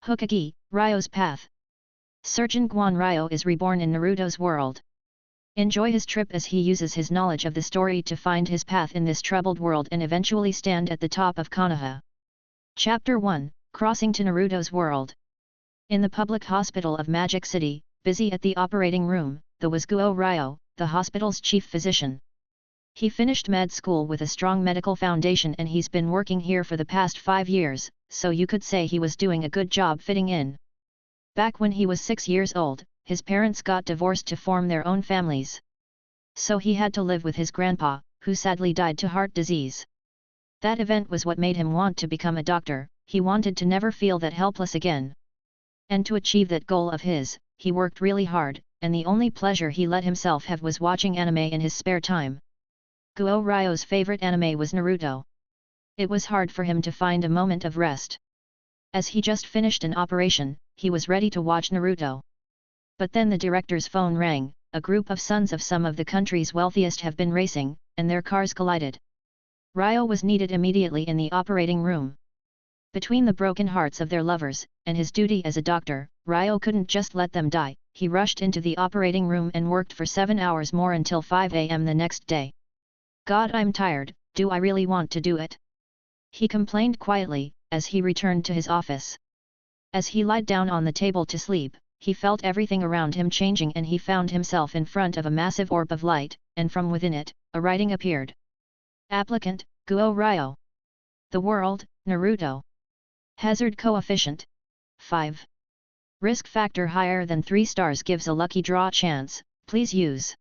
Hokage, Ryo's path. Surgeon Guan Ryo is reborn in Naruto's world. Enjoy his trip as he uses his knowledge of the story to find his path in this troubled world and eventually stand at the top of Konoha. Chapter 1, Crossing to Naruto's World. In the public hospital of Magic City, busy at the operating room, was Guan Ryo, the hospital's chief physician. He finished med school with a strong medical foundation and he's been working here for the past 5 years, so you could say he was doing a good job fitting in. Back when he was 6 years old, his parents got divorced to form their own families. So he had to live with his grandpa, who sadly died to heart disease. That event was what made him want to become a doctor. He wanted to never feel that helpless again. And to achieve that goal of his, he worked really hard, and the only pleasure he let himself have was watching anime in his spare time. Guan Ryo's favorite anime was Naruto. It was hard for him to find a moment of rest. As he just finished an operation, he was ready to watch Naruto. But then the director's phone rang. A group of sons of some of the country's wealthiest have been racing, and their cars collided. Ryo was needed immediately in the operating room. Between the broken hearts of their lovers, and his duty as a doctor, Ryo couldn't just let them die. He rushed into the operating room and worked for 7 hours more until 5 AM the next day. God, I'm tired, do I really want to do it? He complained quietly, as he returned to his office. As he lied down on the table to sleep, he felt everything around him changing and he found himself in front of a massive orb of light, and from within it, a writing appeared. Applicant, Guan Ryo. The world, Naruto. Hazard coefficient. 5. Risk factor higher than 3 stars gives a lucky draw chance, please use.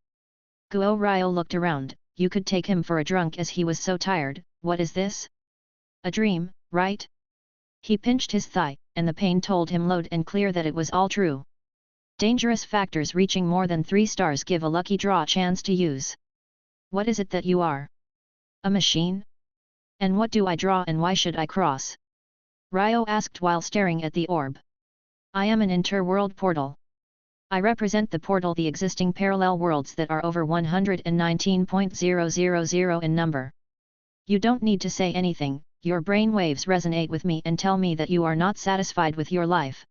Guan Ryo looked around. You could take him for a drunk as he was so tired. What is this? A dream, right? He pinched his thigh, and the pain told him loud and clear that it was all true. Dangerous factors reaching more than 3 stars give a lucky draw chance to use. What is it that you are? A machine? And what do I draw and why should I cross? Ryo asked while staring at the orb. I am an interworld portal. I represent the portal, the existing parallel worlds that are over 119.000 in number. You don't need to say anything, your brain waves resonate with me and tell me that you are not satisfied with your life.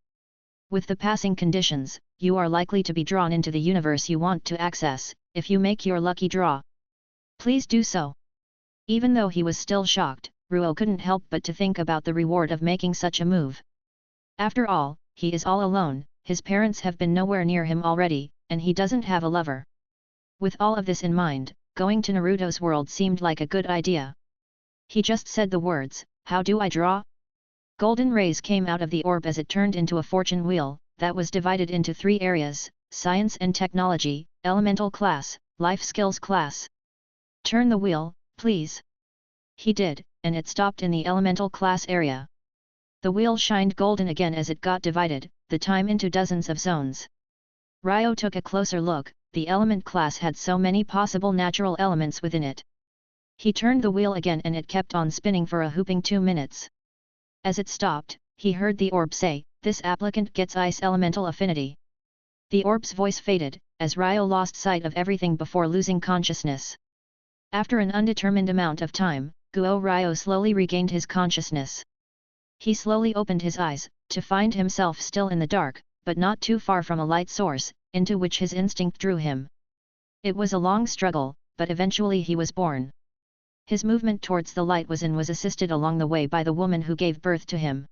With the passing conditions, you are likely to be drawn into the universe you want to access. If you make your lucky draw, please do so. Even though he was still shocked, Ryo couldn't help but to think about the reward of making such a move. After all, he is all alone. His parents have been nowhere near him already, and he doesn't have a lover. With all of this in mind, going to Naruto's world seemed like a good idea. He just said the words, how do I draw? Golden rays came out of the orb as it turned into a fortune wheel, that was divided into 3 areas, science and technology, elemental class, life skills class. Turn the wheel, please. He did, and it stopped in the elemental class area. The wheel shined golden again as it got divided, the time into dozens of zones. Ryo took a closer look. The element class had so many possible natural elements within it. He turned the wheel again and it kept on spinning for a whooping 2 minutes. As it stopped, he heard the orb say, this applicant gets ice elemental affinity. The orb's voice faded, as Ryo lost sight of everything before losing consciousness. After an undetermined amount of time, Guan Ryo slowly regained his consciousness. He slowly opened his eyes, to find himself still in the dark, but not too far from a light source, into which his instinct drew him. It was a long struggle, but eventually he was born. His movement towards the light was assisted along the way by the woman who gave birth to him.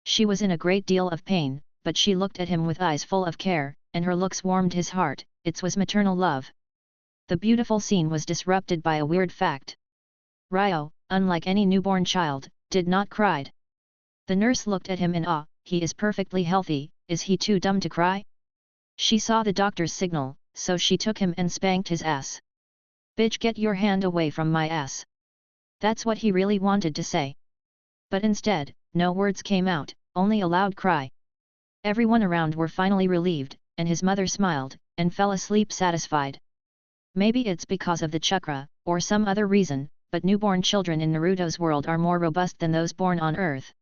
She was in a great deal of pain, but she looked at him with eyes full of care, and her looks warmed his heart. It was maternal love. The beautiful scene was disrupted by a weird fact. Ryo, unlike any newborn child, did not cry. The nurse looked at him in awe. He is perfectly healthy, is he too dumb to cry? She saw the doctor's signal, so she took him and spanked his ass. Bitch, get your hand away from my ass. That's what he really wanted to say. But instead, no words came out, only a loud cry. Everyone around were finally relieved, and his mother smiled, and fell asleep satisfied. Maybe it's because of the chakra, or some other reason, but newborn children in Naruto's world are more robust than those born on Earth.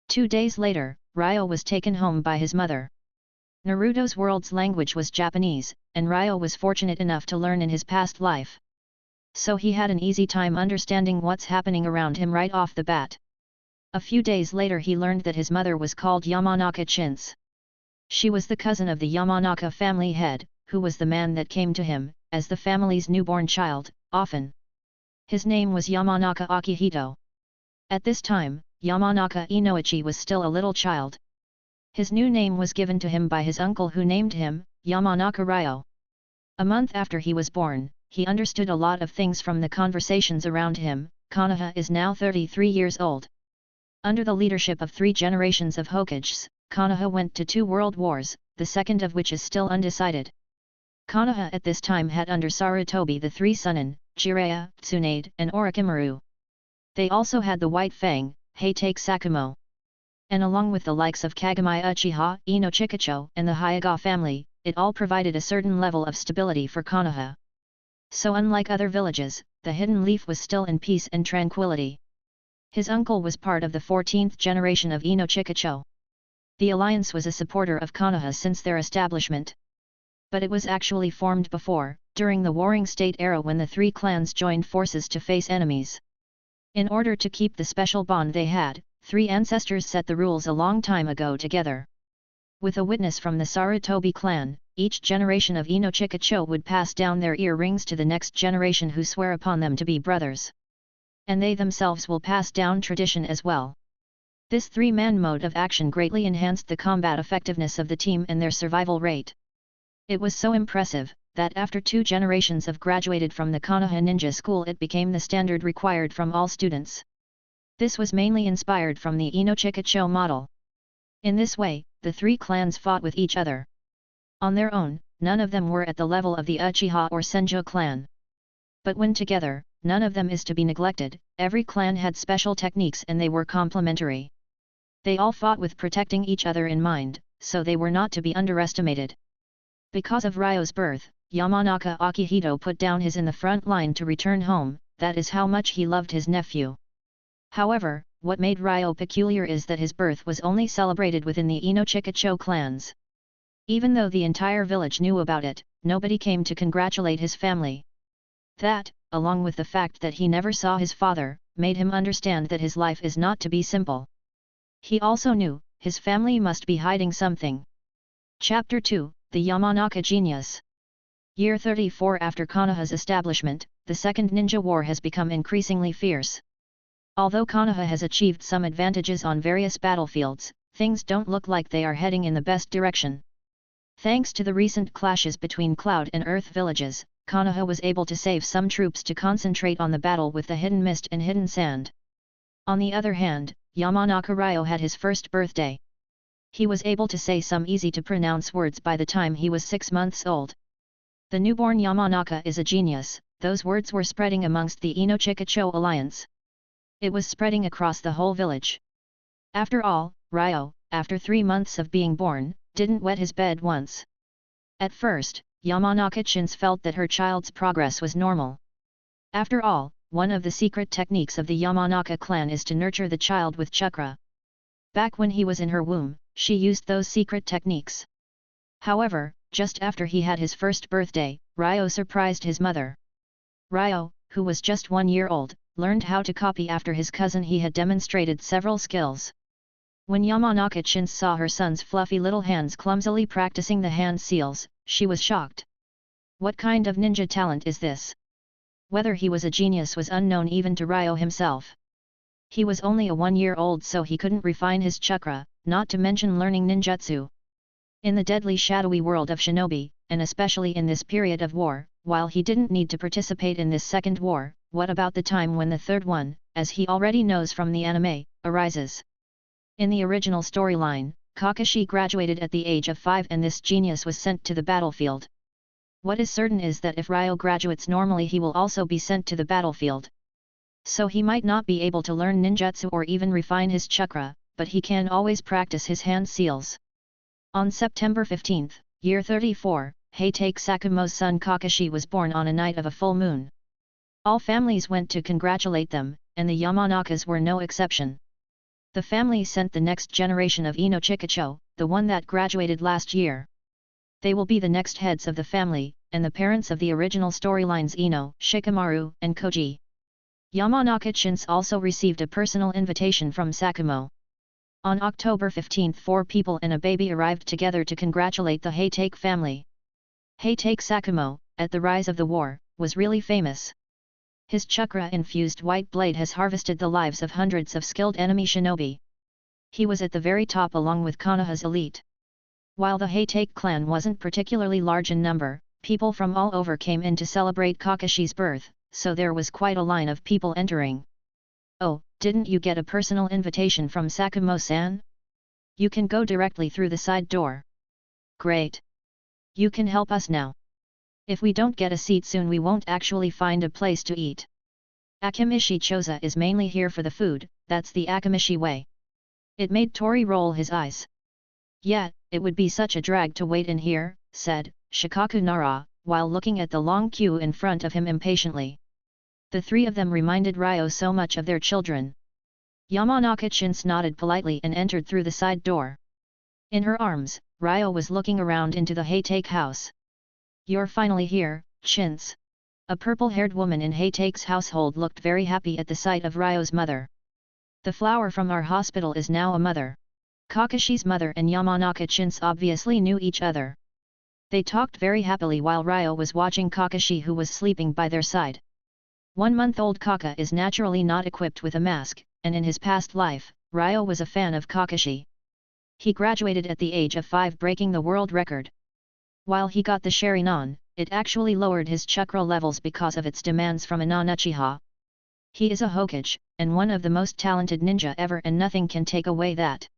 2 days later, Ryo was taken home by his mother. Naruto's world's language was Japanese, and Ryo was fortunate enough to learn in his past life. So he had an easy time understanding what's happening around him right off the bat. A few days later he learned that his mother was called Yamanaka Chintz. She was the cousin of the Yamanaka family head, who was the man that came to him, as the family's newborn child, often. His name was Yamanaka Akihito. At this time, Yamanaka Inoichi was still a little child. His new name was given to him by his uncle who named him, Yamanaka Ryo. A month after he was born, he understood a lot of things from the conversations around him. Konoha is now 33 years old. Under the leadership of 3 generations of Hokages, Konoha went to 2 world wars, the second of which is still undecided. Konoha at this time had under Sarutobi the 3 Sunin, Jiraiya, Tsunade, and Orochimaru. They also had the White Fang, Heitake Sakumo. And along with the likes of Kagami Uchiha, Ino Chikacho, and the Hyuga family, it all provided a certain level of stability for Konoha. So unlike other villages, the Hidden Leaf was still in peace and tranquility. His uncle was part of the 14th generation of Ino Chikacho. The alliance was a supporter of Konoha since their establishment. But it was actually formed before, during the Warring State era when the 3 clans joined forces to face enemies. In order to keep the special bond they had, 3 ancestors set the rules a long time ago together. With a witness from the Sarutobi clan, each generation of Ino Chikacho would pass down their earrings to the next generation who swear upon them to be brothers. And they themselves will pass down tradition as well. This 3-man mode of action greatly enhanced the combat effectiveness of the team and their survival rate. It was so impressive, that after 2 generations of graduated from the Konoha Ninja School it became the standard required from all students. This was mainly inspired from the Ino Chikacho model. In this way, the 3 clans fought with each other. On their own, none of them were at the level of the Uchiha or Senjo clan. But when together, none of them is to be neglected. Every clan had special techniques and they were complementary. They all fought with protecting each other in mind, so they were not to be underestimated. Because of Ryo's birth, Yamanaka Akihito put down his in the front line to return home, that is how much he loved his nephew. However, what made Ryo peculiar is that his birth was only celebrated within the Ino Chikacho clans. Even though the entire village knew about it, nobody came to congratulate his family. That, along with the fact that he never saw his father, made him understand that his life is not to be simple. He also knew, his family must be hiding something. Chapter 2, The Yamanaka Genius. Year 34 after Konoha's establishment, the Second Ninja War has become increasingly fierce. Although Konoha has achieved some advantages on various battlefields, things don't look like they are heading in the best direction. Thanks to the recent clashes between Cloud and Earth villages, Konoha was able to save some troops to concentrate on the battle with the Hidden Mist and Hidden Sand. On the other hand, Yamanaka Ryo had his first birthday. He was able to say some easy-to-pronounce words by the time he was 6 months old. The newborn Yamanaka is a genius. Those words were spreading amongst the Ino Chikacho alliance. It was spreading across the whole village. After all, Ryo, after 3 months of being born, didn't wet his bed once. At first, Yamanaka Chintz felt that her child's progress was normal. After all, one of the secret techniques of the Yamanaka clan is to nurture the child with chakra. Back when he was in her womb, she used those secret techniques. However, just after he had his first birthday, Ryo surprised his mother. Ryo, who was just 1 year old, learned how to copy after his cousin. He had demonstrated several skills. When Yamanaka Chintz saw her son's fluffy little hands clumsily practicing the hand seals, she was shocked. What kind of ninja talent is this? Whether he was a genius was unknown even to Ryo himself. He was only a 1 year old, so he couldn't refine his chakra, not to mention learning ninjutsu. In the deadly shadowy world of shinobi, and especially in this period of war, while he didn't need to participate in this second war, what about the time when the third one, as he already knows from the anime, arises? In the original storyline, Kakashi graduated at the age of 5 and this genius was sent to the battlefield. What is certain is that if Ryo graduates normally he will also be sent to the battlefield. So he might not be able to learn ninjutsu or even refine his chakra, but he can always practice his hand seals. On September 15, year 34, Heitake Sakumo's son Kakashi was born on a night of a full moon. All families went to congratulate them, and the Yamanakas were no exception. The family sent the next generation of Ino Chikacho, the one that graduated last year. They will be the next heads of the family, and the parents of the original storylines Ino, Shikamaru, and Koji. Yamanaka Chintz also received a personal invitation from Sakumo. On October 15, 4 people and a baby arrived together to congratulate the Heitake family. Heitake Sakumo, at the rise of the war, was really famous. His chakra-infused white blade has harvested the lives of hundreds of skilled enemy shinobi. He was at the very top along with Konoha's elite. While the Heitake clan wasn't particularly large in number, people from all over came in to celebrate Kakashi's birth, so there was quite a line of people entering. "Oh, didn't you get a personal invitation from Sakumo-san? You can go directly through the side door." "Great! You can help us now. If we don't get a seat soon we won't actually find a place to eat. Akimishi Choza is mainly here for the food, that's the Akimishi way." It made Tori roll his eyes. "Yeah, it would be such a drag to wait in here," said Shikaku Nara, while looking at the long queue in front of him impatiently. The 3 of them reminded Ryo so much of their children. Yamanaka Chintz nodded politely and entered through the side door. In her arms, Ryo was looking around into the Heitake house. "You're finally here, Chintz." A purple-haired woman in Heitake's household looked very happy at the sight of Ryo's mother. "The flower from our hospital is now a mother." Kakashi's mother and Yamanaka Chintz obviously knew each other. They talked very happily while Ryo was watching Kakashi, who was sleeping by their side. 1-month-old Kaka is naturally not equipped with a mask, and in his past life, Ryo was a fan of Kakashi. He graduated at the age of 5, breaking the world record. While he got the Sharingan, it actually lowered his chakra levels because of its demands from a non-Uchiha. He is a Hokage, and one of the most talented ninja ever, and nothing can take away that.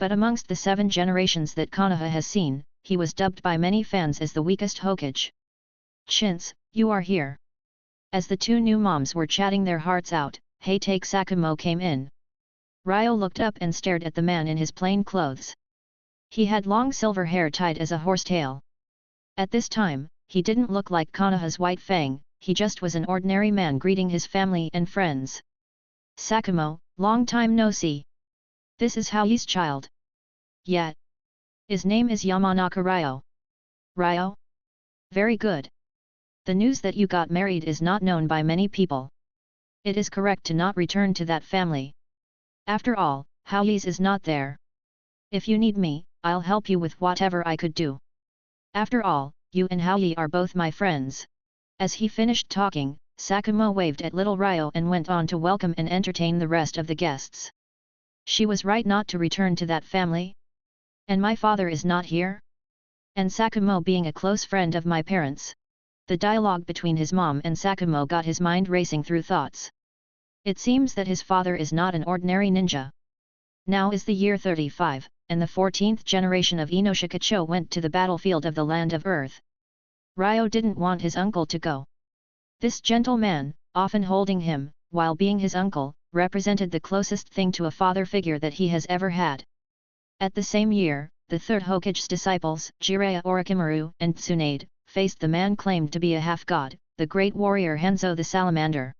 But amongst the 7 generations that Konoha has seen, he was dubbed by many fans as the weakest Hokage. "Chintz, you are here." As the 2 new moms were chatting their hearts out, Heitake Sakumo came in. Ryo looked up and stared at the man in his plain clothes. He had long silver hair tied as a horsetail. At this time, he didn't look like Konoha's White Fang, he just was an ordinary man greeting his family and friends. "Sakumo, long time no see. This is Haui's child." "Yeah. His name is Yamanaka Ryo." "Ryo? Very good. The news that you got married is not known by many people. It is correct to not return to that family. After all, Haui's is not there. If you need me, I'll help you with whatever I could do. After all, you and Haui are both my friends." As he finished talking, Sakumo waved at little Ryo and went on to welcome and entertain the rest of the guests. "She was right not to return to that family? And my father is not here? And Sakumo being a close friend of my parents?" The dialogue between his mom and Sakumo got his mind racing through thoughts. It seems that his father is not an ordinary ninja. Now is the year 35, and the 14th generation of Inoshikacho went to the battlefield of the Land of Earth. Ryo didn't want his uncle to go. This gentle man, often holding him, while being his uncle, represented the closest thing to a father figure that he has ever had. At the same year, the 3rd Hokage's disciples, Jiraiya Orochimaru and Tsunade, faced the man claimed to be a half-god, the great warrior Hanzo the Salamander.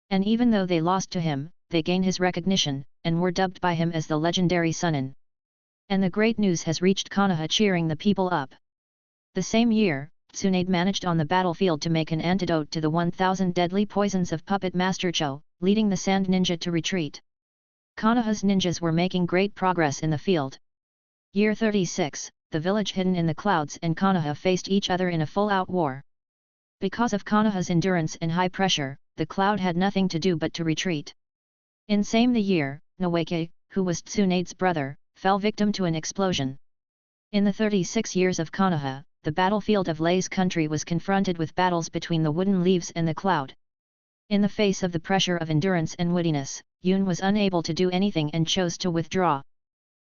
And even though they lost to him, they gained his recognition, and were dubbed by him as the legendary Sunin. And the great news has reached Konoha, cheering the people up. The same year, Tsunade managed on the battlefield to make an antidote to the 1000 deadly poisons of Puppet Master Cho, leading the Sand Ninja to retreat. Konoha's ninjas were making great progress in the field. Year 36, the village hidden in the clouds and Konoha faced each other in a full-out war. Because of Konoha's endurance and high pressure, the cloud had nothing to do but to retreat. In same the year, Nawake, who was Tsunade's brother, fell victim to an explosion. In the 36 years of Konoha, the battlefield of Lei's country was confronted with battles between the wooden leaves and the cloud. In the face of the pressure of endurance and wittiness, Yoon was unable to do anything and chose to withdraw.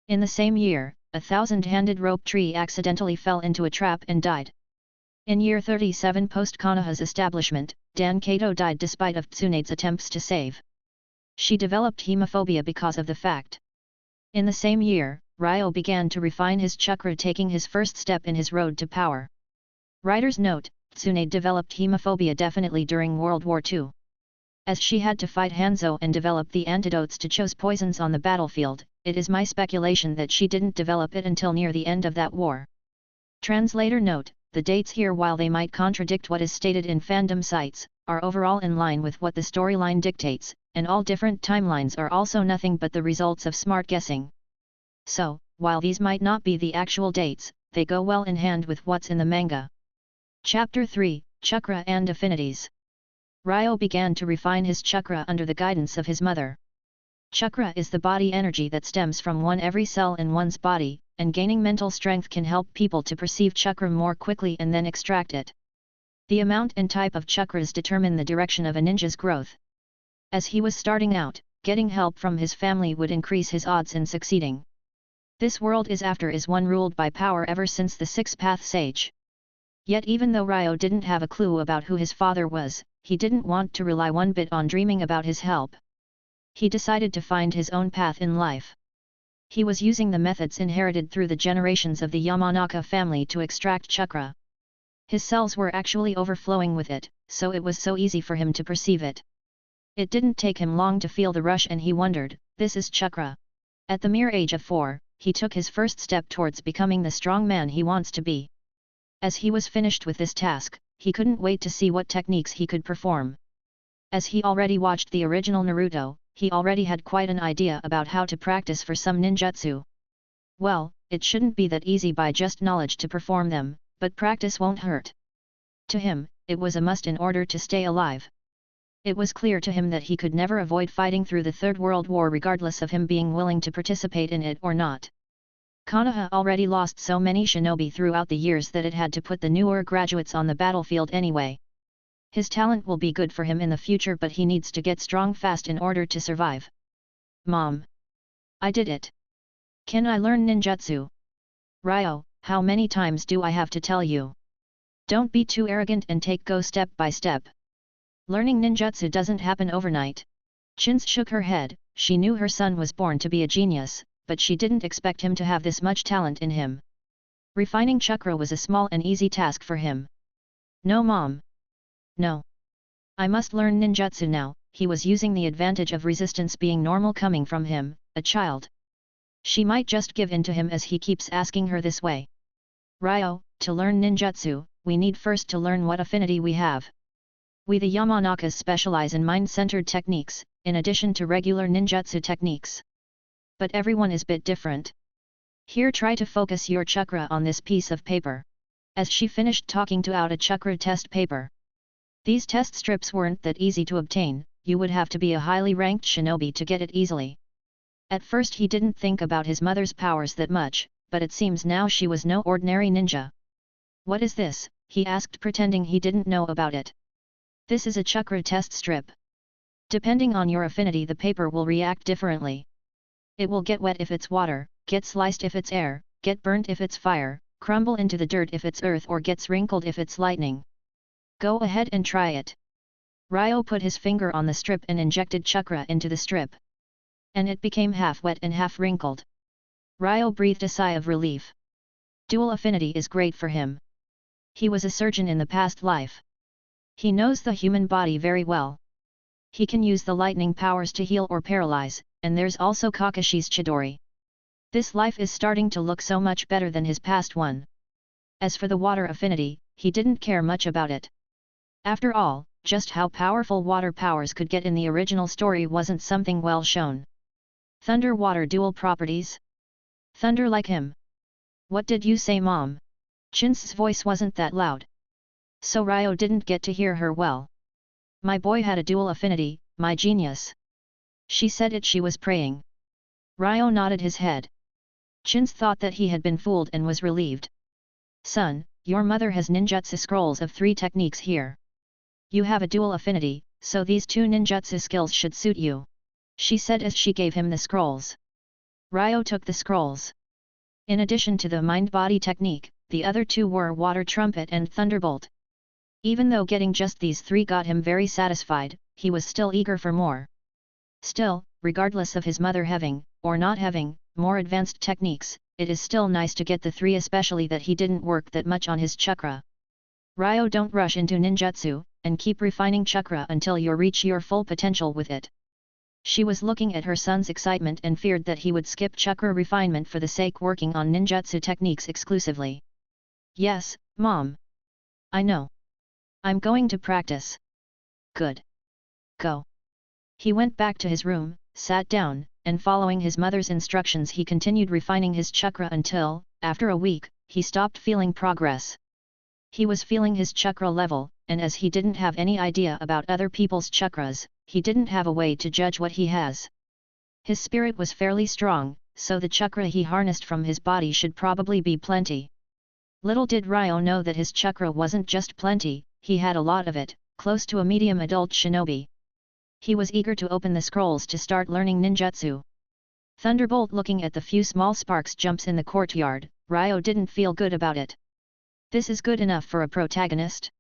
In the same year, a 1,000-handed rope tree accidentally fell into a trap and died. In year 37 post Konoha's establishment, Dan Kato died despite of Tsunade's attempts to save. She developed hemophobia because of the fact. In the same year, Ryo began to refine his chakra, taking his first step in his road to power. Writer's note: Tsunade developed hemophobia definitely during World War II. As she had to fight Hanzo and develop the antidotes to Cho's poisons on the battlefield, it is my speculation that she didn't develop it until near the end of that war. Translator note: the dates here, while they might contradict what is stated in fandom sites, are overall in line with what the storyline dictates, and all different timelines are also nothing but the results of smart guessing. So, while these might not be the actual dates, they go well in hand with what's in the manga. Chapter 3, Chakra and Affinities. Ryo began to refine his chakra under the guidance of his mother. Chakra is the body energy that stems from every cell in one's body, and gaining mental strength can help people to perceive chakra more quickly and then extract it. The amount and type of chakras determine the direction of a ninja's growth. As he was starting out, getting help from his family would increase his odds in succeeding. This world is one ruled by power ever since the six-path sage. Yet even though Ryo didn't have a clue about who his father was, he didn't want to rely one bit on dreaming about his help. He decided to find his own path in life. He was using the methods inherited through the generations of the Yamanaka family to extract chakra. His cells were actually overflowing with it, so it was so easy for him to perceive it. It didn't take him long to feel the rush and he wondered, this is chakra. At the mere age of 4, he took his first step towards becoming the strong man he wants to be. As he was finished with this task, he couldn't wait to see what techniques he could perform. As he already watched the original Naruto, he already had quite an idea about how to practice for some ninjutsu. Well, it shouldn't be that easy by just knowledge to perform them, but practice won't hurt. To him, it was a must in order to stay alive. It was clear to him that he could never avoid fighting through the Third World War regardless of him being willing to participate in it or not. Konoha already lost so many shinobi throughout the years that it had to put the newer graduates on the battlefield anyway. His talent will be good for him in the future, but he needs to get strong fast in order to survive. Mom! I did it! Can I learn ninjutsu? Ryo, how many times do I have to tell you? Don't be too arrogant and go step by step. Learning ninjutsu doesn't happen overnight. Chins shook her head. She knew her son was born to be a genius, but she didn't expect him to have this much talent in him. Refining chakra was a small and easy task for him. No, Mom. No. I must learn ninjutsu now. He was using the advantage of resistance being normal coming from him, a child. She might just give in to him as he keeps asking her this way. Ryo, to learn ninjutsu, we need first to learn what affinity we have. We the Yamanakas specialize in mind-centered techniques, in addition to regular ninjutsu techniques. But everyone is bit different. Here, try to focus your chakra on this piece of paper. As she finished talking out a chakra test paper. These test strips weren't that easy to obtain, you would have to be a highly ranked shinobi to get it easily. At first he didn't think about his mother's powers that much, but it seems now she was no ordinary ninja. What is this? He asked, pretending he didn't know about it. This is a chakra test strip. Depending on your affinity, the paper will react differently. It will get wet if it's water, get sliced if it's air, get burnt if it's fire, crumble into the dirt if it's earth, or gets wrinkled if it's lightning. Go ahead and try it. Ryo put his finger on the strip and injected chakra into the strip. And it became half wet and half wrinkled. Ryo breathed a sigh of relief. Dual affinity is great for him. He was a surgeon in the past life. He knows the human body very well. He can use the lightning powers to heal or paralyze, and there's also Kakashi's Chidori. This life is starting to look so much better than his past one. As for the water affinity, he didn't care much about it. After all, just how powerful water powers could get in the original story wasn't something well shown. Thunder-water dual properties? Thunder like him. What did you say, Mom? Chin's voice wasn't that loud. So Ryo didn't get to hear her well. My boy had a dual affinity, my genius. She said it. She was praying. Ryo nodded his head. Chins thought that he had been fooled and was relieved. Son, your mother has ninjutsu scrolls of 3 techniques here. You have a dual affinity, so these 2 ninjutsu skills should suit you. She said as she gave him the scrolls. Ryo took the scrolls. In addition to the mind-body technique, the other 2 were Water Trumpet and Thunderbolt. Even though getting just these 3 got him very satisfied, he was still eager for more. Still, regardless of his mother having, or not having, more advanced techniques, it is still nice to get the 3, especially that he didn't work that much on his chakra. Ryo, don't rush into ninjutsu, and keep refining chakra until you reach your full potential with it. She was looking at her son's excitement and feared that he would skip chakra refinement for the sake working on ninjutsu techniques exclusively. Yes, Mom. I know. I'm going to practice. Good. Go. He went back to his room, sat down, and following his mother's instructions he continued refining his chakra until, after a week, he stopped feeling progress. He was feeling his chakra level, and as he didn't have any idea about other people's chakras, he didn't have a way to judge what he has. His spirit was fairly strong, so the chakra he harnessed from his body should probably be plenty. Little did Ryo know that his chakra wasn't just plenty, he had a lot of it, close to a medium adult shinobi. He was eager to open the scrolls to start learning ninjutsu. Thunderbolt looking at the few small sparks jumps in the courtyard, Ryo didn't feel good about it. This is good enough for a protagonist?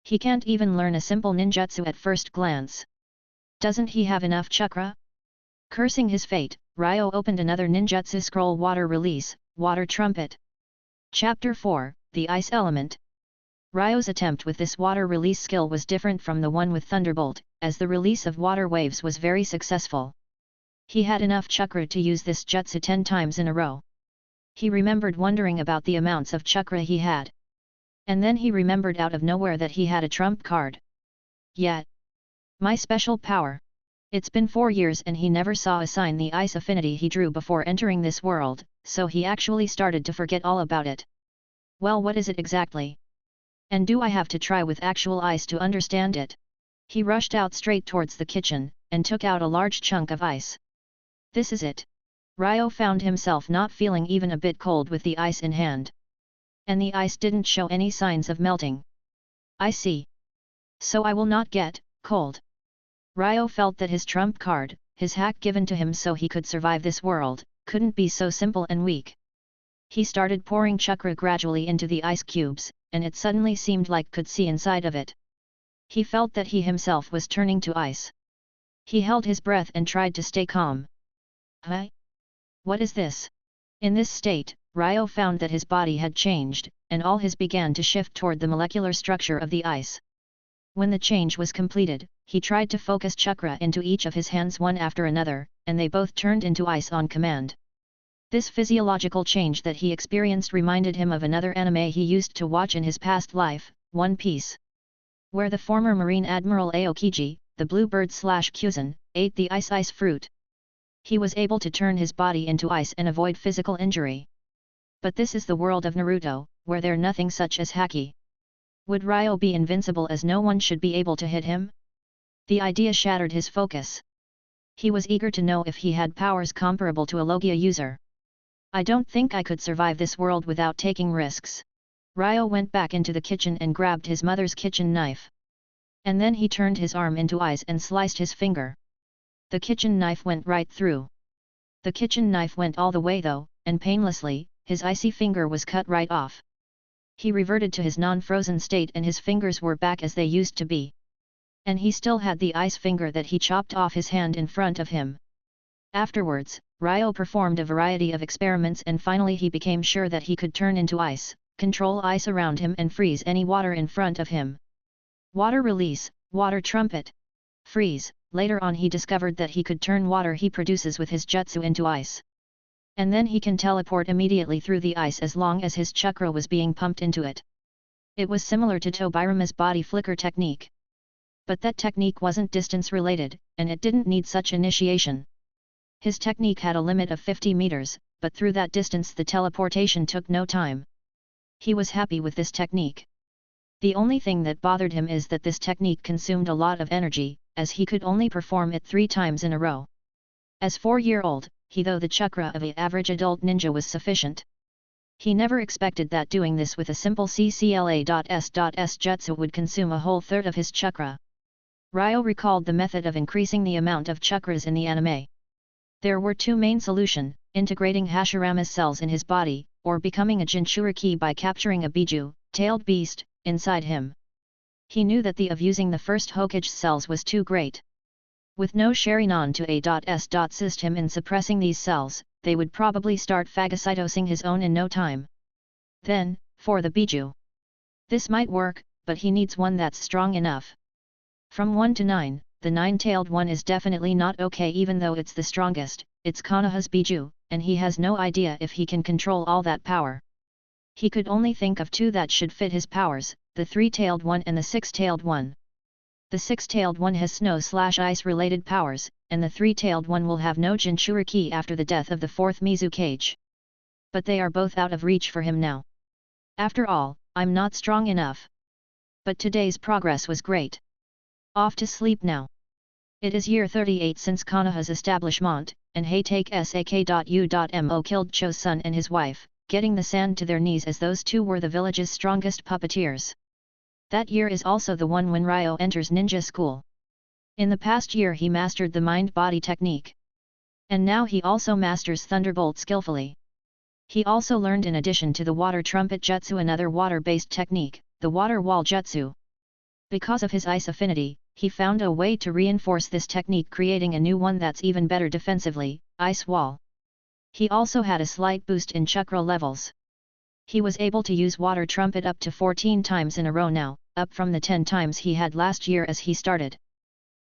He can't even learn a simple ninjutsu at first glance. Doesn't he have enough chakra? Cursing his fate, Ryo opened another ninjutsu scroll. Water release, water trumpet. Chapter 4, The Ice Element. Ryo's attempt with this water release skill was different from the one with Thunderbolt, as the release of water waves was very successful. He had enough chakra to use this jutsu 10 times in a row. He remembered wondering about the amounts of chakra he had. And then he remembered out of nowhere that he had a trump card. Yet, my special power. It's been 4 years and he never saw a sign the ice affinity he drew before entering this world, so he actually started to forget all about it. Well, what is it exactly? And do I have to try with actual ice to understand it? He rushed out straight towards the kitchen, and took out a large chunk of ice. This is it. Ryo found himself not feeling even a bit cold with the ice in hand. And the ice didn't show any signs of melting. I see. So I will not get cold. Ryo felt that his trump card, his hack given to him so he could survive this world, couldn't be so simple and weak. He started pouring chakra gradually into the ice cubes, and it suddenly seemed like could see inside of it. He felt that he himself was turning to ice. He held his breath and tried to stay calm. Huh? What is this? In this state, Ryo found that his body had changed, and all his began to shift toward the molecular structure of the ice. When the change was completed, he tried to focus chakra into each of his hands one after another, and they both turned into ice on command. This physiological change that he experienced reminded him of another anime he used to watch in his past life, One Piece, where the former Marine Admiral Aokiji, the bluebird/Kuzan, ate the ice fruit. He was able to turn his body into ice and avoid physical injury. But this is the world of Naruto, where there's nothing such as haki. Would Ryo be invincible as no one should be able to hit him? The idea shattered his focus. He was eager to know if he had powers comparable to a Logia user. I don't think I could survive this world without taking risks. Ryo went back into the kitchen and grabbed his mother's kitchen knife. And then he turned his arm into ice and sliced his finger. The kitchen knife went right through. The kitchen knife went all the way though, and painlessly, his icy finger was cut right off. He reverted to his non-frozen state and his fingers were back as they used to be. And he still had the ice finger that he chopped off his hand in front of him. Afterwards, Ryo performed a variety of experiments and finally he became sure that he could turn into ice, control ice around him and freeze any water in front of him. Water release, water trumpet. Freeze. Later on he discovered that he could turn water he produces with his jutsu into ice. And then he can teleport immediately through the ice as long as his chakra was being pumped into it. It was similar to Tobirama's body flicker technique. But that technique wasn't distance related, and it didn't need such initiation. His technique had a limit of 50 meters, but through that distance the teleportation took no time. He was happy with this technique. The only thing that bothered him is that this technique consumed a lot of energy, as he could only perform it 3 times in a row. As 4-year-old, he though the chakra of an average adult ninja was sufficient. He never expected that doing this with a simple CCLA.S jutsu would consume a whole third of his chakra. Ryo recalled the method of increasing the amount of chakras in the anime. There were 2 main solutions: integrating Hashirama's cells in his body, or becoming a Jinchuriki by capturing a Biju, tailed beast, inside him. He knew that the of using the first Hokage cells was too great. With no Sharingan to A.S. assist him in suppressing these cells, they would probably start phagocytosing his own in no time. Then, for the Biju. This might work, but he needs one that's strong enough. From 1 to 9, the 9-tailed one is definitely not okay even though it's the strongest, it's Konoha's Biju, and he has no idea if he can control all that power. He could only think of 2 that should fit his powers, the 3-tailed one and the 6-tailed one. The six-tailed one has snow/ice related powers, and the three-tailed one will have no Jinchuriki after the death of the fourth Mizukage. But they are both out of reach for him now. After all, I'm not strong enough. But today's progress was great. Off to sleep now. It is year 38 since Konoha's establishment, and Heitake Sak.U.Mo killed Cho's son and his wife, getting the sand to their knees as those two were the village's strongest puppeteers. That year is also the one when Ryo enters ninja school. In the past year he mastered the mind-body technique. And now he also masters Thunderbolt skillfully. He also learned in addition to the water trumpet jutsu another water-based technique, the water wall jutsu. Because of his ice affinity, he found a way to reinforce this technique, creating a new one that's even better defensively, ice wall. He also had a slight boost in chakra levels. He was able to use water trumpet up to 14 times in a row now, up from the 10 times he had last year as he started.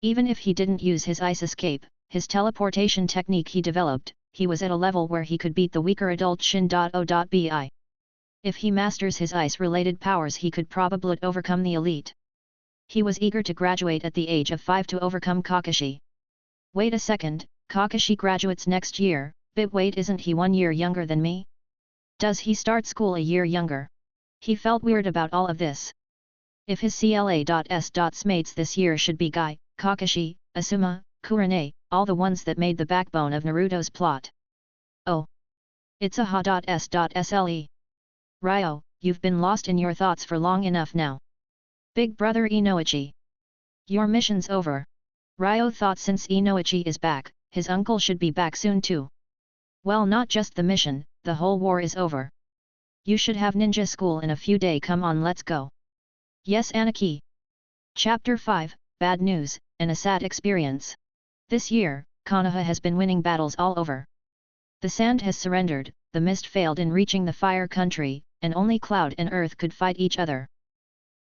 Even if he didn't use his ice escape, his teleportation technique he developed, he was at a level where he could beat the weaker adult Shin.O.bi. If he masters his ice-related powers he could probably overcome the elite. He was eager to graduate at the age of 5 to overcome Kakashi. Wait a second, Kakashi graduates next year, but wait, isn't he 1 year younger than me? Does he start school a year younger? He felt weird about all of this. If his CLA.S. mates this year should be Guy, Kakashi, Asuma, Kurane, all the ones that made the backbone of Naruto's plot. Oh! It's a Ha.S.Sle. Ryo, you've been lost in your thoughts for long enough now. Big brother Inoichi. Your mission's over. Ryo thought since Inoichi is back, his uncle should be back soon too. Well, not just the mission, the whole war is over. You should have ninja school in a few days. Come on, let's go. Yes, Anaki. Chapter 5, Bad News, and a Sad Experience. This year, Konoha has been winning battles all over. The sand has surrendered, the mist failed in reaching the fire country, and only cloud and earth could fight each other.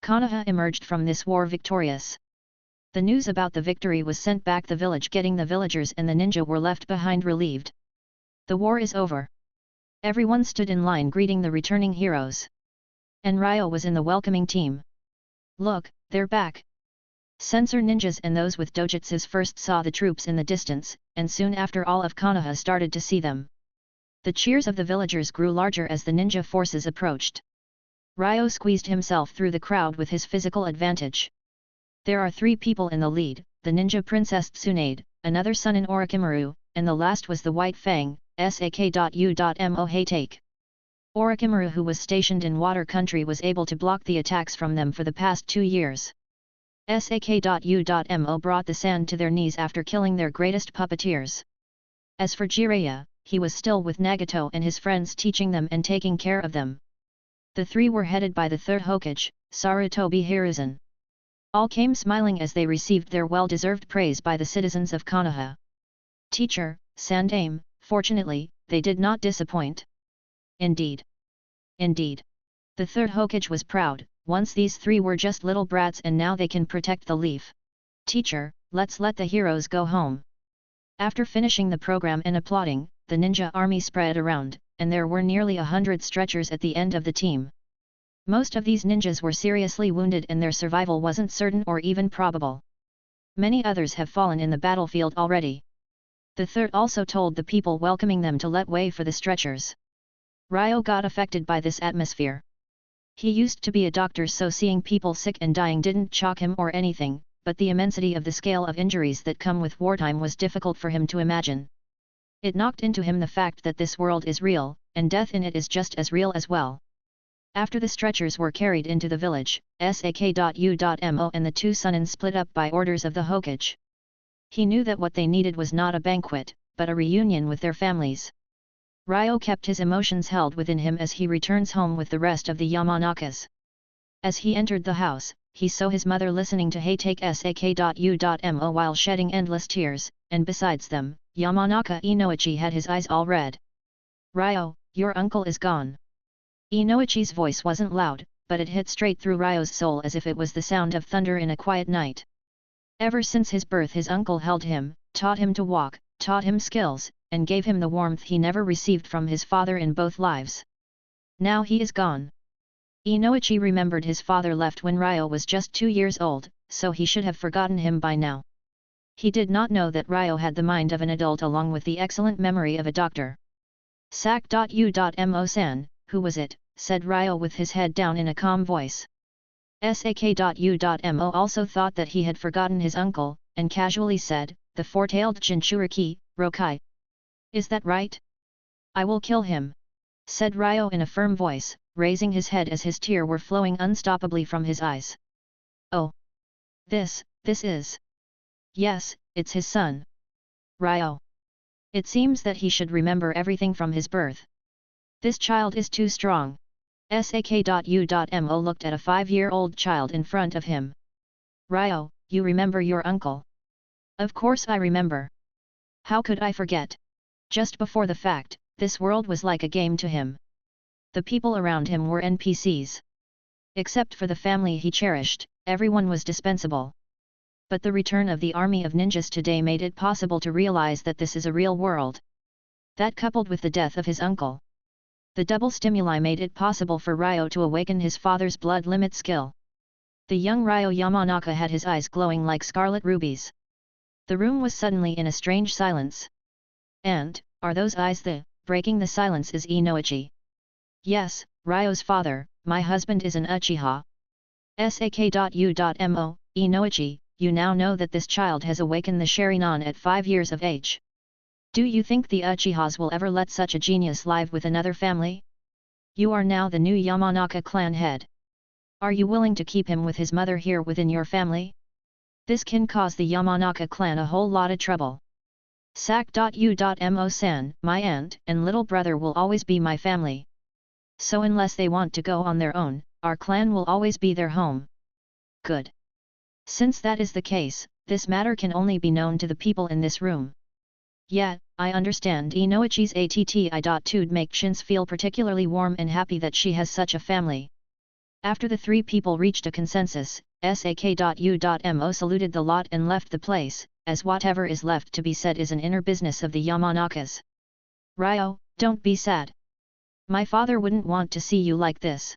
Konoha emerged from this war victorious. The news about the victory was sent back the village, getting the villagers and the ninja were left behind relieved. The war is over. Everyone stood in line greeting the returning heroes. And Ryo was in the welcoming team. Look, they're back. Sensor ninjas and those with dojutsus first saw the troops in the distance, and soon after all of Konoha started to see them. The cheers of the villagers grew larger as the ninja forces approached. Ryo squeezed himself through the crowd with his physical advantage. There are 3 people in the lead, the ninja princess Tsunade, another son in Orochimaru, and the last was the White Fang, Sak.U.Mo Heitake. Orochimaru, who was stationed in Water Country, was able to block the attacks from them for the past 2 years. Sak.U.Mo brought the sand to their knees after killing their greatest puppeteers. As for Jiraiya, he was still with Nagato and his friends, teaching them and taking care of them. The 3 were headed by the third Hokage, Sarutobi Hiruzen. All came smiling as they received their well-deserved praise by the citizens of Konoha. Teacher, Sandaime, fortunately, they did not disappoint. Indeed. Indeed. The third Hokage was proud. Once these 3 were just little brats and now they can protect the leaf. Teacher, let's let the heroes go home. After finishing the program and applauding, the ninja army spread around, and there were nearly 100 stretchers at the end of the team. Most of these ninjas were seriously wounded and their survival wasn't certain or even probable. Many others have fallen in the battlefield already. The third also told the people welcoming them to let way for the stretchers. Ryo got affected by this atmosphere. He used to be a doctor, so seeing people sick and dying didn't shock him or anything, but the immensity of the scale of injuries that come with wartime was difficult for him to imagine. It knocked into him the fact that this world is real, and death in it is just as real as well. After the stretchers were carried into the village, Sak.U.Mo and the 2 Sunin split up by orders of the Hokage. He knew that what they needed was not a banquet, but a reunion with their families. Ryo kept his emotions held within him as he returns home with the rest of the Yamanakas. As he entered the house, he saw his mother listening to Heitake Sak.U.Mo while shedding endless tears, and besides them, Yamanaka Inoichi had his eyes all red. Ryo, your uncle is gone. Inoichi's voice wasn't loud, but it hit straight through Ryo's soul as if it was the sound of thunder in a quiet night. Ever since his birth his uncle held him, taught him to walk, taught him skills, and gave him the warmth he never received from his father in both lives. Now he is gone. Inoichi remembered his father left when Ryo was just 2 years old, so he should have forgotten him by now. He did not know that Ryo had the mind of an adult along with the excellent memory of a doctor. Sak.u.mo-san, who was it, said Ryo with his head down in a calm voice. Sak.u.mo also thought that he had forgotten his uncle, and casually said, the four-tailed Jinchuriki, Rokai. Is that right? I will kill him, said Ryo in a firm voice, raising his head as his tears were flowing unstoppably from his eyes. Oh! This is... Yes, it's his son. Ryo. It seems that he should remember everything from his birth. This child is too strong. Sak.u.mo looked at a 5-year-old child in front of him. Ryo, you remember your uncle? Of course I remember. How could I forget? Just before the fact, this world was like a game to him. The people around him were NPCs. Except for the family he cherished, everyone was dispensable. But the return of the army of ninjas today made it possible to realize that this is a real world. That coupled with the death of his uncle. The double stimuli made it possible for Ryo to awaken his father's blood limit skill. The young Ryo Yamanaka had his eyes glowing like scarlet rubies. The room was suddenly in a strange silence. And, are those eyes breaking the silence is Inoichi. Yes, Ryo's father, my husband is an Uchiha. Sak.u.mo, Inoichi, you now know that this child has awakened the Sharingan at 5 years of age. Do you think the Uchihas will ever let such a genius live with another family? You are now the new Yamanaka clan head. Are you willing to keep him with his mother here within your family? This can cause the Yamanaka clan a whole lot of trouble. Sak.u.mo-san, my aunt and little brother will always be my family. So unless they want to go on their own, our clan will always be their home. Good. Since that is the case, this matter can only be known to the people in this room. Yeah, I understand Inoichi's atti.tude make Chins feel particularly warm and happy that she has such a family. After the three people reached a consensus, Sak.u.mo saluted the lot and left the place, as whatever is left to be said is an inner business of the Yamanakas. Ryo, don't be sad. My father wouldn't want to see you like this.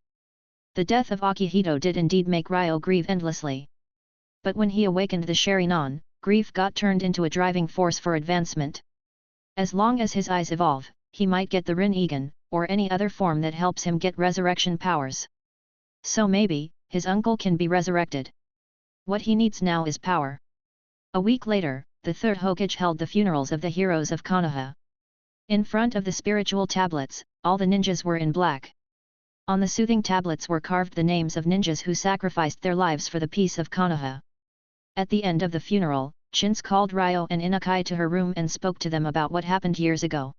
The death of Akihito did indeed make Ryo grieve endlessly. But when he awakened the Sharingan, grief got turned into a driving force for advancement. As long as his eyes evolve, he might get the Rinnegan, or any other form that helps him get resurrection powers. So maybe, his uncle can be resurrected. What he needs now is power. A week later, the third Hokage held the funerals of the heroes of Konoha. In front of the spiritual tablets, all the ninjas were in black. On the soothing tablets were carved the names of ninjas who sacrificed their lives for the peace of Konoha. At the end of the funeral, Chins called Ryo and Inukai to her room and spoke to them about what happened years ago.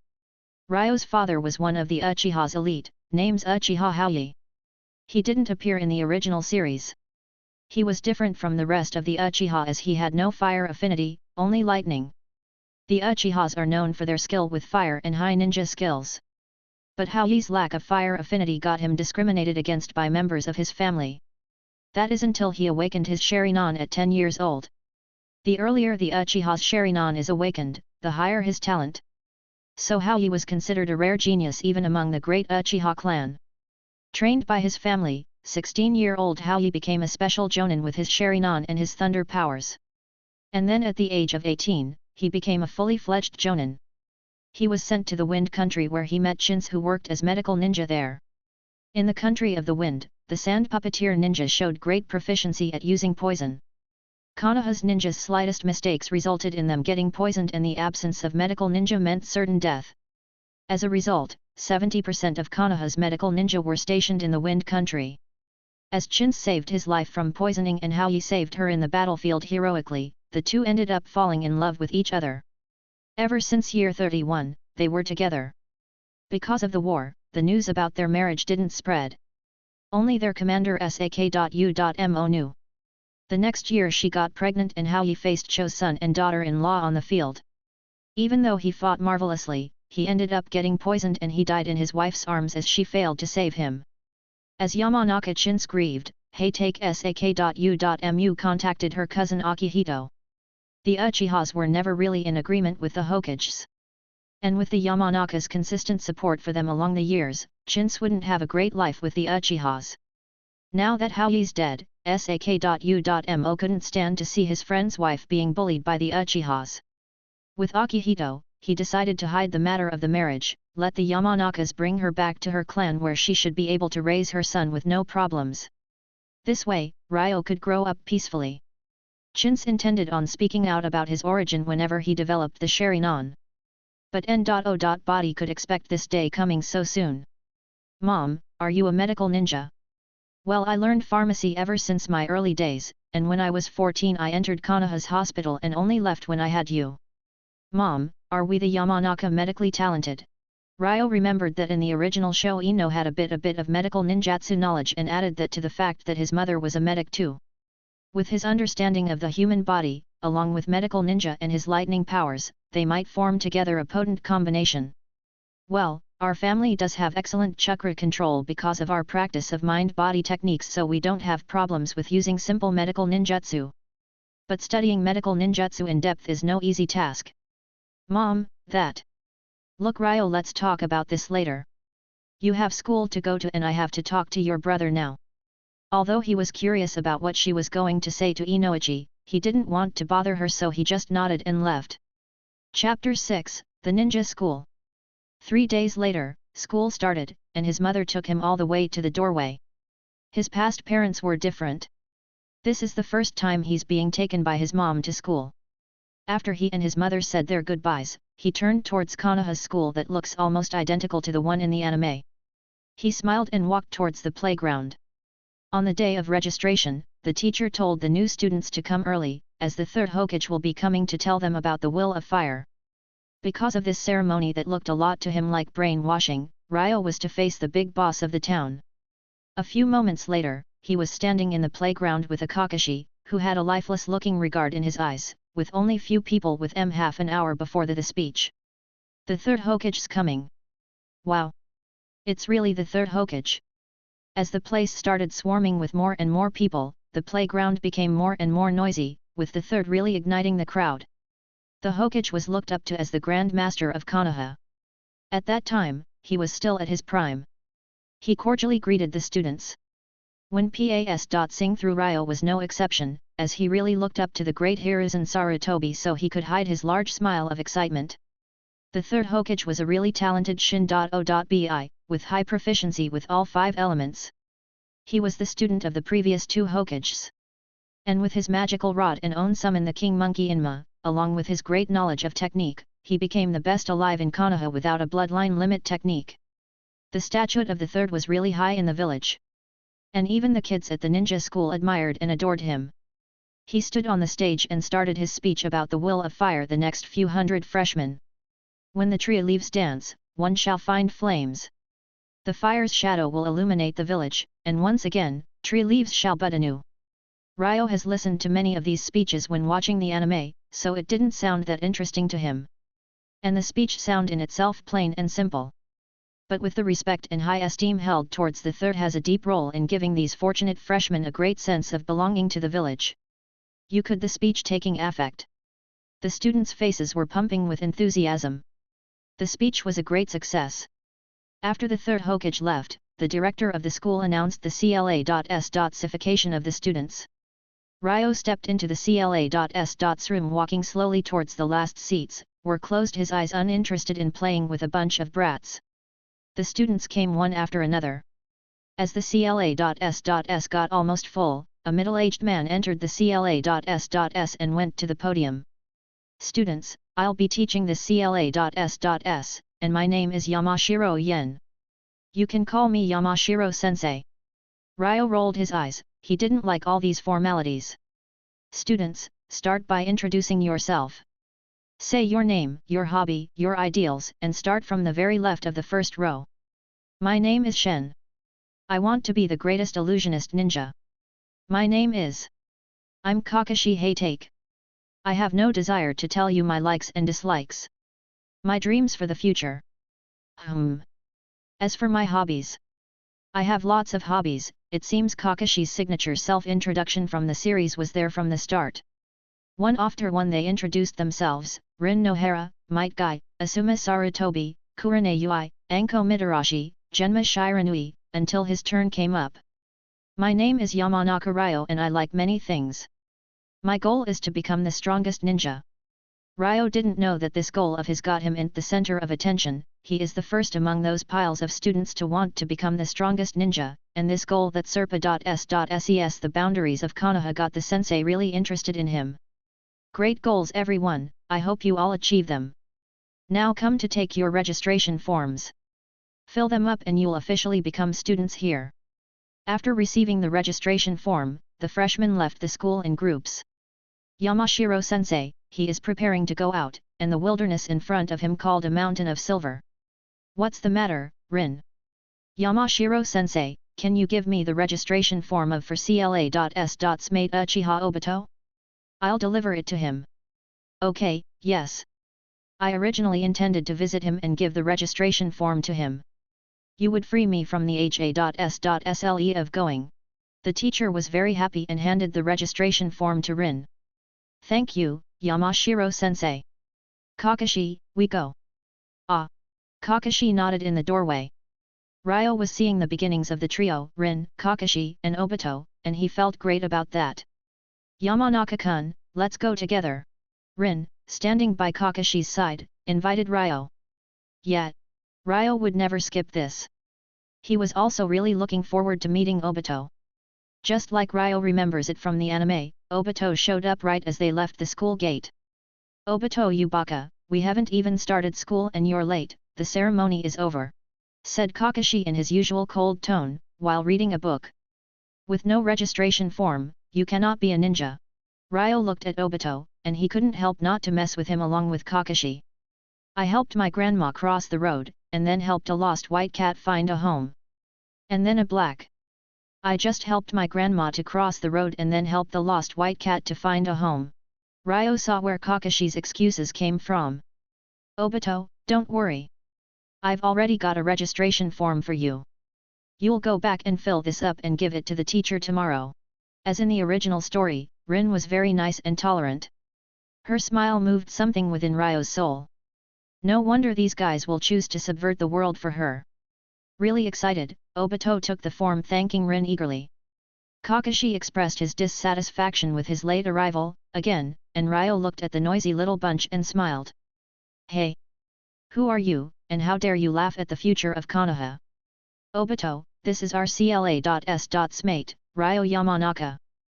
Ryo's father was one of the Uchiha's elite, named Uchiha Haoyi. He didn't appear in the original series. He was different from the rest of the Uchiha as he had no fire affinity, only lightning. The Uchihas are known for their skill with fire and high ninja skills. But Haoyi's lack of fire affinity got him discriminated against by members of his family. That is until he awakened his Sharingan at 10 years old. The earlier the Uchiha's Sharingan is awakened, the higher his talent. So Haoyi was considered a rare genius even among the great Uchiha clan. Trained by his family, 16-year-old Haoyi became a special Jonin with his Sharingan and his thunder powers. And then at the age of 18, he became a fully fledged Jonin. He was sent to the Wind Country where he met Chins who worked as medical ninja there. In the Country of the Wind, the sand puppeteer ninjas showed great proficiency at using poison. Konoha's ninjas' slightest mistakes resulted in them getting poisoned and the absence of medical ninja meant certain death. As a result, 70% of Konoha's medical ninja were stationed in the Wind Country. As Chins saved his life from poisoning and Haoyi saved her in the battlefield heroically, the two ended up falling in love with each other. Ever since year 31, they were together. Because of the war, the news about their marriage didn't spread. Only their commander Sak.u.mo knew. The next year she got pregnant and Haoyi faced Cho's son and daughter-in-law on the field. Even though he fought marvelously, he ended up getting poisoned and he died in his wife's arms as she failed to save him. As Yamanaka Chins grieved, Heitake Sak.u.mu contacted her cousin Akihito. The Uchihas were never really in agreement with the Hokages. And with the Yamanaka's consistent support for them along the years, Chins wouldn't have a great life with the Uchihas. Now that Haoyi's dead, sak.u.mo couldn't stand to see his friend's wife being bullied by the Uchihas. With Akihito, he decided to hide the matter of the marriage, let the Yamanakas bring her back to her clan where she should be able to raise her son with no problems. This way, Ryo could grow up peacefully. Chintz intended on speaking out about his origin whenever he developed the Sharingan. But N.O. Body could expect this day coming so soon. Mom, are you a medical ninja? Well, I learned pharmacy ever since my early days, and when I was 14 I entered Konoha's hospital and only left when I had you. Mom, are we the Yamanaka medically talented? Ryo remembered that in the original show Ino had a bit of medical ninjutsu knowledge and added that to the fact that his mother was a medic too. With his understanding of the human body, along with medical ninja and his lightning powers, they might form together a potent combination. Well, our family does have excellent chakra control because of our practice of mind-body techniques, so we don't have problems with using simple medical ninjutsu. But studying medical ninjutsu in depth is no easy task. Mom, that. Look Ryo, let's talk about this later. You have school to go to and I have to talk to your brother now. Although he was curious about what she was going to say to Inoichi, he didn't want to bother her, so he just nodded and left. Chapter 6, The Ninja School. 3 days later, school started, and his mother took him all the way to the doorway. His past parents were different. This is the first time he's being taken by his mom to school. After he and his mother said their goodbyes, he turned towards Konoha's school that looks almost identical to the one in the anime. He smiled and walked towards the playground. On the day of registration, the teacher told the new students to come early, as the third Hokage will be coming to tell them about the Will of Fire. Because of this ceremony that looked a lot to him like brainwashing, Ryo was to face the big boss of the town. A few moments later, he was standing in the playground with a Kakashi, who had a lifeless-looking regard in his eyes, with only few people with him half an hour before the speech. The third Hokage's coming. Wow! It's really the third Hokage. As the place started swarming with more and more people, the playground became more and more noisy, with the third really igniting the crowd. The Hokage was looked up to as the Grand Master of Konoha. At that time, he was still at his prime. He cordially greeted the students. When Pas.Sing through Ryo was no exception, as he really looked up to the great Hiruzen Sarutobi so he could hide his large smile of excitement. The third Hokage was a really talented Shin.O.Bi, with high proficiency with all 5 elements. He was the student of the previous 2 Hokages. And with his magical rod and own summon the King Monkey Inma, along with his great knowledge of technique, he became the best alive in Konoha without a bloodline limit technique. The statute of the third was really high in the village. And even the kids at the ninja school admired and adored him. He stood on the stage and started his speech about the Will of Fire the next few hundred freshmen. When the tree leaves dance, one shall find flames. The fire's shadow will illuminate the village, and once again, tree leaves shall bud anew. Ryo has listened to many of these speeches when watching the anime, so it didn't sound that interesting to him. And the speech sound in itself plain and simple. But with the respect and high esteem held towards the third has a deep role in giving these fortunate freshmen a great sense of belonging to the village. You could the speech taking affect. The students' faces were pumping with enthusiasm. The speech was a great success. After the third Hokage left, the director of the school announced the CLA.S.Cification of the students. Ryo stepped into the CLA.S.'s room walking slowly towards the last seats, where closed his eyes uninterested in playing with a bunch of brats. The students came one after another. As the CLA.S.'s got almost full, a middle-aged man entered the CLA.S.'s and went to the podium. Students, I'll be teaching the CLA.S.'s, and my name is Yamashiro Yen. You can call me Yamashiro-sensei. Ryo rolled his eyes, he didn't like all these formalities. Students, start by introducing yourself. Say your name, your hobby, your ideals, and start from the very left of the first row. My name is Shen. I want to be the greatest illusionist ninja. My name is. I'm Kakashi Hatake. I have no desire to tell you my likes and dislikes. My dreams for the future. As for my hobbies. I have lots of hobbies. It seems Kakashi's signature self-introduction from the series was there from the start. One after one they introduced themselves, Rin Nohara, Might Guy, Asuma Sarutobi, Kurane Yui, Anko Mitarashi, Genma Shiranui, until his turn came up. My name is Yamanaka Ryo and I like many things. My goal is to become the strongest ninja. Ryo didn't know that this goal of his got him in the center of attention. He is the first among those piles of students to want to become the strongest ninja, and this goal that Serpa.S.ses the boundaries of Konoha got the sensei really interested in him. Great goals everyone, I hope you all achieve them. Now come to take your registration forms. Fill them up and you'll officially become students here. After receiving the registration form, the freshmen left the school in groups. Yamashiro-sensei, he is preparing to go out, and the wilderness in front of him called a mountain of silver. What's the matter, Rin? Yamashiro-sensei, can you give me the registration form of for CLA.S. mate Uchiha Obito? I'll deliver it to him. Okay, yes. I originally intended to visit him and give the registration form to him. You would free me from the HA.S.SLE of going. The teacher was very happy and handed the registration form to Rin. Thank you, Yamashiro-sensei. Kakashi, we go. Ah. Kakashi nodded in the doorway. Ryo was seeing the beginnings of the trio, Rin, Kakashi, and Obito, and he felt great about that. Yamanaka-kun, let's go together. Rin, standing by Kakashi's side, invited Ryo. Yet, Ryo would never skip this. He was also really looking forward to meeting Obito. Just like Ryo remembers it from the anime, Obito showed up right as they left the school gate. Obito, you baka, we haven't even started school and you're late, the ceremony is over, said Kakashi in his usual cold tone, while reading a book. With no registration form, you cannot be a ninja. Ryo looked at Obito, and he couldn't help not to mess with him along with Kakashi. I helped my grandma cross the road, and then helped a lost white cat find a home. And then a black. I just helped my grandma to cross the road and then helped the lost white cat to find a home. Ryo saw where Kakashi's excuses came from. Obito, don't worry. I've already got a registration form for you. You'll go back and fill this up and give it to the teacher tomorrow. As in the original story, Rin was very nice and tolerant. Her smile moved something within Ryo's soul. No wonder these guys will choose to subvert the world for her. Really excited, Obito took the form thanking Rin eagerly. Kakashi expressed his dissatisfaction with his late arrival, again, and Ryo looked at the noisy little bunch and smiled. Hey! Who are you, and how dare you laugh at the future of Konoha? Obito, this is our CLA.S. mate, Ryo Yamanaka.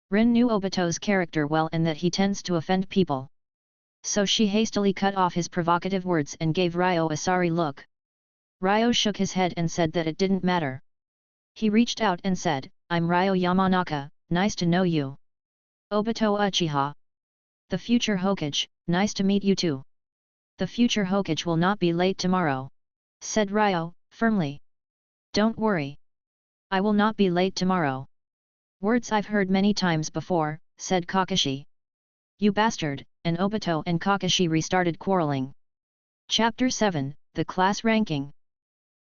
Rin knew Obito's character well and that he tends to offend people. So she hastily cut off his provocative words and gave Ryo a sorry look. Ryo shook his head and said that it didn't matter. He reached out and said, I'm Ryo Yamanaka, nice to know you. Obito Uchiha. The future Hokage, nice to meet you too. The future Hokage will not be late tomorrow, said Ryo, firmly. Don't worry. I will not be late tomorrow. Words I've heard many times before, said Kakashi. You bastard, and Obito and Kakashi restarted quarreling. Chapter 7, The Class Ranking.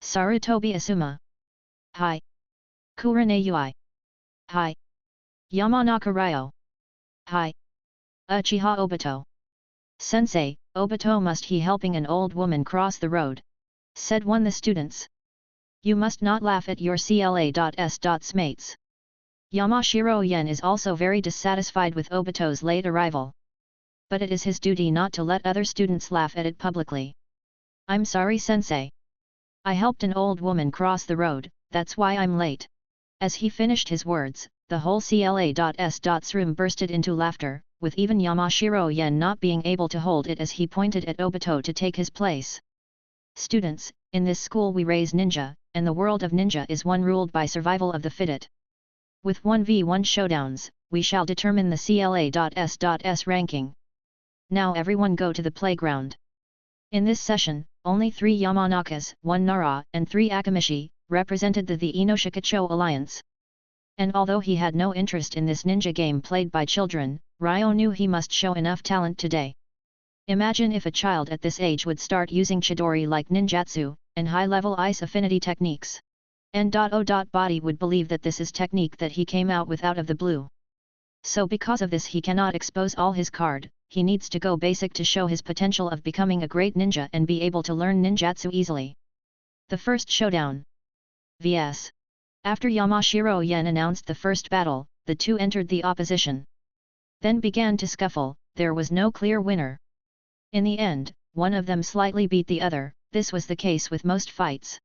Sarutobi Asuma. Hi. Kurane Ui. Hi. Yamanaka Ryo. Hi. Uchiha Obito. Sensei, Obito must he helping an old woman cross the road, said one of the students. You must not laugh at your CLA.S. mates. Yamashiro Yen is also very dissatisfied with Obito's late arrival. But it is his duty not to let other students laugh at it publicly. I'm sorry, sensei. I helped an old woman cross the road, that's why I'm late. As he finished his words, the whole CLA.S. room bursted into laughter, with even Yamashiro Yen not being able to hold it as he pointed at Obito to take his place. Students, in this school we raise ninja, and the world of ninja is one ruled by survival of the fittest. With 1v1 showdowns, we shall determine the CLA.S. ranking. Now everyone go to the playground. In this session, only 3 Yamanakas, 1 Nara, and 3 Akamishi, represented the Inoshikacho alliance. And although he had no interest in this ninja game played by children, Ryo knew he must show enough talent today. Imagine if a child at this age would start using Chidori like ninjutsu, and high-level ice affinity techniques. Body would believe that this is technique that he came out with out of the blue. So because of this he cannot expose all his card, he needs to go basic to show his potential of becoming a great ninja and be able to learn ninjutsu easily. The first showdown. vs. After Yamashiro Yen announced the first battle, the two entered the opposition. Then began to scuffle, there was no clear winner. In the end, one of them slightly beat the other, this was the case with most fights.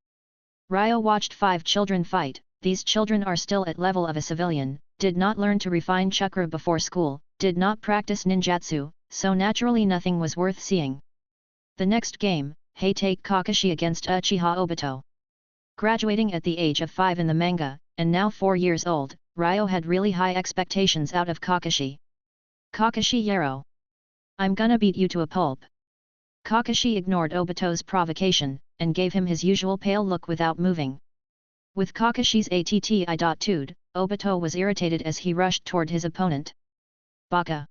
Ryo watched 5 children fight, these children are still at level of a civilian, did not learn to refine chakra before school, did not practice ninjutsu, so naturally nothing was worth seeing. The next game, Heitake Kakashi against Uchiha Obito. Graduating at the age of 5 in the manga, and now 4 years old, Ryo had really high expectations out of Kakashi. Kakashi Yero. I'm gonna beat you to a pulp. Kakashi ignored Obito's provocation, and gave him his usual pale look without moving. With Kakashi's attitude, Obito was irritated as he rushed toward his opponent. Baka.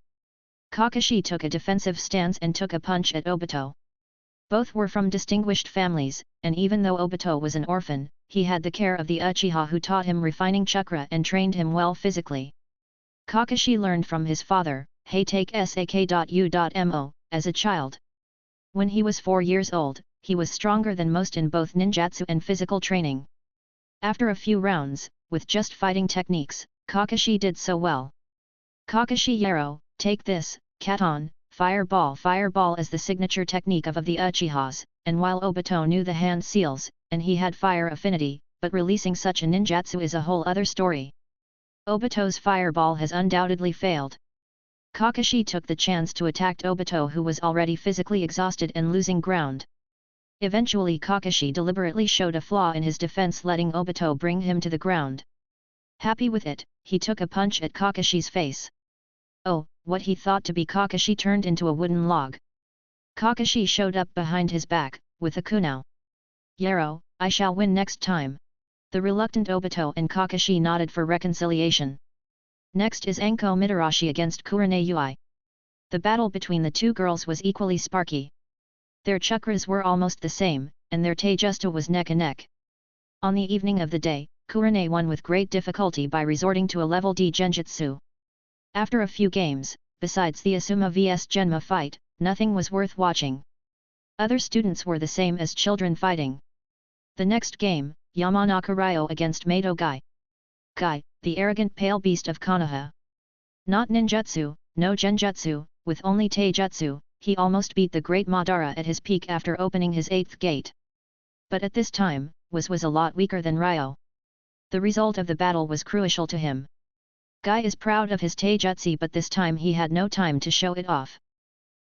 Kakashi took a defensive stance and took a punch at Obito. Both were from distinguished families, and even though Obito was an orphan, he had the care of the Uchiha who taught him refining chakra and trained him well physically. Kakashi learned from his father, Heitake Sak.U.Mo, as a child. When he was 4 years old, he was stronger than most in both ninjutsu and physical training. After a few rounds, with just fighting techniques, Kakashi did so well. Kakashi Yero, take this, Katon, Fireball as the signature technique of the Uchihas, and while Obito knew the hand seals, and he had fire affinity, but releasing such a ninjutsu is a whole other story. Obito's Fireball has undoubtedly failed. Kakashi took the chance to attack Obito who was already physically exhausted and losing ground. Eventually Kakashi deliberately showed a flaw in his defense, letting Obito bring him to the ground. Happy with it, he took a punch at Kakashi's face. Oh, what he thought to be Kakashi turned into a wooden log. Kakashi showed up behind his back, with a kunao. Yero, I shall win next time. The reluctant Obito and Kakashi nodded for reconciliation. Next is Anko Mitarashi against Kurane Yui. The battle between the two girls was equally sparky. Their chakras were almost the same, and their Teijusta was neck and neck. On the evening of the day, Kurane won with great difficulty by resorting to a level D genjutsu. After a few games, besides the Asuma vs Genma fight, nothing was worth watching. Other students were the same as children fighting. The next game, Yamanaka Ryo against Mato Guy. Guy, the arrogant pale beast of Konoha. Not ninjutsu, no genjutsu, with only taijutsu, he almost beat the great Madara at his peak after opening his 8th gate. But at this time, was a lot weaker than Ryo. The result of the battle was crucial to him. Guy is proud of his taijutsu, but this time he had no time to show it off.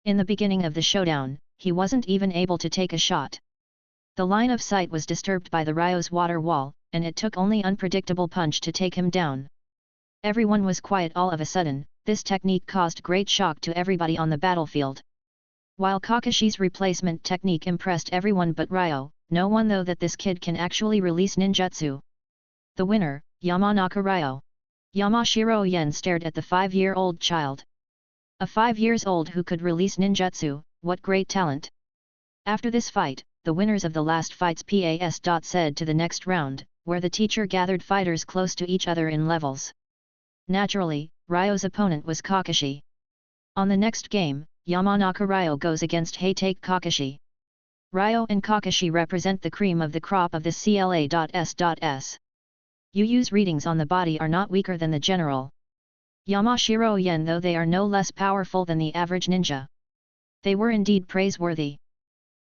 In the beginning of the showdown, he wasn't even able to take a shot. The line of sight was disturbed by the Ryo's water wall, and it took only unpredictable punch to take him down. Everyone was quiet all of a sudden. This technique caused great shock to everybody on the battlefield. While Kakashi's replacement technique impressed everyone but Ryo, no one knew that this kid can actually release ninjutsu. The winner, Yamanaka Ryo. Yamashiro Yen stared at the 5-year-old child. A 5 years old who could release ninjutsu, what great talent! After this fight, the winners of the last fights said to the next round, where the teacher gathered fighters close to each other in levels. Naturally, Ryo's opponent was Kakashi. On the next game, Yamanaka Ryo goes against Heitake Kakashi. Ryo and Kakashi represent the cream of the crop of the CLA.S.S. Yu's readings on the body are not weaker than the general. Yamashiro Yen, though they are no less powerful than the average ninja. They were indeed praiseworthy.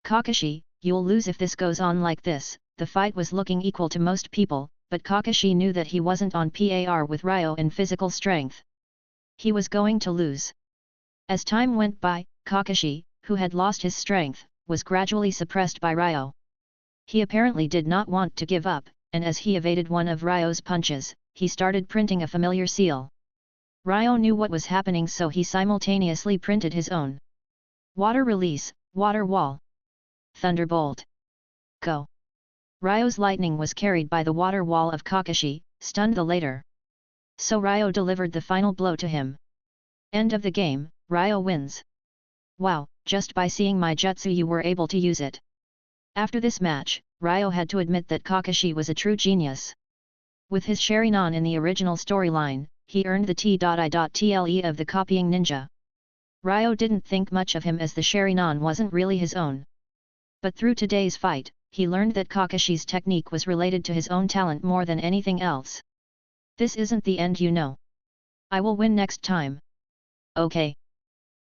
Kakashi, you'll lose if this goes on like this. The fight was looking equal to most people, but Kakashi knew that he wasn't on par with Ryo in physical strength. He was going to lose. As time went by, Kakashi, who had lost his strength, was gradually suppressed by Ryo. He apparently did not want to give up, and as he evaded one of Ryo's punches, he started printing a familiar seal. Ryo knew what was happening, so he simultaneously printed his own. Water release, water wall. Thunderbolt. Go. Ryo's lightning was carried by the water wall of Kakashi, stunned the later. So Ryo delivered the final blow to him. End of the game, Ryo wins. Wow, just by seeing my jutsu you were able to use it. After this match, Ryo had to admit that Kakashi was a true genius. With his Sharingan in the original storyline, he earned the T.I.tle of the copying ninja. Ryo didn't think much of him as the Sharingan wasn't really his own. But through today's fight, he learned that Kakashi's technique was related to his own talent more than anything else. This isn't the end, you know. I will win next time. Okay.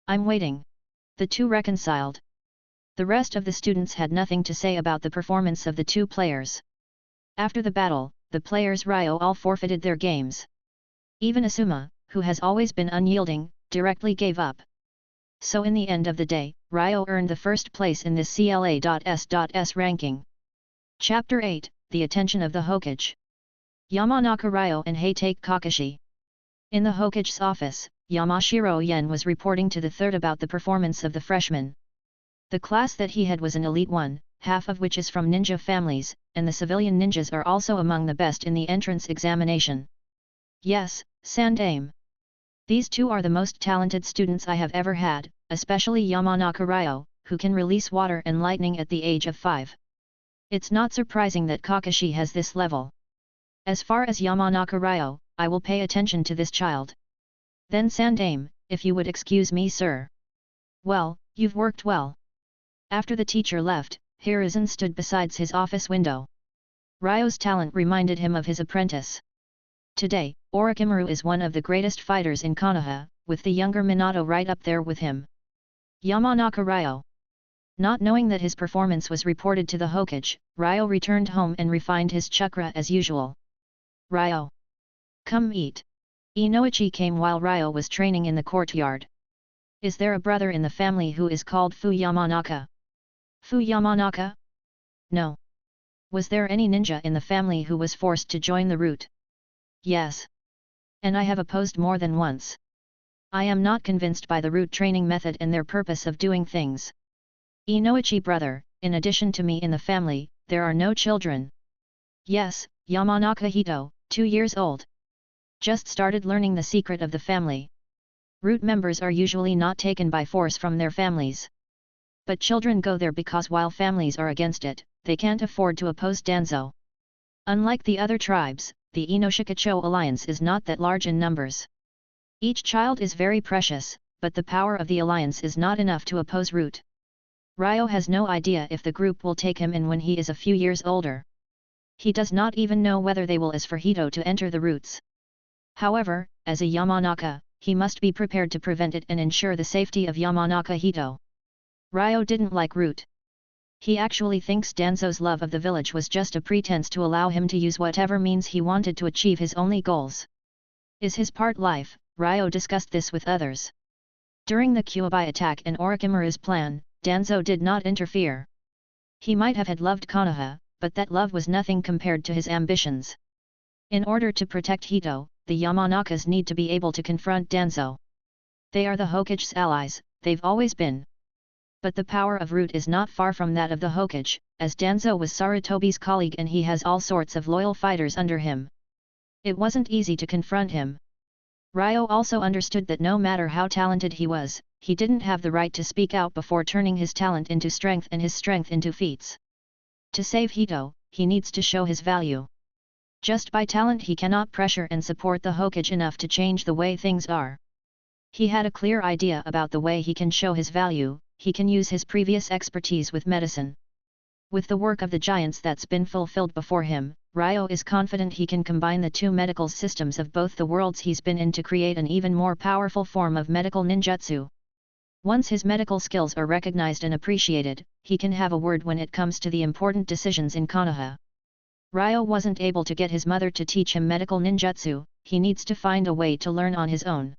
I'm waiting. The two reconciled. The rest of the students had nothing to say about the performance of the two players. After the battle, the players Ryo all forfeited their games. Even Asuma, who has always been unyielding, directly gave up. So in the end of the day, Ryo earned the first place in this CLA.S.S ranking. Chapter 8, The Attention of the Hokage. Yamanaka Ryo and Heitake Kakashi. In the Hokage's office, Yamashiro Yen was reporting to the third about the performance of the freshmen. The class that he had was an elite one, half of which is from ninja families, and the civilian ninjas are also among the best in the entrance examination. Yes, Sandame. These two are the most talented students I have ever had, especially Yamanaka Ryo, who can release water and lightning at the age of 5. It's not surprising that Kakashi has this level. As far as Yamanaka Ryo, I will pay attention to this child. Then Sandame, if you would excuse me, sir. Well, you've worked well. After the teacher left, Hiruzen stood beside his office window. Ryo's talent reminded him of his apprentice. Today, Orochimaru is one of the greatest fighters in Konoha, with the younger Minato right up there with him. Yamanaka Ryo. Not knowing that his performance was reported to the Hokage, Ryo returned home and refined his chakra as usual. Ryo. Come eat. Inoichi came while Ryo was training in the courtyard. Is there a brother in the family who is called Fu Yamanaka? Fu Yamanaka? No. Was there any ninja in the family who was forced to join the route? Yes. And I have opposed more than once. I am not convinced by the route training method and their purpose of doing things. Inoichi brother, in addition to me in the family, there are no children. Yes, Yamanaka Hito, 2 years old. Just started learning the secret of the family. Root members are usually not taken by force from their families. But children go there because while families are against it, they can't afford to oppose Danzo. Unlike the other tribes, the Inoshikacho alliance is not that large in numbers. Each child is very precious, but the power of the alliance is not enough to oppose Root. Ryo has no idea if the group will take him in when he is a few years older. He does not even know whether they will ask for Hito to enter the roots. However, as a Yamanaka, he must be prepared to prevent it and ensure the safety of Yamanaka Hito. Ryo didn't like Root. He actually thinks Danzo's love of the village was just a pretense to allow him to use whatever means he wanted to achieve his only goals. Is his part life? Ryo discussed this with others. During the Kyuubi attack and Orochimaru's plan, Danzo did not interfere. He might have had loved Konoha, but that love was nothing compared to his ambitions. In order to protect Hito, the Yamanakas need to be able to confront Danzo. They are the Hokage's allies, they've always been. But the power of Root is not far from that of the Hokage, as Danzo was Sarutobi's colleague and he has all sorts of loyal fighters under him. It wasn't easy to confront him. Ryo also understood that no matter how talented he was, he didn't have the right to speak out before turning his talent into strength and his strength into feats. To save Hito, he needs to show his value. Just by talent he cannot pressure and support the Hokage enough to change the way things are. He had a clear idea about the way he can show his value. He can use his previous expertise with medicine. With the work of the giants that's been fulfilled before him, Ryo is confident he can combine the two medical systems of both the worlds he's been in to create an even more powerful form of medical ninjutsu. Once his medical skills are recognized and appreciated, he can have a word when it comes to the important decisions in Konoha. Ryo wasn't able to get his mother to teach him medical ninjutsu, he needs to find a way to learn on his own.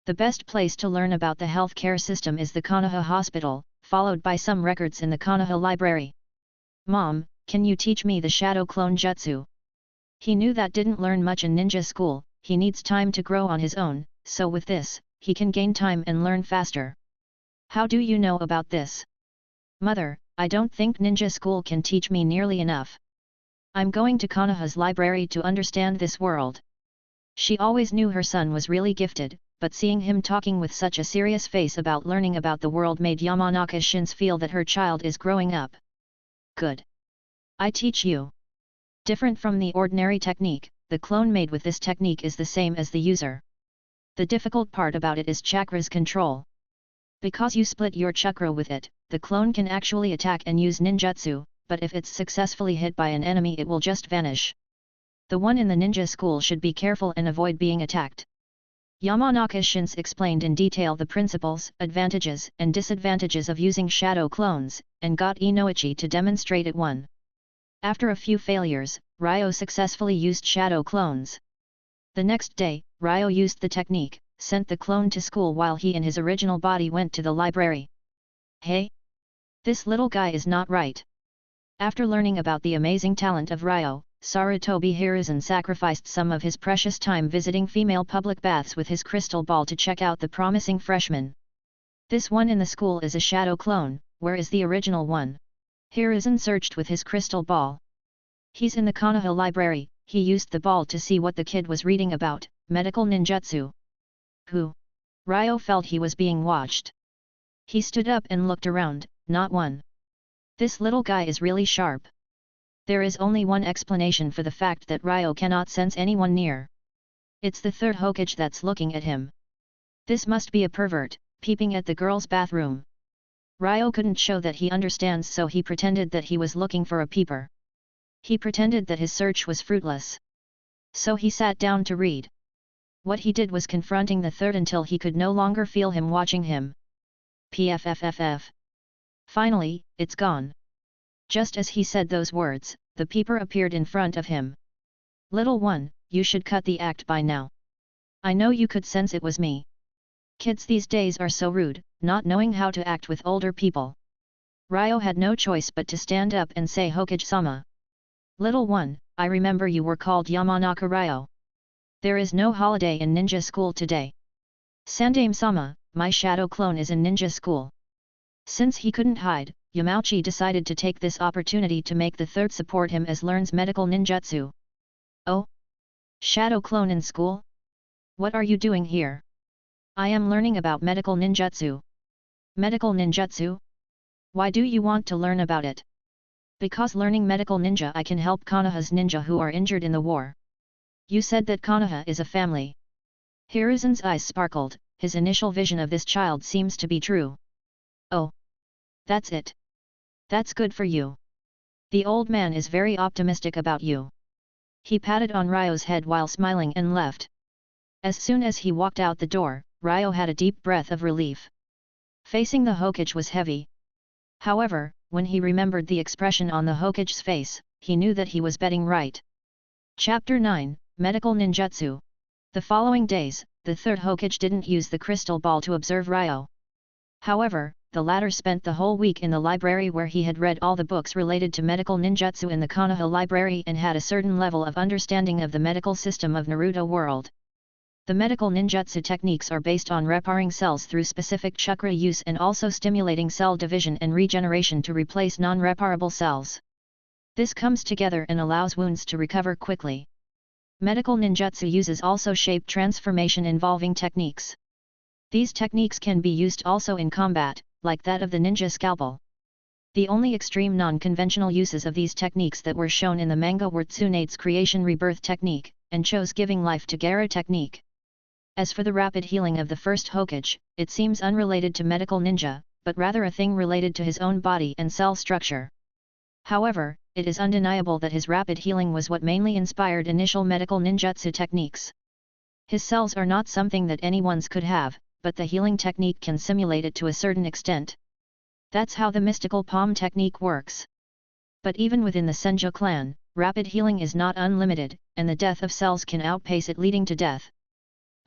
The best place to learn about the healthcare system is the Konoha Hospital, followed by some records in the Konoha Library. Mom, can you teach me the Shadow Clone Jutsu? He knew that didn't learn much in ninja school, he needs time to grow on his own, so with this, he can gain time and learn faster. How do you know about this? Mother, I don't think ninja school can teach me nearly enough. I'm going to Konoha's library to understand this world. She always knew her son was really gifted, but seeing him talking with such a serious face about learning about the world made Yamanaka Shins feel that her child is growing up. Good. I teach you. Different from the ordinary technique, the clone made with this technique is the same as the user. The difficult part about it is chakra's control. Because you split your chakra with it, the clone can actually attack and use ninjutsu, but if it's successfully hit by an enemy it will just vanish. The one in the ninja school should be careful and avoid being attacked. Yamanaka Shins explained in detail the principles, advantages, and disadvantages of using shadow clones, and got Inoichi to demonstrate it one. After a few failures, Ryo successfully used shadow clones. The next day, Ryo used the technique, sent the clone to school while he in his original body went to the library. Hey! This little guy is not right. After learning about the amazing talent of Ryo, Sarutobi Hiruzen sacrificed some of his precious time visiting female public baths with his crystal ball to check out the promising freshman. This one in the school is a shadow clone, where is the original one? Hiruzen searched with his crystal ball. He's in the Konoha library. He used the ball to see what the kid was reading about, medical ninjutsu. Who? Ryo felt he was being watched. He stood up and looked around, not one. This little guy is really sharp. There is only one explanation for the fact that Ryo cannot sense anyone near. It's the third Hokage that's looking at him. This must be a pervert, peeping at the girl's bathroom. Ryo couldn't show that he understands, so he pretended that he was looking for a peeper. He pretended that his search was fruitless. So he sat down to read. What he did was confronting the third until he could no longer feel him watching him. PFFFF. Finally, it's gone. Just as he said those words, the peeper appeared in front of him. Little one, you should cut the act by now. I know you could sense it was me. Kids these days are so rude, not knowing how to act with older people. Ryo had no choice but to stand up and say Hokage-sama. Little one, I remember you were called Yamanaka Ryo. There is no holiday in ninja school today. Sandaime-sama, my shadow clone is in ninja school. Since he couldn't hide, Yamauchi decided to take this opportunity to make the third support him as learns medical ninjutsu. Oh? Shadow clone in school? What are you doing here? I am learning about medical ninjutsu. Medical ninjutsu? Why do you want to learn about it? Because learning medical ninja I can help Konoha's ninja who are injured in the war. You said that Konoha is a family. Hiruzen's eyes sparkled, his initial vision of this child seems to be true. Oh. That's it. That's good for you. The old man is very optimistic about you. He patted on Ryo's head while smiling and left. As soon as he walked out the door, Ryo had a deep breath of relief. Facing the Hokage was heavy. However, when he remembered the expression on the Hokage's face, he knew that he was betting right. Chapter 9, Medical Ninjutsu. The following days, the third Hokage didn't use the crystal ball to observe Ryo. However, the latter spent the whole week in the library where he had read all the books related to medical ninjutsu in the Konoha library and had a certain level of understanding of the medical system of Naruto world. The medical ninjutsu techniques are based on repairing cells through specific chakra use and also stimulating cell division and regeneration to replace non-reparable cells. This comes together and allows wounds to recover quickly. Medical ninjutsu uses also shape transformation involving techniques. These techniques can be used also in combat, like that of the ninja scalpel. The only extreme non-conventional uses of these techniques that were shown in the manga were Tsunade's creation rebirth technique, and Cho's giving life to Gaara technique. As for the rapid healing of the first Hokage, it seems unrelated to medical ninja, but rather a thing related to his own body and cell structure. However, it is undeniable that his rapid healing was what mainly inspired initial medical ninjutsu techniques. His cells are not something that anyone's could have, but the healing technique can simulate it to a certain extent. That's how the mystical palm technique works. But even within the Senju clan, rapid healing is not unlimited, and the death of cells can outpace it, leading to death.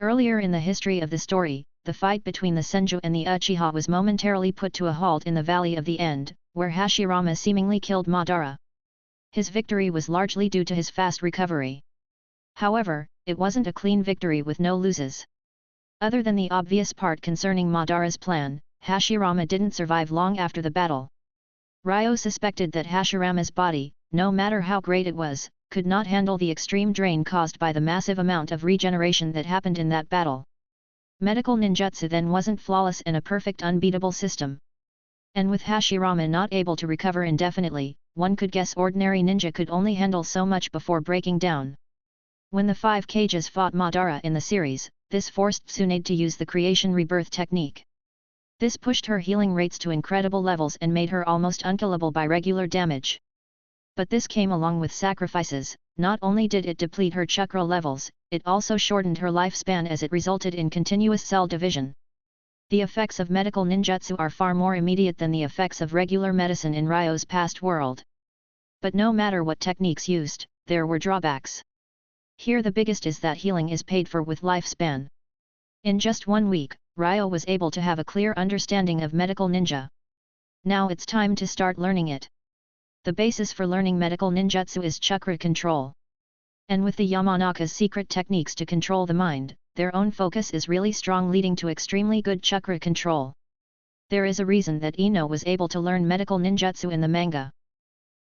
Earlier in the history of the story, the fight between the Senju and the Uchiha was momentarily put to a halt in the Valley of the End, where Hashirama seemingly killed Madara. His victory was largely due to his fast recovery. However, it wasn't a clean victory with no losses. Other than the obvious part concerning Madara's plan, Hashirama didn't survive long after the battle. Ryo suspected that Hashirama's body, no matter how great it was, could not handle the extreme drain caused by the massive amount of regeneration that happened in that battle. Medical ninjutsu then wasn't flawless and a perfect unbeatable system. And with Hashirama not able to recover indefinitely, one could guess ordinary ninja could only handle so much before breaking down. When the 5 Kages fought Madara in the series, this forced Tsunade to use the creation rebirth technique. This pushed her healing rates to incredible levels and made her almost unkillable by regular damage. But this came along with sacrifices. Not only did it deplete her chakra levels, it also shortened her lifespan as it resulted in continuous cell division. The effects of medical ninjutsu are far more immediate than the effects of regular medicine in Ryo's past world. But no matter what techniques used, there were drawbacks. Here the biggest is that healing is paid for with lifespan. In just 1 week, Ryo was able to have a clear understanding of medical ninja. Now it's time to start learning it. The basis for learning medical ninjutsu is chakra control. And with the Yamanaka's secret techniques to control the mind, their own focus is really strong, leading to extremely good chakra control. There is a reason that Ino was able to learn medical ninjutsu in the manga.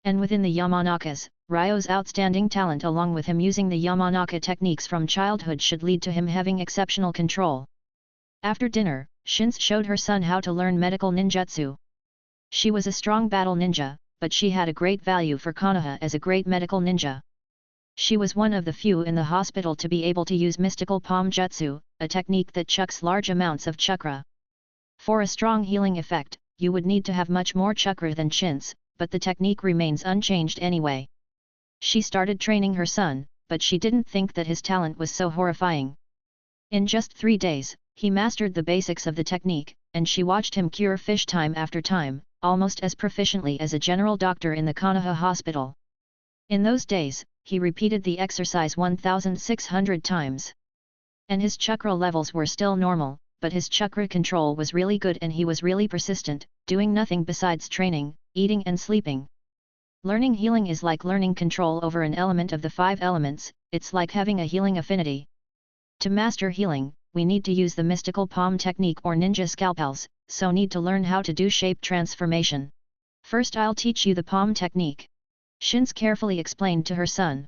And within the Yamanakas, Ryo's outstanding talent along with him using the Yamanaka techniques from childhood should lead to him having exceptional control. After dinner, Shin's showed her son how to learn medical ninjutsu. She was a strong battle ninja, but she had a great value for Konoha as a great medical ninja. She was one of the few in the hospital to be able to use mystical palm jutsu, a technique that chucks large amounts of chakra. For a strong healing effect, you would need to have much more chakra than Shin's, but the technique remains unchanged anyway. She started training her son, but she didn't think that his talent was so horrifying. In just 3 days, he mastered the basics of the technique, and she watched him cure fish time after time, almost as proficiently as a general doctor in the Konoha hospital. In those days, he repeated the exercise 1,600 times. And his chakra levels were still normal, but his chakra control was really good and he was really persistent, doing nothing besides training, eating and sleeping. Learning healing is like learning control over an element of the 5 elements, it's like having a healing affinity. To master healing, we need to use the mystical palm technique or ninja scalpels, so need to learn how to do shape transformation. First I'll teach you the palm technique. Shin's carefully explained to her son.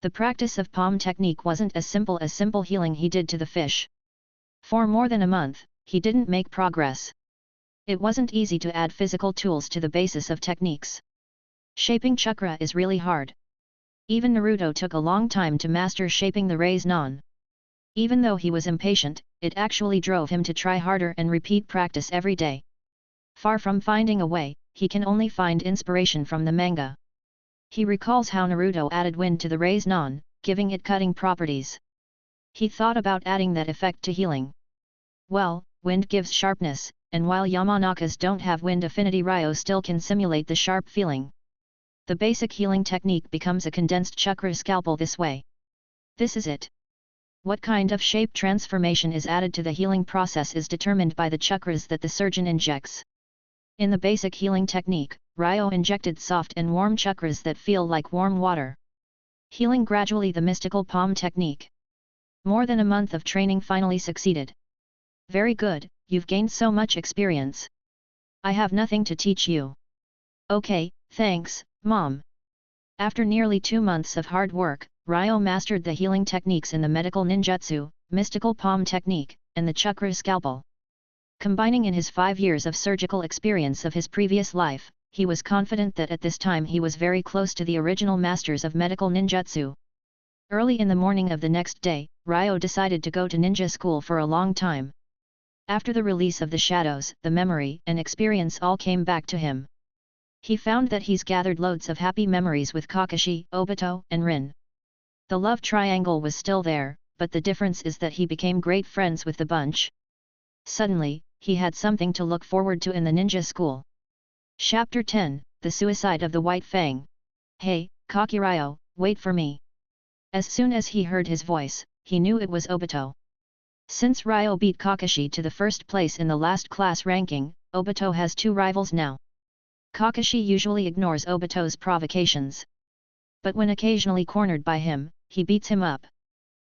The practice of palm technique wasn't as simple healing he did to the fish. For more than a month, he didn't make progress. It wasn't easy to add physical tools to the basis of techniques. Shaping chakra is really hard. Even Naruto took a long time to master shaping the raise non. Even though he was impatient, it actually drove him to try harder and repeat practice every day. Far from finding a way, he can only find inspiration from the manga. He recalls how Naruto added wind to the raise non, giving it cutting properties. He thought about adding that effect to healing. Well, wind gives sharpness, and while Yamanakas don't have wind affinity, Ryo still can simulate the sharp feeling. The basic healing technique becomes a condensed chakra scalpel this way. This is it. What kind of shape transformation is added to the healing process is determined by the chakras that the surgeon injects. In the basic healing technique, Ryo injected soft and warm chakras that feel like warm water. Healing gradually the mystical palm technique. More than a month of training finally succeeded. Very good, you've gained so much experience. I have nothing to teach you. Okay, thanks, Mom. After nearly 2 months of hard work, Ryo mastered the healing techniques in the medical ninjutsu, mystical palm technique, and the chakra scalpel. Combining in his 5 years of surgical experience of his previous life, he was confident that at this time he was very close to the original masters of medical ninjutsu. Early in the morning of the next day, Ryo decided to go to ninja school for a long time. After the release of the shadows, the memory and experience all came back to him. He found that he's gathered loads of happy memories with Kakashi, Obito, and Rin. The love triangle was still there, but the difference is that he became great friends with the bunch. Suddenly, he had something to look forward to in the ninja school. Chapter 10, The Suicide of the White Fang. Hey, Kakiryo, wait for me. As soon as he heard his voice, he knew it was Obito. Since Ryo beat Kakashi to the first place in the last class ranking, Obito has 2 rivals now. Kakashi usually ignores Obito's provocations. But when occasionally cornered by him, he beats him up.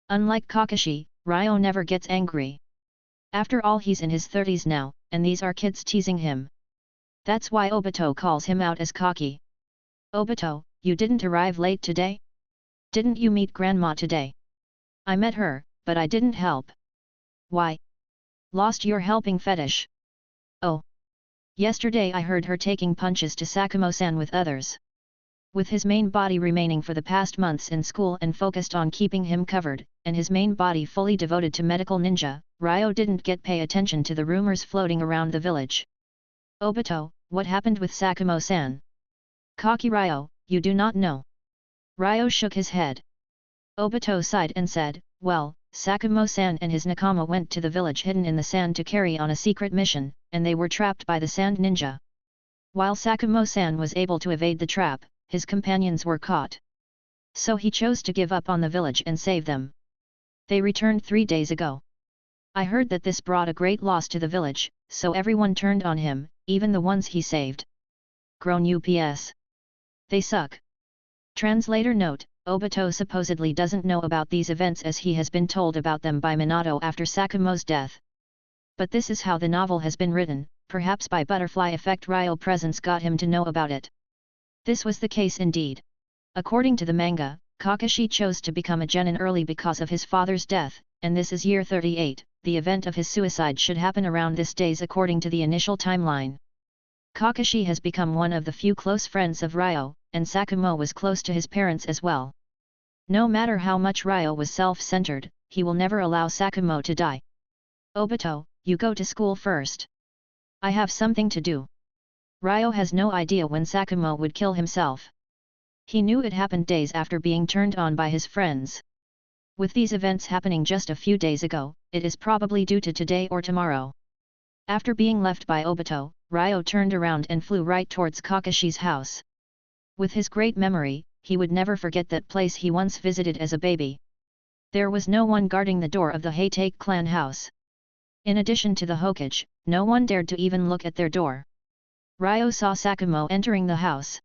Unlike Kakashi, Ryo never gets angry. After all, he's in his 30s now, and these are kids teasing him. That's why Obito calls him out as Kaki. Obito, you didn't arrive late today? Didn't you meet Grandma today? I met her, but I didn't help. Why? Lost your helping fetish? Oh. Yesterday I heard her taking punches to Sakamo-san with others. With his main body remaining for the past months in school and focused on keeping him covered, and his main body fully devoted to medical ninja, Ryo didn't pay attention to the rumors floating around the village. Obito, what happened with Sakamo-san? Kakiryo, you do not know. Ryo shook his head. Obito sighed and said, well, Sakumo-san and his nakama went to the village hidden in the sand to carry on a secret mission, and they were trapped by the sand ninja. While Sakumo-san was able to evade the trap, his companions were caught. So he chose to give up on the village and save them. They returned 3 days ago. I heard that this brought a great loss to the village, so everyone turned on him, even the ones he saved. Grown UPS. They suck. Translator note: Obito supposedly doesn't know about these events as he has been told about them by Minato after Sakumo's death. But this is how the novel has been written, perhaps by butterfly effect Ryo presence got him to know about it. This was the case indeed. According to the manga, Kakashi chose to become a genin early because of his father's death, and this is year 38, the event of his suicide should happen around this days according to the initial timeline. Kakashi has become one of the few close friends of Ryo, and Sakumo was close to his parents as well. No matter how much Ryo was self-centered, he will never allow Sakumo to die. Obito, you go to school first. I have something to do. Ryo has no idea when Sakumo would kill himself. He knew it happened days after being turned on by his friends. With these events happening just a few days ago, it is probably due to today or tomorrow. After being left by Obito, Ryo turned around and flew right towards Kakashi's house. With his great memory, he would never forget that place he once visited as a baby. There was no one guarding the door of the Hatake clan house. In addition to the Hokage, no one dared to even look at their door. Ryo saw Sakumo entering the house.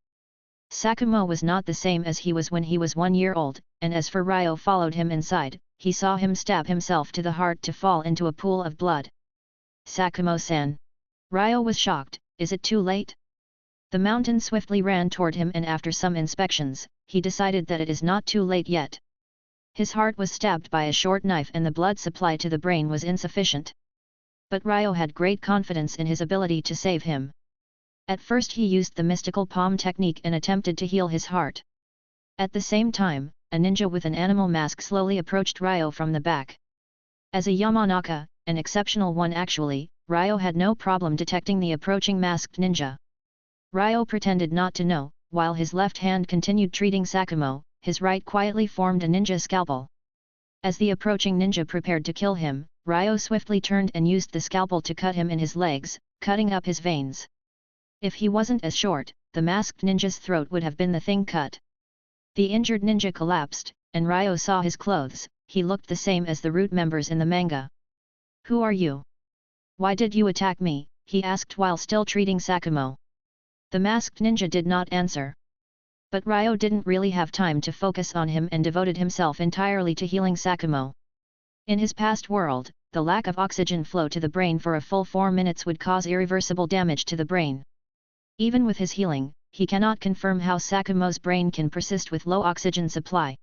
Sakumo was not the same as he was when he was 1 year old, and as for Ryo followed him inside, he saw him stab himself to the heart to fall into a pool of blood. Sakumo-san. Ryo was shocked, is it too late? The mountain swiftly ran toward him and after some inspections, he decided that it is not too late yet. His heart was stabbed by a short knife and the blood supply to the brain was insufficient. But Ryo had great confidence in his ability to save him. At first he used the mystical palm technique and attempted to heal his heart. At the same time, a ninja with an animal mask slowly approached Ryo from the back. As a Yamanaka, an exceptional one actually, Ryo had no problem detecting the approaching masked ninja. Ryo pretended not to know, while his left hand continued treating Sakumo, his right quietly formed a ninja scalpel. As the approaching ninja prepared to kill him, Ryo swiftly turned and used the scalpel to cut him in his legs, cutting up his veins. If he wasn't as short, the masked ninja's throat would have been the thing cut. The injured ninja collapsed, and Ryo saw his clothes, he looked the same as the root members in the manga. Who are you? Why did you attack me? He asked while still treating Sakumo. The masked ninja did not answer. But Ryo didn't really have time to focus on him and devoted himself entirely to healing Sakumo. In his past world, the lack of oxygen flow to the brain for a full 4 minutes would cause irreversible damage to the brain. Even with his healing, he cannot confirm how Sakumo's brain can persist with low oxygen supply.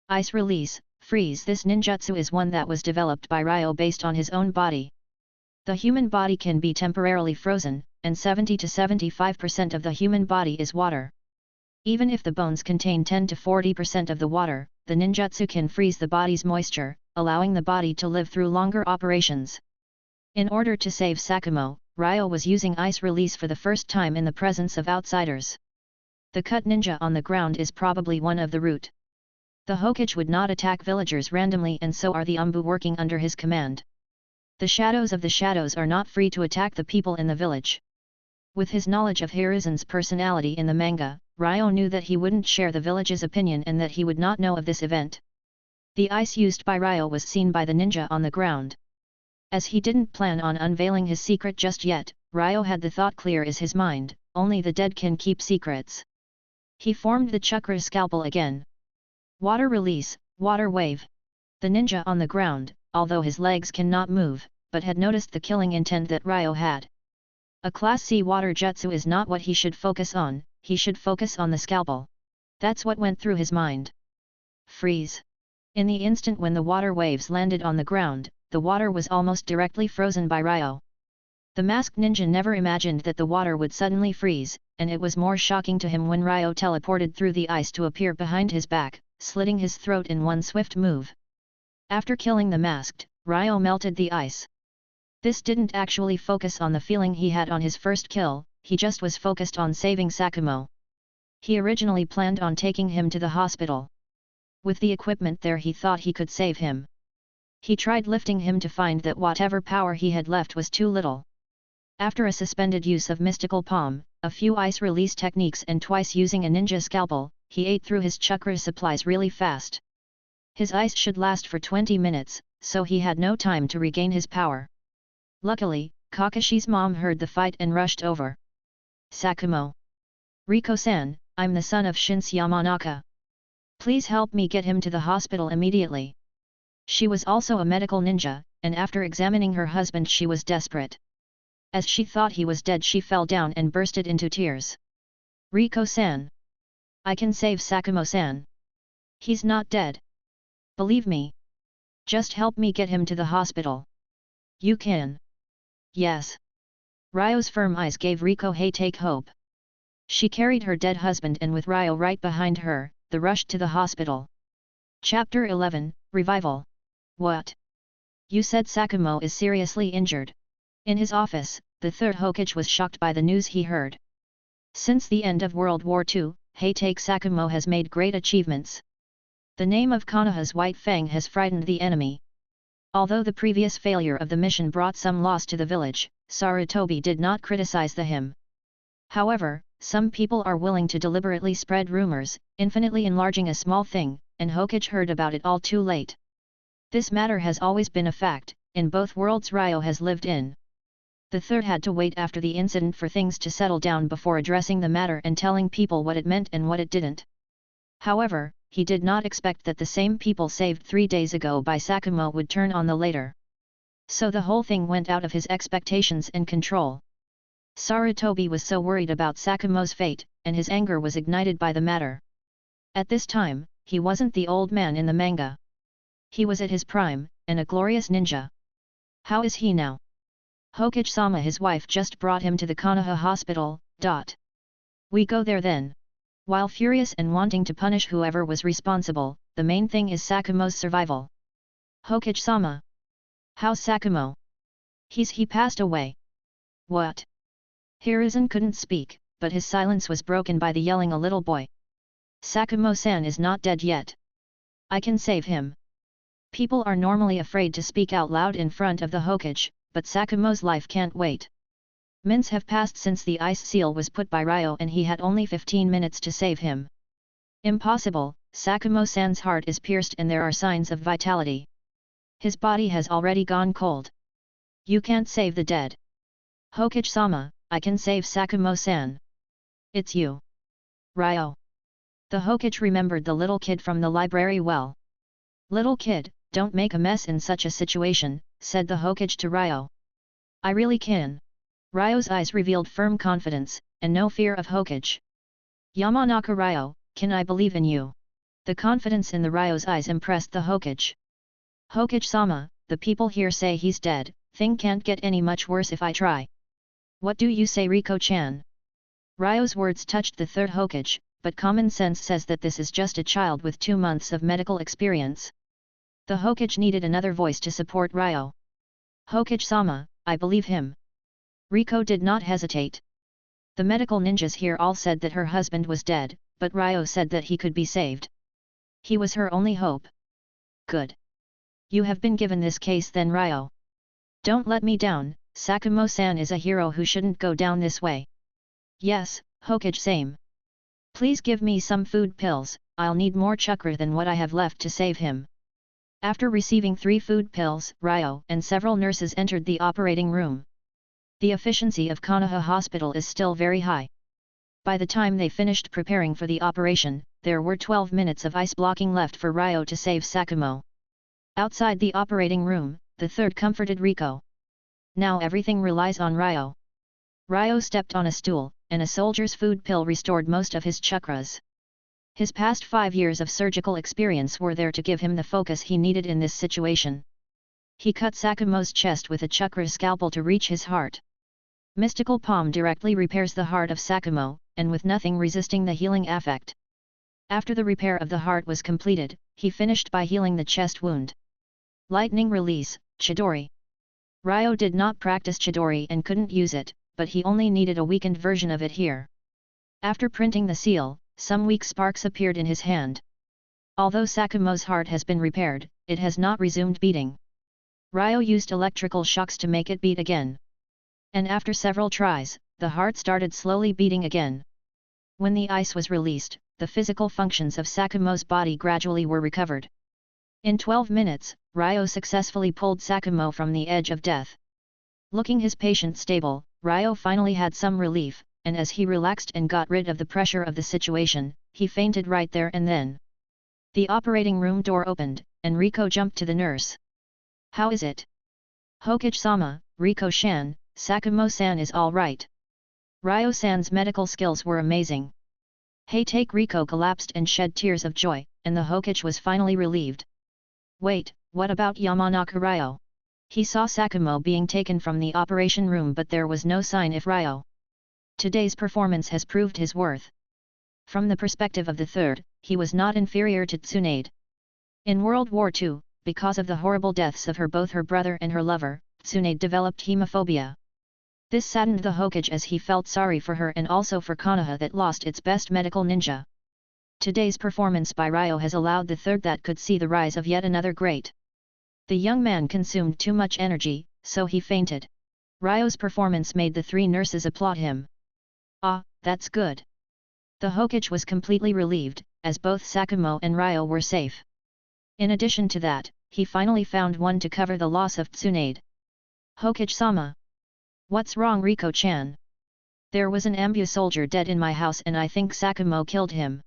Ice release, freeze. This ninjutsu is one that was developed by Ryo based on his own body. The human body can be temporarily frozen, and 70 to 75% of the human body is water. Even if the bones contain 10 to 40% of the water, the ninjutsu can freeze the body's moisture, allowing the body to live through longer operations. In order to save Sakumo, Ryo was using ice release for the first time in the presence of outsiders. The cut ninja on the ground is probably one of the root. The Hokage would not attack villagers randomly and so are the Umbu working under his command. The shadows of the shadows are not free to attack the people in the village. With his knowledge of Hiruzen's personality in the manga, Ryo knew that he wouldn't share the village's opinion and that he would not know of this event. The ice used by Ryo was seen by the ninja on the ground. As he didn't plan on unveiling his secret just yet, Ryo had the thought clear as his mind, only the dead can keep secrets. He formed the chakra scalpel again. Water release, water wave. The ninja on the ground, although his legs cannot move, but had noticed the killing intent that Ryo had. A Class C water jutsu is not what he should focus on, he should focus on the scalpel. That's what went through his mind. Freeze. In the instant when the water waves landed on the ground, the water was almost directly frozen by Ryo. The masked ninja never imagined that the water would suddenly freeze, and it was more shocking to him when Ryo teleported through the ice to appear behind his back, slitting his throat in one swift move. After killing the masked, Ryo melted the ice. This didn't actually focus on the feeling he had on his first kill, he just was focused on saving Sakumo. He originally planned on taking him to the hospital. With the equipment there he thought he could save him. He tried lifting him to find that whatever power he had left was too little. After a suspended use of mystical palm, a few ice release techniques and twice using a ninja scalpel, he ate through his chakra supplies really fast. His ice should last for 20 minutes, so he had no time to regain his power. Luckily, Kakashi's mom heard the fight and rushed over. Sakumo. Riko-san, I'm the son of Shinsu Yamanaka. Please help me get him to the hospital immediately. She was also a medical ninja, and after examining her husband she was desperate. As she thought he was dead she fell down and bursted into tears. Riko-san. I can save Sakumo-san. He's not dead. Believe me. Just help me get him to the hospital. You can. Yes. Ryo's firm eyes gave Riko Haytake hope. She carried her dead husband and with Ryo right behind her, they rushed to the hospital. Chapter 11, Revival. What? You said Sakumo is seriously injured. In his office, the third Hokage was shocked by the news he heard. Since the end of World War II, Haytake Sakumo has made great achievements. The name of Konoha's White Fang has frightened the enemy. Although the previous failure of the mission brought some loss to the village, Sarutobi did not criticize him. However, some people are willing to deliberately spread rumors, infinitely enlarging a small thing, and Hokage heard about it all too late. This matter has always been a fact, in both worlds Ryo has lived in. The third had to wait after the incident for things to settle down before addressing the matter and telling people what it meant and what it didn't. However, he did not expect that the same people saved 3 days ago by Sakumo would turn on the later. So the whole thing went out of his expectations and control. Sarutobi was so worried about Sakumo's fate, and his anger was ignited by the matter. At this time, he wasn't the old man in the manga. He was at his prime, and a glorious ninja. How is he now? Hokage-sama, his wife just brought him to the Konoha hospital. We go there then. While furious and wanting to punish whoever was responsible, the main thing is Sakumo's survival. Hokage-sama. How's Sakumo? He passed away. What? Hiruzen couldn't speak, but his silence was broken by the yelling a little boy. Sakumo-san is not dead yet. I can save him. People are normally afraid to speak out loud in front of the Hokage, but Sakumo's life can't wait. Minutes have passed since the ice seal was put by Ryo and he had only 15 minutes to save him. Impossible, Sakumo-san's heart is pierced and there are signs of vitality. His body has already gone cold. You can't save the dead. Hokage-sama, I can save Sakumo-san. It's you. Ryo. The Hokage remembered the little kid from the library well. Little kid, don't make a mess in such a situation, said the Hokage to Ryo. I really can. Ryo's eyes revealed firm confidence, and no fear of Hokage. Yamanaka Ryo, can I believe in you? The confidence in the Ryo's eyes impressed the Hokage. Hokage-sama, the people here say he's dead, thing can't get any much worse if I try. What do you say, Riko-chan? Ryo's words touched the third Hokage, but common sense says that this is just a child with 2 months of medical experience. The Hokage needed another voice to support Ryo. Hokage-sama, I believe him. Riko did not hesitate. The medical ninjas here all said that her husband was dead, but Ryo said that he could be saved. He was her only hope. Good. You have been given this case then, Ryo. Don't let me down, Sakumo-san is a hero who shouldn't go down this way. Yes, Hokage same. Please give me some food pills, I'll need more chakra than what I have left to save him. After receiving 3 food pills, Ryo and several nurses entered the operating room. The efficiency of Konoha Hospital is still very high. By the time they finished preparing for the operation, there were 12 minutes of ice blocking left for Ryo to save Sakumo. Outside the operating room, the third comforted Riko. Now everything relies on Ryo. Ryo stepped on a stool, and a soldier's food pill restored most of his chakras. His past 5 years of surgical experience were there to give him the focus he needed in this situation. He cut Sakumo's chest with a chakra scalpel to reach his heart. Mystical palm directly repairs the heart of Sakumo, and with nothing resisting the healing effect. After the repair of the heart was completed, he finished by healing the chest wound. Lightning release, Chidori. Ryo did not practice Chidori and couldn't use it, but he only needed a weakened version of it here. After printing the seal, some weak sparks appeared in his hand. Although Sakumo's heart has been repaired, it has not resumed beating. Ryo used electrical shocks to make it beat again. And after several tries, the heart started slowly beating again. When the ice was released, the physical functions of Sakumo's body gradually were recovered. In 12 minutes, Ryo successfully pulled Sakumo from the edge of death. Looking his patient stable, Ryo finally had some relief, and as he relaxed and got rid of the pressure of the situation, he fainted right there and then. The operating room door opened, and Riko jumped to the nurse. "How is it?" "Hokage-sama, Riko-shan, Sakumo-san is all right." Ryo-san's medical skills were amazing. Hey-take Riko collapsed and shed tears of joy, and the Hokage was finally relieved. "Wait, what about Yamanaka Ryo?" He saw Sakumo being taken from the operation room, but there was no sign of Ryo. Today's performance has proved his worth. From the perspective of the third, he was not inferior to Tsunade. In World War II, because of the horrible deaths of both her brother and her lover, Tsunade developed hemophobia. This saddened the Hokage as he felt sorry for her and also for Konoha that lost its best medical ninja. Today's performance by Ryo has allowed the third that could see the rise of yet another great. The young man consumed too much energy, so he fainted. Ryo's performance made the three nurses applaud him. "Ah, that's good." The Hokage was completely relieved, as both Sakumo and Ryo were safe. In addition to that, he finally found one to cover the loss of Tsunade. "Hokage-sama. What's wrong, Riko-chan?" "There was an ambu soldier dead in my house and I think Sakumo killed him."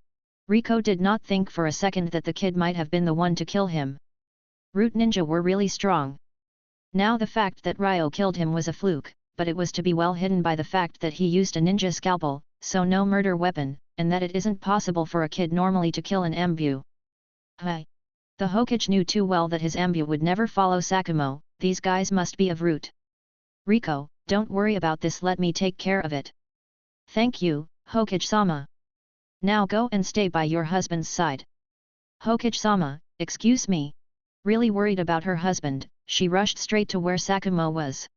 Riko did not think for a second that the kid might have been the one to kill him. Root ninja were really strong. Now the fact that Ryo killed him was a fluke, but it was to be well hidden by the fact that he used a ninja scalpel, so no murder weapon, and that it isn't possible for a kid normally to kill an ambu. Hi! The Hokage knew too well that his ambu would never follow Sakumo. These guys must be of root. "Riko, don't worry about this, let me take care of it." "Thank you, Hokage-sama. Now go and stay by your husband's side." "Hokage-sama, excuse me." Really worried about her husband, she rushed straight to where Sakumo was.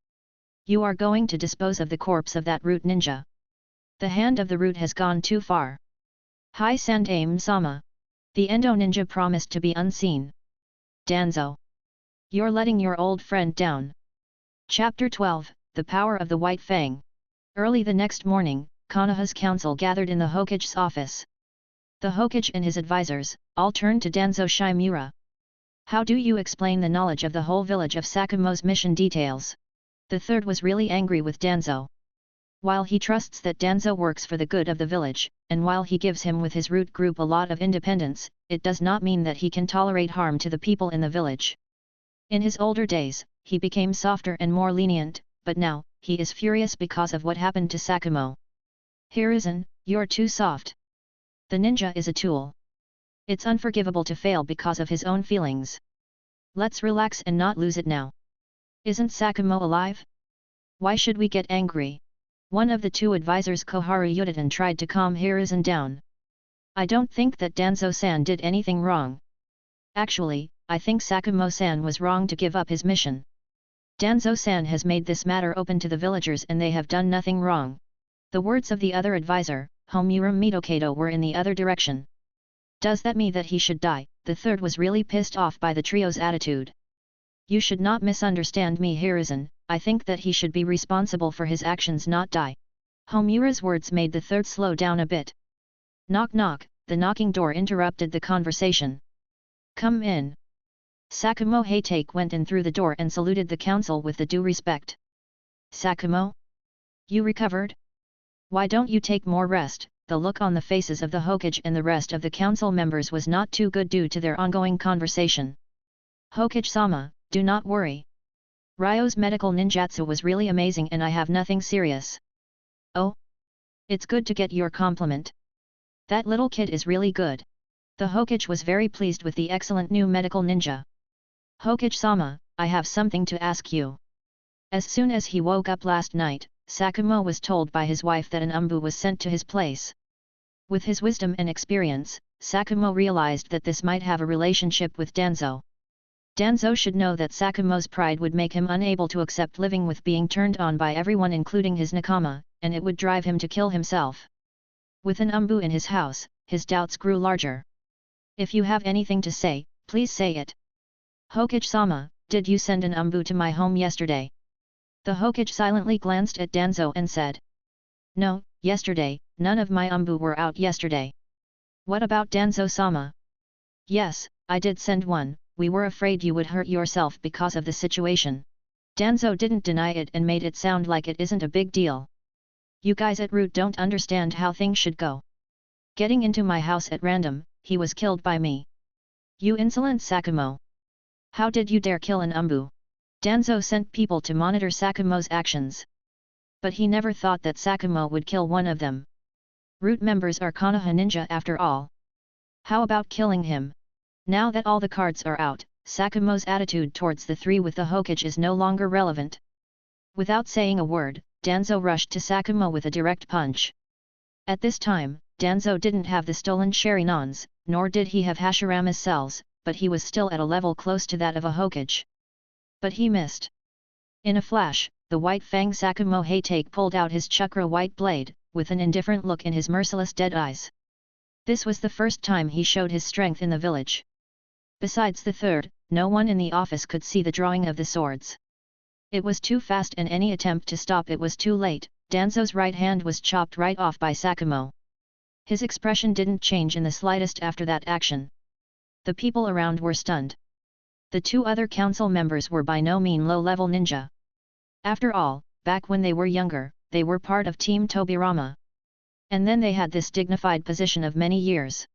"You are going to dispose of the corpse of that root ninja. The hand of the root has gone too far." "Hi Sandaime-sama. The Endo ninja promised to be unseen." "Danzo. You're letting your old friend down." Chapter 12, The Power of the White Fang. Early the next morning, Konoha's council gathered in the Hokage's office. The Hokage and his advisors, all turned to Danzo Shimura. "How do you explain the knowledge of the whole village of Sakumo's mission details?" The third was really angry with Danzo. While he trusts that Danzo works for the good of the village, and while he gives him with his root group a lot of independence, it does not mean that he can tolerate harm to the people in the village. In his older days, he became softer and more lenient, but now, he is furious because of what happened to Sakumo. "Hiruzen, you're too soft. The ninja is a tool. It's unforgivable to fail because of his own feelings. Let's relax and not lose it now. Isn't Sakumo alive? Why should we get angry?" One of the two advisors, Koharu Yudatan, tried to calm Hiruzen down. "I don't think that Danzo-san did anything wrong. Actually, I think Sakumo-san was wrong to give up his mission. Danzo-san has made this matter open to the villagers and they have done nothing wrong." The words of the other advisor, Homura Mitokado, were in the other direction. "Does that mean that he should die?" The third was really pissed off by the trio's attitude. "You should not misunderstand me, Hiruzen. I think that he should be responsible for his actions, not die." Homura's words made the third slow down a bit. Knock knock, the knocking door interrupted the conversation. "Come in." Sakumo Heitake went in through the door and saluted the council with the due respect. "Sakumo? You recovered? Why don't you take more rest?" The look on the faces of the Hokage and the rest of the council members was not too good due to their ongoing conversation. "Hokage-sama, do not worry. Ryo's medical ninjutsu was really amazing and I have nothing serious." "Oh? It's good to get your compliment. That little kid is really good." The Hokage was very pleased with the excellent new medical ninja. "Hokage-sama, I have something to ask you." As soon as he woke up last night, Sakumo was told by his wife that an umbu was sent to his place. With his wisdom and experience, Sakumo realized that this might have a relationship with Danzo. Danzo should know that Sakumo's pride would make him unable to accept living with being turned on by everyone including his nakama, and it would drive him to kill himself. With an umbu in his house, his doubts grew larger. If you have anything to say, please say it. Hokage-sama, did you send an umbu to my home yesterday? The Hokage silently glanced at Danzo and said. No, yesterday, none of my umbu were out yesterday. What about Danzo-sama? Yes, I did send one, we were afraid you would hurt yourself because of the situation. Danzo didn't deny it and made it sound like it isn't a big deal. You guys at Root don't understand how things should go. Getting into my house at random, he was killed by me. You insolent Sakumo! How did you dare kill an umbu? Danzo sent people to monitor Sakumo's actions. But he never thought that Sakumo would kill one of them. Root members are Konoha ninja after all. How about killing him? Now that all the cards are out, Sakumo's attitude towards the three with the Hokage is no longer relevant. Without saying a word, Danzo rushed to Sakumo with a direct punch. At this time, Danzo didn't have the stolen Sharinans, nor did he have Hashirama's cells, but he was still at a level close to that of a Hokage. But he missed. In a flash, the White Fang Sakumo Heitake pulled out his chakra white blade, with an indifferent look in his merciless dead eyes. This was the first time he showed his strength in the village. Besides the third, no one in the office could see the drawing of the swords. It was too fast and any attempt to stop it was too late. Danzo's right hand was chopped right off by Sakumo. His expression didn't change in the slightest after that action. The people around were stunned. The two other council members were by no mean low-level ninja. After all, back when they were younger, they were part of Team Tobirama. And then they had this dignified position of many years.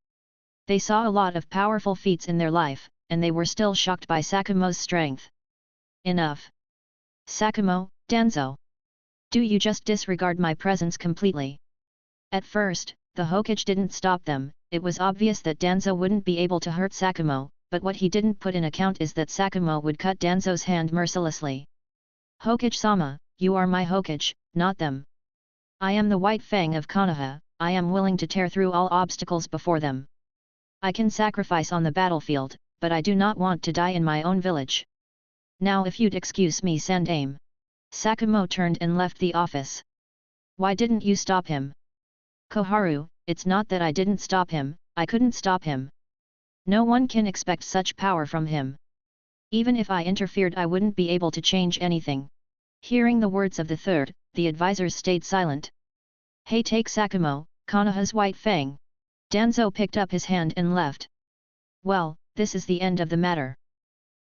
They saw a lot of powerful feats in their life, and they were still shocked by Sakumo's strength. Enough! Sakumo, Danzo! Do you just disregard my presence completely? At first, the Hokage didn't stop them. It was obvious that Danzo wouldn't be able to hurt Sakumo, but what he didn't put in account is that Sakumo would cut Danzo's hand mercilessly. Hokage-sama, you are my Hokage, not them. I am the White Fang of Konoha, I am willing to tear through all obstacles before them. I can sacrifice on the battlefield, but I do not want to die in my own village. Now if you'd excuse me, Sandame. Sakumo turned and left the office. Why didn't you stop him? Koharu, it's not that I didn't stop him, I couldn't stop him. No one can expect such power from him. Even if I interfered I wouldn't be able to change anything. Hearing the words of the third, the advisors stayed silent. Hey, take Sakumo, Konoha's White Fang. Danzo picked up his hand and left. Well, this is the end of the matter.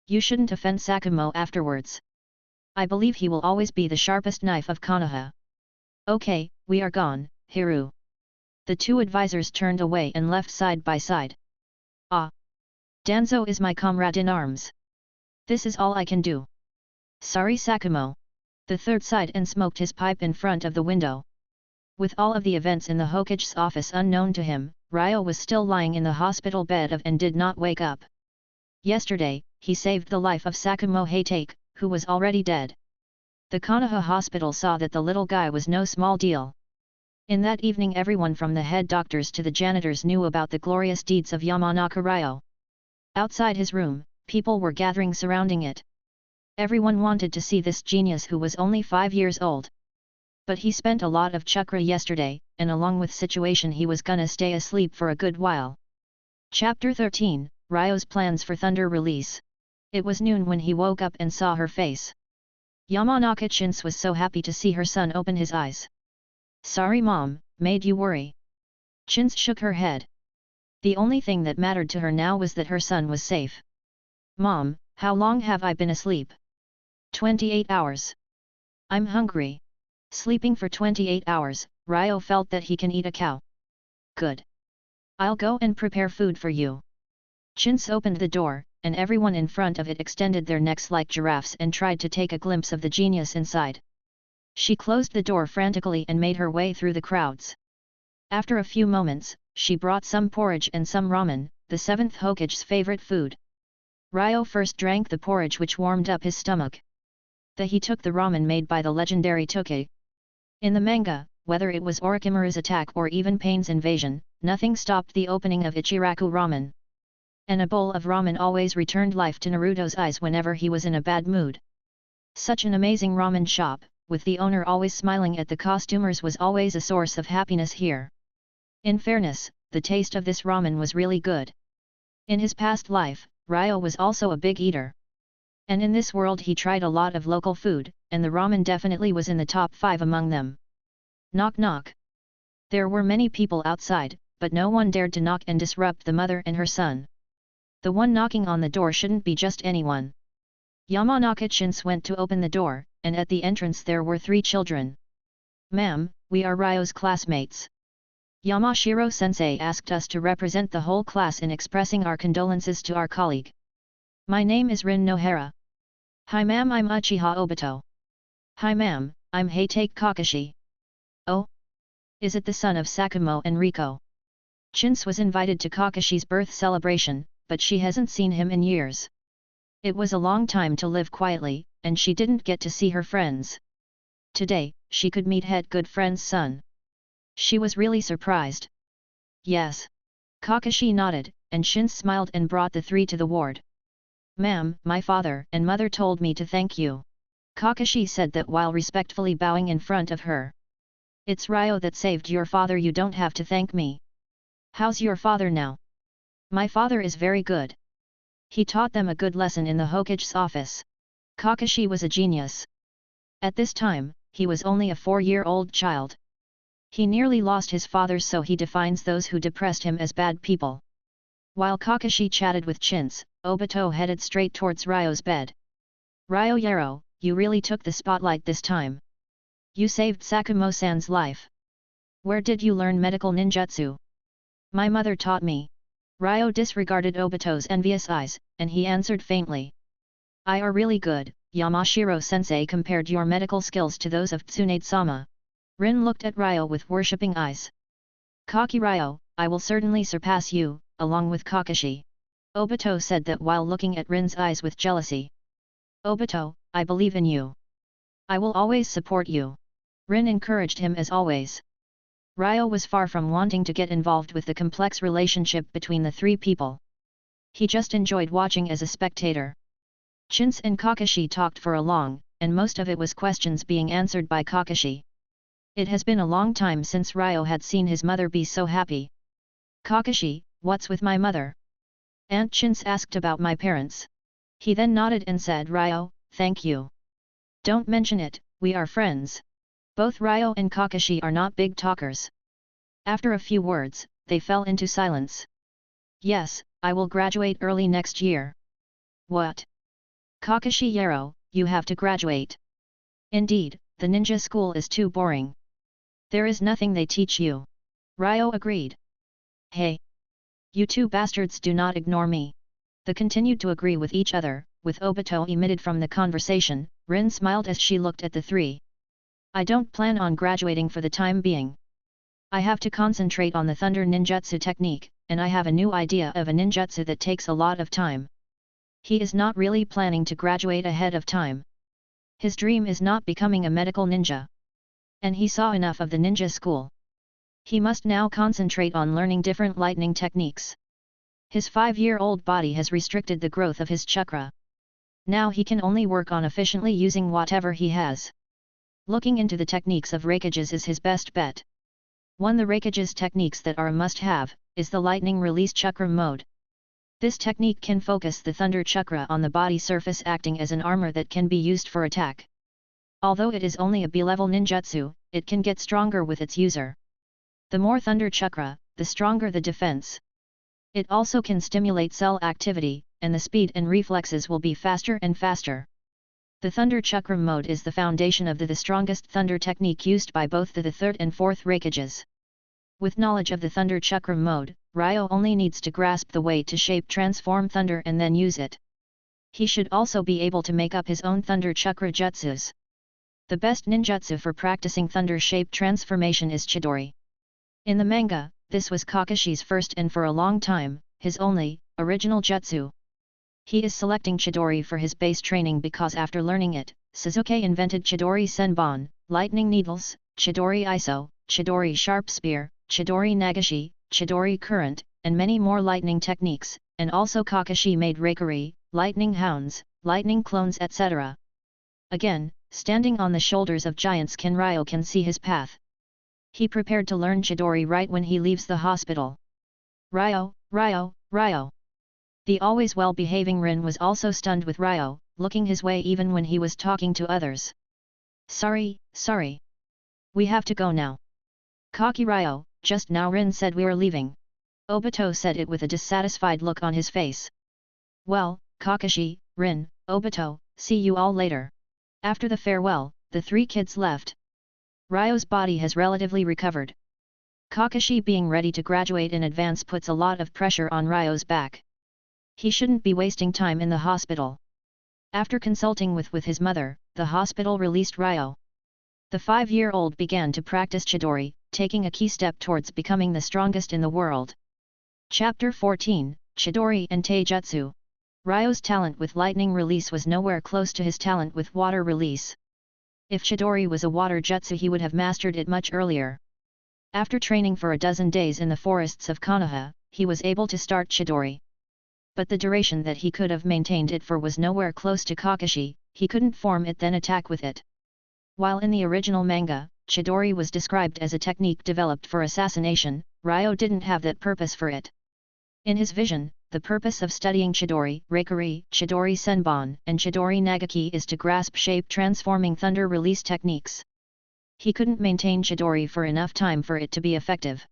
You shouldn't offend Sakumo afterwards. I believe he will always be the sharpest knife of Konoha. Okay, we are gone, Hiru. The two advisors turned away and left side by side. Ah! Danzo is my comrade in arms. This is all I can do. Sorry, Sakumo. The third sighed and smoked his pipe in front of the window. With all of the events in the Hokage's office unknown to him, Ryo was still lying in the hospital bed and did not wake up. Yesterday, he saved the life of Sakumo Heitake, who was already dead. The Konoha hospital saw that the little guy was no small deal. In that evening everyone from the head doctors to the janitors knew about the glorious deeds of Yamanaka Ryo. Outside his room, people were gathering surrounding it. Everyone wanted to see this genius who was only 5 years old. But he spent a lot of chakra yesterday, and along with situation he was gonna stay asleep for a good while. Chapter 13, Ryo's plans for thunder release. It was noon when he woke up and saw her face. Yamanaka Chins was so happy to see her son open his eyes. Sorry mom, made you worry. Chins shook her head. The only thing that mattered to her now was that her son was safe. Mom, how long have I been asleep? 28 hours. I'm hungry. Sleeping for 28 hours, Ryo felt that he can eat a cow. Good. I'll go and prepare food for you. Chins opened the door, and everyone in front of it extended their necks like giraffes and tried to take a glimpse of the genius inside. She closed the door frantically and made her way through the crowds. After a few moments, she brought some porridge and some ramen, the 7th Hokage's favorite food. Ryo first drank the porridge which warmed up his stomach. Then he took the ramen made by the legendary Tokage. In the manga, whether it was Orochimaru's attack or even Pain's invasion, nothing stopped the opening of Ichiraku ramen. And a bowl of ramen always returned life to Naruto's eyes whenever he was in a bad mood. Such an amazing ramen shop, with the owner always smiling at the costumers, was always a source of happiness here. In fairness, the taste of this ramen was really good. In his past life, Ryo was also a big eater. And in this world he tried a lot of local food, and the ramen definitely was in the top 5 among them. Knock knock. There were many people outside, but no one dared to knock and disrupt the mother and her son. The one knocking on the door shouldn't be just anyone. Yamanaka-chin went to open the door, and at the entrance there were 3 children. "Ma'am, we are Ryo's classmates. Yamashiro-sensei asked us to represent the whole class in expressing our condolences to our colleague. My name is Rin Nohara. Hi ma'am, I'm Uchiha Obito. Hi ma'am, I'm Heitake Kakashi. Oh? Is it the son of Sakumo and Riko?" Chintz was invited to Kakashi's birth celebration, but she hasn't seen him in years. It was a long time to live quietly, and she didn't get to see her friends. Today, she could meet her good friend's son. She was really surprised. "Yes." Kakashi nodded, and Chintz smiled and brought the 3 to the ward. "Ma'am, my father and mother told me to thank you." Kakashi said that while respectfully bowing in front of her. "It's Ryo that saved your father, you don't have to thank me." "How's your father now?" "My father is very good. He taught them a good lesson in the Hokage's office." Kakashi was a genius. At this time, he was only a 4-year-old child. He nearly lost his father, so he defines those who depressed him as bad people. While Kakashi chatted with Chintz, Obito headed straight towards Ryo's bed. "Ryo Yaro, you really took the spotlight this time. You saved Sakumo-san's life. Where did you learn medical ninjutsu?" "My mother taught me." Ryo disregarded Obito's envious eyes, and he answered faintly. "I are really good." Yamashiro-sensei compared your medical skills to those of Tsunade-sama. Rin looked at Ryo with worshipping eyes. "Kaki Ryo, I will certainly surpass you, along with Kakashi." Obito said that while looking at Rin's eyes with jealousy. "Obito, I believe in you. I will always support you." Rin encouraged him as always. Ryo was far from wanting to get involved with the complex relationship between the 3 people. He just enjoyed watching as a spectator. Chintz and Kakashi talked for a long, and most of it was questions being answered by Kakashi. It has been a long time since Ryo had seen his mother be so happy. "Kakashi, what's with my mother?" Aunt Chintz asked about my parents. He then nodded and said, "Ryo, thank you. Don't mention it, we are friends." Both Ryo and Kakashi are not big talkers. After a few words, they fell into silence. "Yes, I will graduate early next year." "What? Kakashi Yaro, you have to graduate." "Indeed, the ninja school is too boring. There is nothing they teach you." Ryo agreed. "Hey! You 2 bastards, do not ignore me." They continued to agree with each other, with Obito emitted from the conversation. Rin smiled as she looked at the 3. "I don't plan on graduating for the time being. I have to concentrate on the thunder ninjutsu technique, and I have a new idea of a ninjutsu that takes a lot of time." He is not really planning to graduate ahead of time. His dream is not becoming a medical ninja. And he saw enough of the ninja school. He must now concentrate on learning different lightning techniques. His 5-year-old body has restricted the growth of his chakra. Now he can only work on efficiently using whatever he has. Looking into the techniques of Raikages is his best bet. One of the Raikages techniques that are a must-have, is the lightning release chakra mode. This technique can focus the thunder chakra on the body surface, acting as an armor that can be used for attack. Although it is only a B-level ninjutsu, it can get stronger with its user. The more thunder chakra, the stronger the defense. It also can stimulate cell activity, and the speed and reflexes will be faster and faster. The Thunder Chakra mode is the foundation of the strongest thunder technique used by both the 3rd and 4th Raikages. With knowledge of the Thunder Chakra mode, Ryo only needs to grasp the way to shape transform thunder and then use it. He should also be able to make up his own Thunder Chakra jutsus. The best ninjutsu for practicing thunder shape transformation is Chidori. In the manga, this was Kakashi's first and for a long time, his only, original jutsu. He is selecting Chidori for his base training because after learning it, Sasuke invented Chidori Senbon, Lightning Needles, Chidori Iso, Chidori Sharp Spear, Chidori Nagashi, Chidori Current, and many more lightning techniques, and also Kakashi made Reikari, Lightning Hounds, Lightning Clones etc. Again, standing on the shoulders of giants, Ryo can see his path. He prepared to learn Chidori right when he leaves the hospital. Ryo, Ryo, Ryo. The always well-behaving Rin was also stunned with Ryo, looking his way even when he was talking to others. Sorry. We have to go now. Kaki Ryo, just now Rin said we are leaving. Obito said it with a dissatisfied look on his face. Well, Kakashi, Rin, Obito, see you all later. After the farewell, the three kids left. Ryo's body has relatively recovered. Kakashi being ready to graduate in advance puts a lot of pressure on Ryo's back. He shouldn't be wasting time in the hospital. After consulting with his mother, the hospital released Ryo. The 5-year-old began to practice Chidori, taking a key step towards becoming the strongest in the world. Chapter 14, Chidori and Taijutsu. Ryo's talent with lightning release was nowhere close to his talent with water release. If Chidori was a water jutsu he would have mastered it much earlier. After training for a dozen days in the forests of Konoha, he was able to start Chidori. But the duration that he could have maintained it for was nowhere close to Kakashi, he couldn't form it then attack with it. While in the original manga, Chidori was described as a technique developed for assassination, Ryo didn't have that purpose for it. In his vision, the purpose of studying Chidori, Reikari, Chidori Senbon, and Chidori Nagaki is to grasp shape-transforming thunder release techniques. He couldn't maintain Chidori for enough time for it to be effective.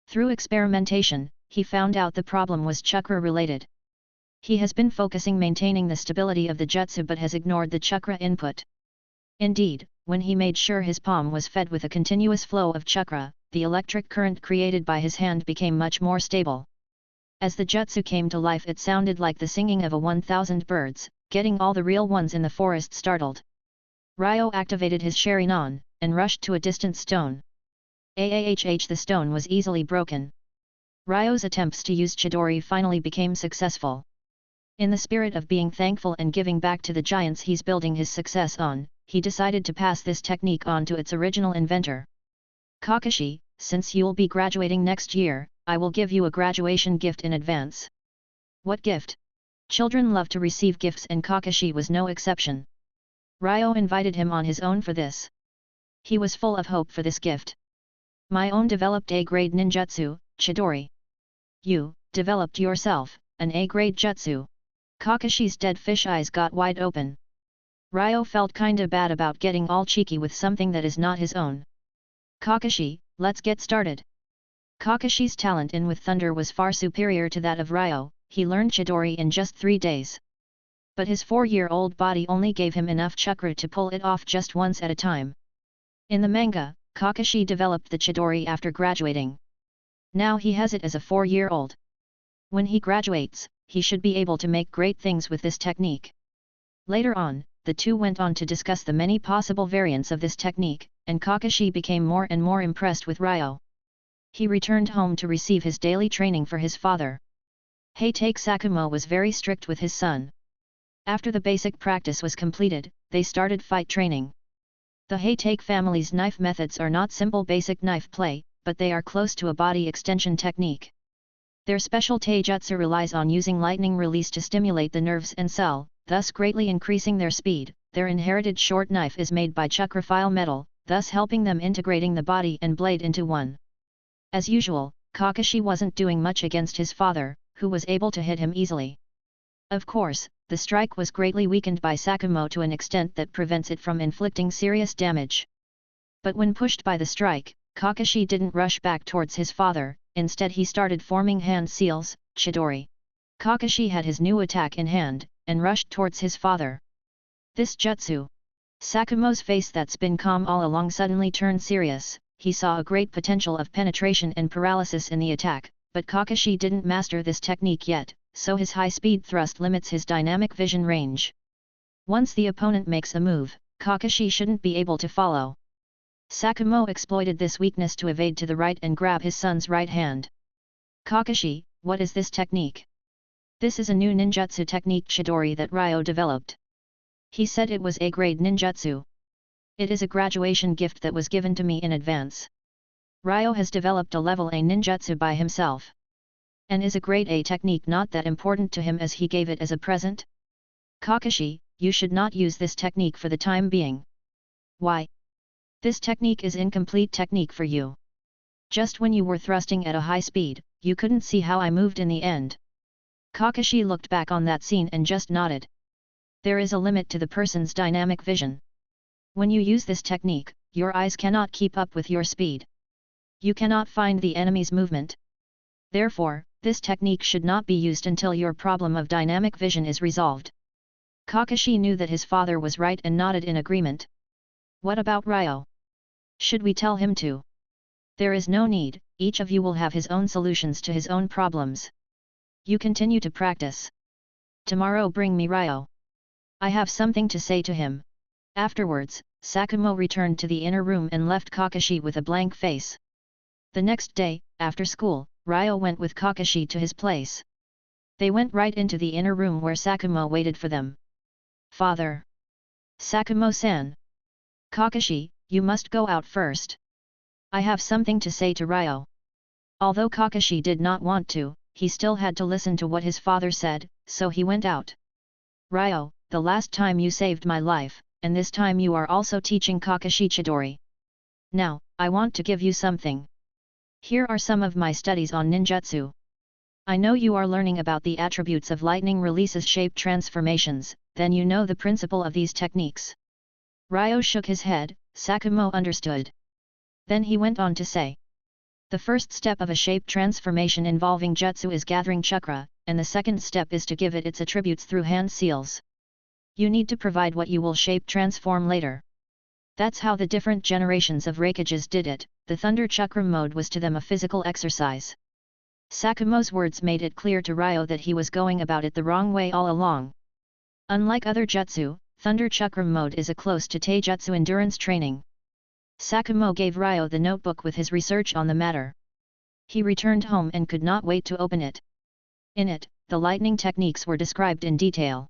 Through experimentation, he found out the problem was chakra-related. He has been focusing maintaining the stability of the jutsu but has ignored the chakra input. Indeed, when he made sure his palm was fed with a continuous flow of chakra, the electric current created by his hand became much more stable. As the jutsu came to life it sounded like the singing of 1,000 birds, getting all the real ones in the forest startled. Ryo activated his Sharingan, and rushed to a distant stone. The stone was easily broken. Ryo's attempts to use Chidori finally became successful. In the spirit of being thankful and giving back to the giants he's building his success on, he decided to pass this technique on to its original inventor. Kakashi, since you'll be graduating next year, I will give you a graduation gift in advance. What gift? Children love to receive gifts and Kakashi was no exception. Ryo invited him on his own for this. He was full of hope for this gift. My own developed A-grade ninjutsu, Chidori. You, developed yourself, an A-grade jutsu. Kakashi's dead fish eyes got wide open. Ryo felt kinda bad about getting all cheeky with something that is not his own. Kakashi, let's get started. Kakashi's talent in with thunder was far superior to that of Ryo, he learned Chidori in just 3 days. But his 4-year-old body only gave him enough chakra to pull it off just once at a time. In the manga, Kakashi developed the Chidori after graduating. Now he has it as a 4-year-old. When he graduates, he should be able to make great things with this technique. Later on, the two went on to discuss the many possible variants of this technique, and Kakashi became more and more impressed with Ryo. He returned home to receive his daily training for his father. Heitake Sakumo was very strict with his son. After the basic practice was completed, they started fight training. The Heitake family's knife methods are not simple basic knife play, but they are close to a body extension technique. Their special taijutsu relies on using lightning release to stimulate the nerves and cell, thus greatly increasing their speed. Their inherited short knife is made by chakraphile metal, thus helping them integrating the body and blade into one. As usual, Kakashi wasn't doing much against his father, who was able to hit him easily. Of course, the strike was greatly weakened by Sakumo to an extent that prevents it from inflicting serious damage. But when pushed by the strike, Kakashi didn't rush back towards his father, instead he started forming hand seals, Chidori. Kakashi had his new attack in hand, and rushed towards his father. This jutsu. Sakumo's face that's been calm all along suddenly turned serious, he saw a great potential of penetration and paralysis in the attack, but Kakashi didn't master this technique yet, so his high-speed thrust limits his dynamic vision range. Once the opponent makes a move, Kakashi shouldn't be able to follow. Sakumo exploited this weakness to evade to the right and grab his son's right hand. Kakashi, what is this technique? This is a new ninjutsu technique Chidori that Ryo developed. He said it was A-grade ninjutsu. It is a graduation gift that was given to me in advance. Ryo has developed a level A ninjutsu by himself. And is a grade A technique not that important to him as he gave it as a present? Kakashi, you should not use this technique for the time being. Why? This technique is incomplete technique for you. Just when you were thrusting at a high speed, you couldn't see how I moved in the end. Kakashi looked back on that scene and just nodded. There is a limit to the person's dynamic vision. When you use this technique, your eyes cannot keep up with your speed. You cannot find the enemy's movement. Therefore, this technique should not be used until your problem of dynamic vision is resolved. Kakashi knew that his father was right and nodded in agreement. What about Ryo? Should we tell him too? There is no need, each of you will have his own solutions to his own problems. You continue to practice. Tomorrow bring me Ryo. I have something to say to him. Afterwards, Sakumo returned to the inner room and left Kakashi with a blank face. The next day, after school, Ryo went with Kakashi to his place. They went right into the inner room where Sakumo waited for them. Father! Sakumo-san! Kakashi, you must go out first. I have something to say to Ryo. Although Kakashi did not want to, he still had to listen to what his father said, so he went out. Ryo, the last time you saved my life, and this time you are also teaching Kakashi Chidori. Now, I want to give you something. Here are some of my studies on ninjutsu. I know you are learning about the attributes of lightning releases shape transformations, then you know the principle of these techniques. Ryo shook his head. Sakumo understood. Then he went on to say. The first step of a shape transformation involving jutsu is gathering chakra, and the second step is to give it its attributes through hand seals. You need to provide what you will shape transform later. That's how the different generations of Hokages did it. The Thunder Chakra mode was to them a physical exercise. Sakumo's words made it clear to Ryo that he was going about it the wrong way all along. Unlike other jutsu, Thunder Chakra mode is a close to taijutsu endurance training. Sakumo gave Ryo the notebook with his research on the matter. He returned home and could not wait to open it. In it, the lightning techniques were described in detail.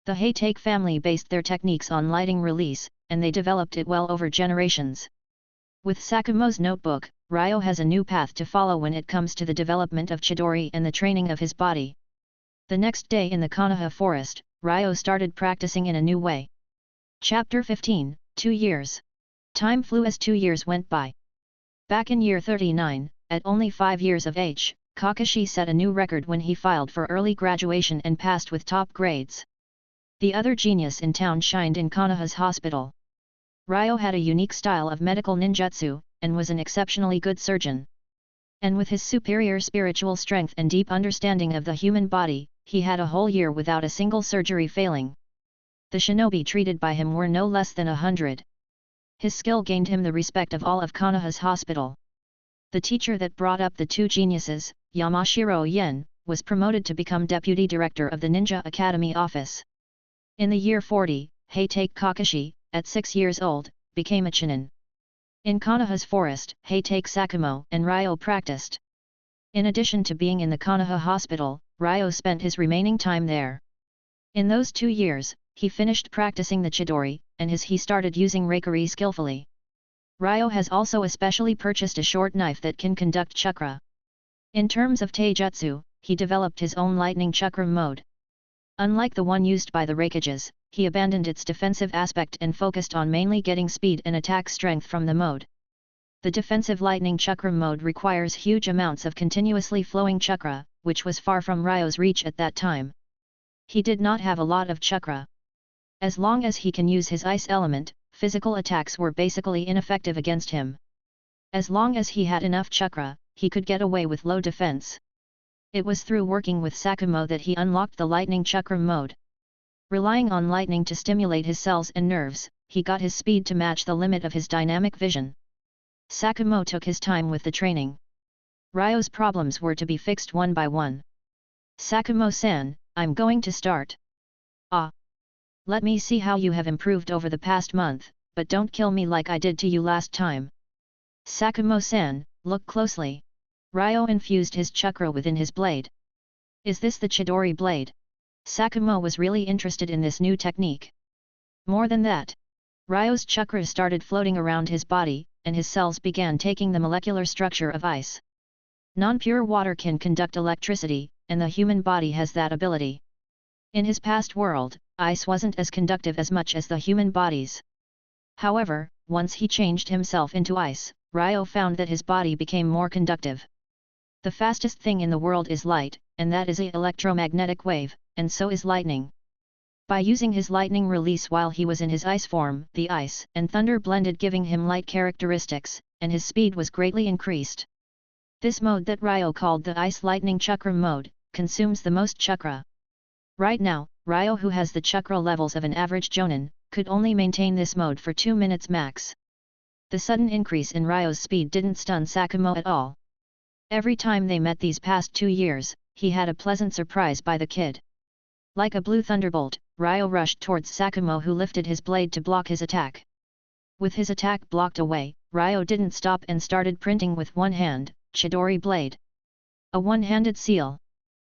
The Hokage family based their techniques on lightning release, and they developed it well over generations. With Sakumo's notebook, Ryo has a new path to follow when it comes to the development of Chidori and the training of his body. The next day in the Konoha forest, Ryo started practicing in a new way. Chapter 15, 2 years. Time flew as 2 years went by. Back in year 39, at only 5 years of age, Kakashi set a new record when he filed for early graduation and passed with top grades. The other genius in town shined in Konoha's hospital. Ryo had a unique style of medical ninjutsu, and was an exceptionally good surgeon. And with his superior spiritual strength and deep understanding of the human body, he had a whole year without a single surgery failing. The shinobi treated by him were no less than 100. His skill gained him the respect of all of Konoha's hospital. The teacher that brought up the two geniuses, Yamashiro Yen, was promoted to become deputy director of the Ninja Academy office. In the year 40, Hokage Kakashi, at 6 years old, became a Chunin. In Konoha's forest, Hokage Sakumo and Ryo practiced. In addition to being in the Konoha hospital, Ryo spent his remaining time there. In those 2 years, he finished practicing the Chidori, and he started using Reikari skillfully. Ryo has also especially purchased a short knife that can conduct chakra. In terms of taijutsu, he developed his own lightning chakra mode. Unlike the one used by the Hokages, he abandoned its defensive aspect and focused on mainly getting speed and attack strength from the mode. The defensive lightning chakra mode requires huge amounts of continuously flowing chakra, which was far from Ryo's reach at that time. He did not have a lot of chakra. As long as he can use his ice element, physical attacks were basically ineffective against him. As long as he had enough chakra, he could get away with low defense. It was through working with Sakumo that he unlocked the lightning chakra mode. Relying on lightning to stimulate his cells and nerves, he got his speed to match the limit of his dynamic vision. Sakumo took his time with the training. Ryo's problems were to be fixed one by one. Sakumo-san, I'm going to start. Ah! Let me see how you have improved over the past month, but don't kill me like I did to you last time. Sakumo-san, look closely. Ryo infused his chakra within his blade. Is this the Chidori blade? Sakumo was really interested in this new technique. More than that. Ryo's chakra started floating around his body, and his cells began taking the molecular structure of ice. Non-pure water can conduct electricity, and the human body has that ability. In his past world, ice wasn't as conductive as much as the human bodies. However, once he changed himself into ice, Ryo found that his body became more conductive. The fastest thing in the world is light, and that is an electromagnetic wave, and so is lightning. By using his lightning release while he was in his ice form, the ice and thunder blended, giving him light characteristics, and his speed was greatly increased. This mode that Ryo called the Ice Lightning Chakra mode, consumes the most chakra. Right now, Ryo, who has the chakra levels of an average jonin, could only maintain this mode for 2 minutes max. The sudden increase in Ryo's speed didn't stun Sakumo at all. Every time they met these past 2 years, he had a pleasant surprise by the kid. Like a blue thunderbolt, Ryo rushed towards Sakumo, who lifted his blade to block his attack. With his attack blocked away, Ryo didn't stop and started printing with one hand, Chidori blade. A one-handed seal.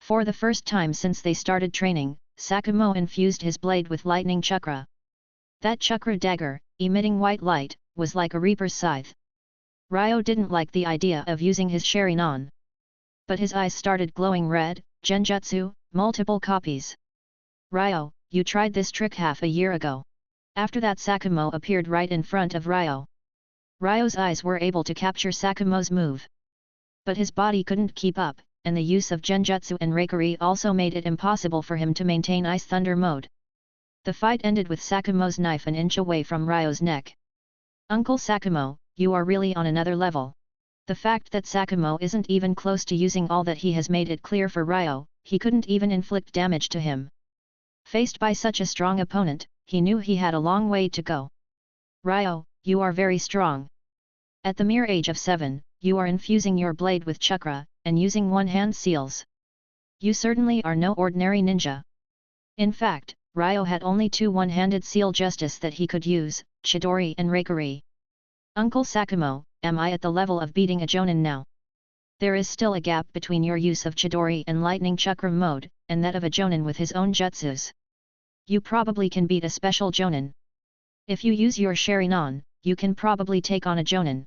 For the first time since they started training, Sakumo infused his blade with lightning chakra. That chakra dagger, emitting white light, was like a reaper's scythe. Ryo didn't like the idea of using his Sharingan. But his eyes started glowing red. Genjutsu, multiple copies. Ryo, you tried this trick half a year ago. After that, Sakumo appeared right in front of Ryo. Ryo's eyes were able to capture Sakumo's move. But his body couldn't keep up, and the use of Genjutsu and Reikiri also made it impossible for him to maintain Ice Thunder mode. The fight ended with Sakumo's knife an inch away from Ryo's neck. Uncle Sakumo, you are really on another level. The fact that Sakumo isn't even close to using all that he has made it clear for Ryo, he couldn't even inflict damage to him. Faced by such a strong opponent, he knew he had a long way to go. Ryo, you are very strong. At the mere age of 7, you are infusing your blade with chakra, and using one-hand seals. You certainly are no ordinary ninja. In fact, Ryo had only 2 one-handed seal justice that he could use, Chidori and Reikiri. Uncle Sakumo, am I at the level of beating a Jonin now? There is still a gap between your use of Chidori and Lightning Chakra mode, and that of a Jonin with his own jutsus. You probably can beat a special Jonin. If you use your Sharingan, you can probably take on a Jonin.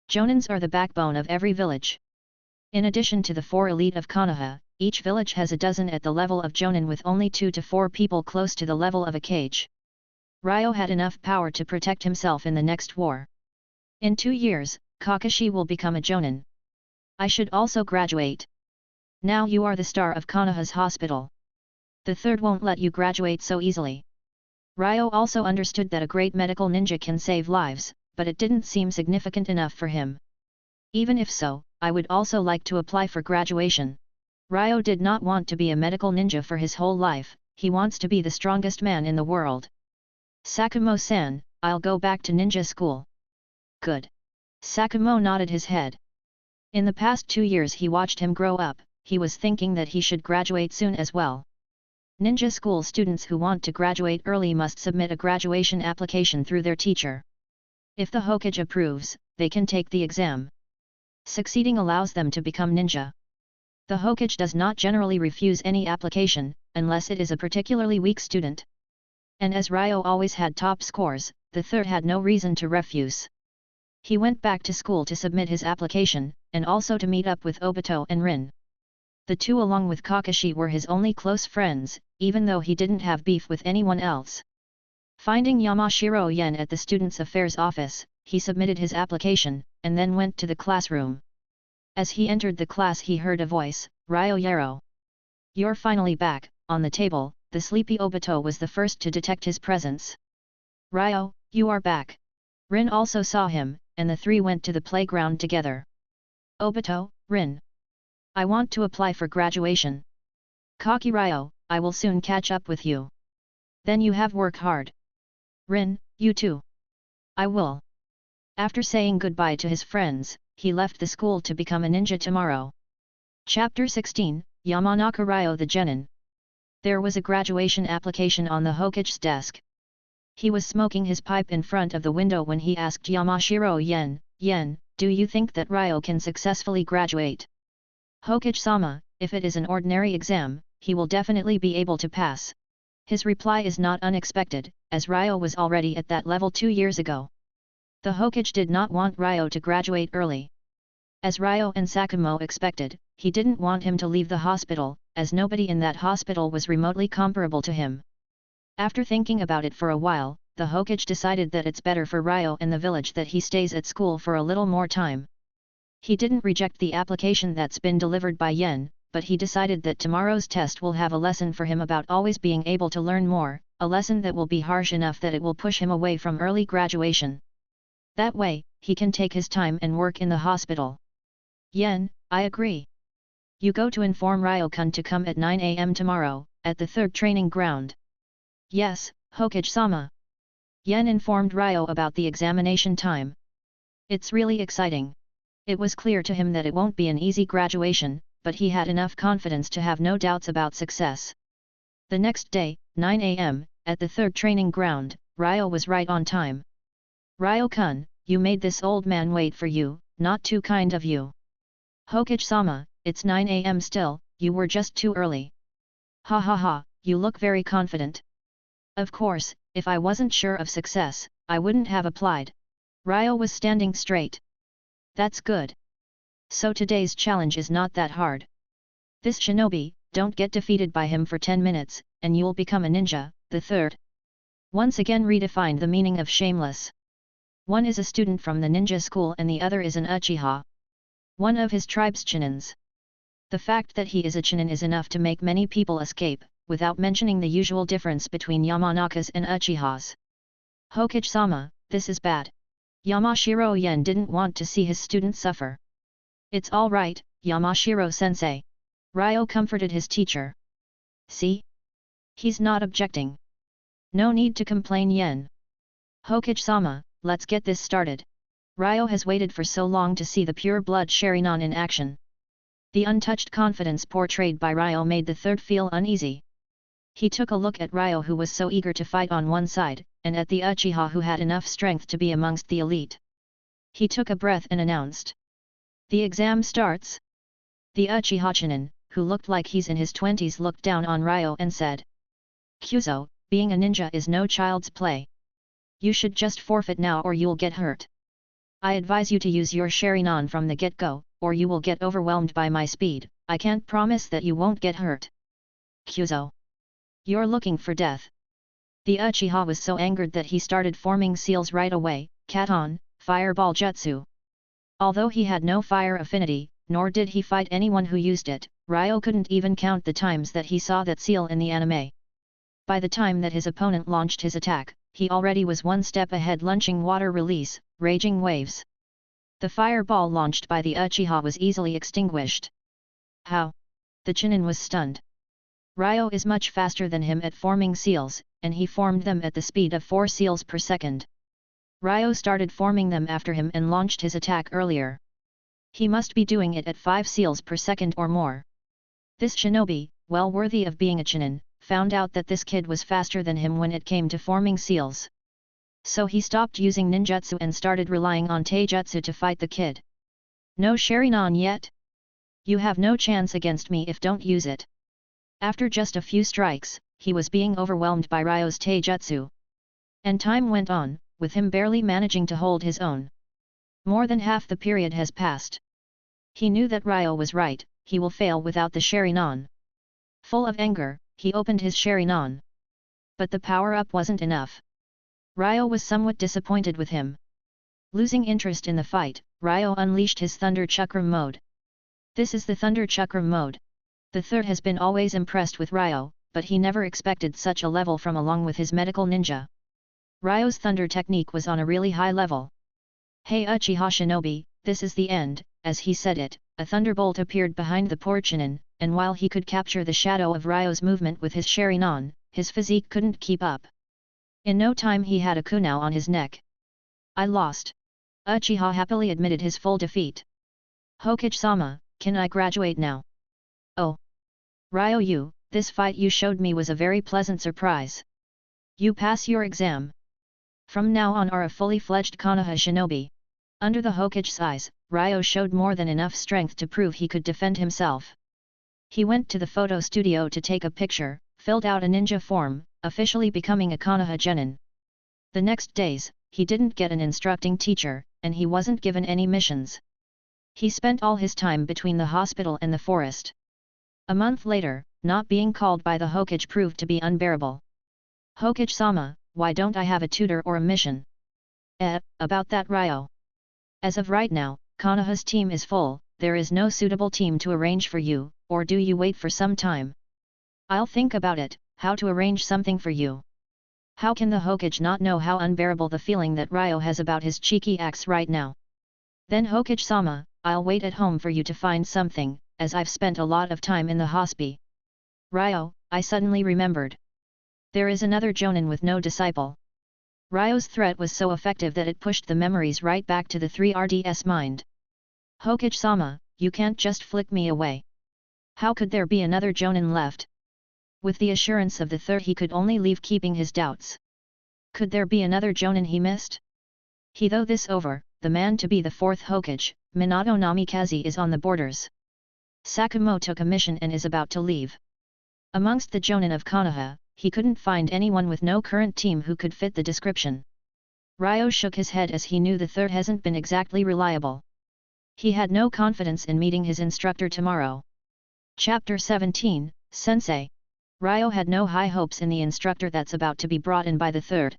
Jonins are the backbone of every village. In addition to the 4 elite of Konoha, each village has a dozen at the level of Jonin, with only 2 to 4 people close to the level of a Kage. Ryo had enough power to protect himself in the next war. In 2 years, Kakashi will become a Jonin. I should also graduate. Now you are the star of Konoha's hospital. The third won't let you graduate so easily. Ryo also understood that a great medical ninja can save lives, but it didn't seem significant enough for him. Even if so, I would also like to apply for graduation. Ryo did not want to be a medical ninja for his whole life, he wants to be the strongest man in the world. Sakumo-san, I'll go back to ninja school. Good. Sakumo nodded his head. In the past 2 years he watched him grow up, he was thinking that he should graduate soon as well. Ninja school students who want to graduate early must submit a graduation application through their teacher. If the Hokage approves, they can take the exam. Succeeding allows them to become ninja. The Hokage does not generally refuse any application, unless it is a particularly weak student. And as Ryo always had top scores, the third had no reason to refuse. He went back to school to submit his application, and also to meet up with Obito and Rin. The two along with Kakashi were his only close friends, even though he didn't have beef with anyone else. Finding Yamashiro Yen at the Students' Affairs office, he submitted his application, and then went to the classroom. As he entered the class he heard a voice, Ryo Yaro. You're finally back. On the table, the sleepy Obito was the first to detect his presence. Ryo, you are back. Rin also saw him, and the three went to the playground together. Obito, Rin. I want to apply for graduation. Kaki Ryo, I will soon catch up with you. Then you have work hard. Rin, you too. I will. After saying goodbye to his friends, he left the school to become a ninja tomorrow. Chapter 16, Yamanaka Ryo the Genin. There was a graduation application on the Hokage's desk. He was smoking his pipe in front of the window when he asked Yamashiro Yen, do you think that Ryo can successfully graduate? Hokage-sama, if it is an ordinary exam, he will definitely be able to pass. His reply is not unexpected, as Ryo was already at that level 2 years ago. The Hokage did not want Ryo to graduate early. As Ryo and Sakumo expected, he didn't want him to leave the hospital, as nobody in that hospital was remotely comparable to him. After thinking about it for a while, the Hokage decided that it's better for Ryo and the village that he stays at school for a little more time. He didn't reject the application that's been delivered by Yen, but he decided that tomorrow's test will have a lesson for him about always being able to learn more, a lesson that will be harsh enough that it will push him away from early graduation. That way, he can take his time and work in the hospital. Yen, I agree. You go to inform Ryo-kun to come at 9 AM tomorrow, at the 3rd training ground. Yes, Hokage-sama. Yen informed Ryo about the examination time. It's really exciting. It was clear to him that it won't be an easy graduation, but he had enough confidence to have no doubts about success. The next day, 9 AM, at the 3rd training ground, Ryo was right on time. Ryo-kun, you made this old man wait for you, not too kind of you. Hokage-sama, it's 9 AM still, you were just too early. Ha ha ha, you look very confident. Of course, if I wasn't sure of success, I wouldn't have applied. Ryo was standing straight. That's good. So today's challenge is not that hard. This shinobi, don't get defeated by him for 10 minutes, and you'll become a ninja. The 3rd. Once again redefined the meaning of shameless. One is a student from the ninja school and the other is an Uchiha. One of his tribe's chinins. The fact that he is a chinin is enough to make many people escape, without mentioning the usual difference between Yamanakas and Uchihas. Hokage-sama, this is bad. Yamashiro Yen didn't want to see his student suffer. It's all right, Yamashiro-sensei. Ryo comforted his teacher. See? He's not objecting. No need to complain, Yen. Hokage-sama, let's get this started. Ryo has waited for so long to see the pure blood Sharingan in action. The untouched confidence portrayed by Ryo made the 3rd feel uneasy. He took a look at Ryo, who was so eager to fight on one side, and at the Uchiha who had enough strength to be amongst the elite. He took a breath and announced. The exam starts. The Uchiha Chunin, who looked like he's in his 20s, looked down on Ryo and said. Kyuzo, being a ninja is no child's play. You should just forfeit now or you'll get hurt. I advise you to use your Sharingan from the get-go, or you will get overwhelmed by my speed. I can't promise that you won't get hurt. Kyuzo. You're looking for death. The Uchiha was so angered that he started forming seals right away, Katon, Fireball Jutsu. Although he had no fire affinity, nor did he fight anyone who used it, Ryo couldn't even count the times that he saw that seal in the anime. By the time that his opponent launched his attack, he already was one step ahead, launching water release, raging waves. The fireball launched by the Uchiha was easily extinguished. How? The Chunin was stunned. Ryo is much faster than him at forming seals, and he formed them at the speed of 4 seals per second. Ryo started forming them after him and launched his attack earlier. He must be doing it at 5 seals per second or more. This shinobi, well worthy of being a Chunin, found out that this kid was faster than him when it came to forming seals. So he stopped using ninjutsu and started relying on taijutsu to fight the kid. No Sharingan yet? You have no chance against me if don't use it. After just a few strikes, he was being overwhelmed by Ryo's taijutsu. And time went on, with him barely managing to hold his own. More than half the period has passed. He knew that Ryo was right, he will fail without the Sharingan. Full of anger, he opened his Sharingan. But the power-up wasn't enough. Ryo was somewhat disappointed with him. Losing interest in the fight, Ryo unleashed his Thunder Chakram mode. This is the Thunder Chakram mode. The 3rd has been always impressed with Ryo, but he never expected such a level from along with his medical ninja. Ryo's thunder technique was on a really high level. Hey Uchiha Shinobi, this is the end. As he said it, a thunderbolt appeared behind the poor Chunin, and while he could capture the shadow of Ryo's movement with his Sharingan, his physique couldn't keep up. In no time he had a kunai on his neck. I lost. Uchiha happily admitted his full defeat. Hokage-sama, can I graduate now? Oh. Ryo, this fight you showed me was a very pleasant surprise. You pass your exam. From now on are a fully fledged Konoha shinobi. Under the Hokage's eyes, Ryo showed more than enough strength to prove he could defend himself. He went to the photo studio to take a picture, filled out a ninja form, officially becoming a Konoha genin. The next days, he didn't get an instructing teacher, and he wasn't given any missions. He spent all his time between the hospital and the forest. A month later, not being called by the Hokage proved to be unbearable. Hokage-sama, why don't I have a tutor or a mission? About that Ryo. As of right now, Konoha's team is full, there is no suitable team to arrange for you, or do you wait for some time? I'll think about it, how to arrange something for you. How can the Hokage not know how unbearable the feeling that Ryo has about his cheeky acts right now? Then Hokage-sama, I'll wait at home for you to find something, as I've spent a lot of time in the hospi. Ryo, I suddenly remembered. There is another Jonin with no disciple. Ryo's threat was so effective that it pushed the memories right back to the 3RD's mind. Hokage-sama, you can't just flick me away. How could there be another Jonin left? With the assurance of the third he could only leave keeping his doubts. Could there be another Jonin he missed? He thought this over, the man to be the fourth Hokage, Minato Namikaze is on the borders. Sakumo took a mission and is about to leave. Amongst the Jonin of Konoha, he couldn't find anyone with no current team who could fit the description. Ryo shook his head as he knew the third hasn't been exactly reliable. He had no confidence in meeting his instructor tomorrow. Chapter 17, Sensei. Ryo had no high hopes in the instructor that's about to be brought in by the third.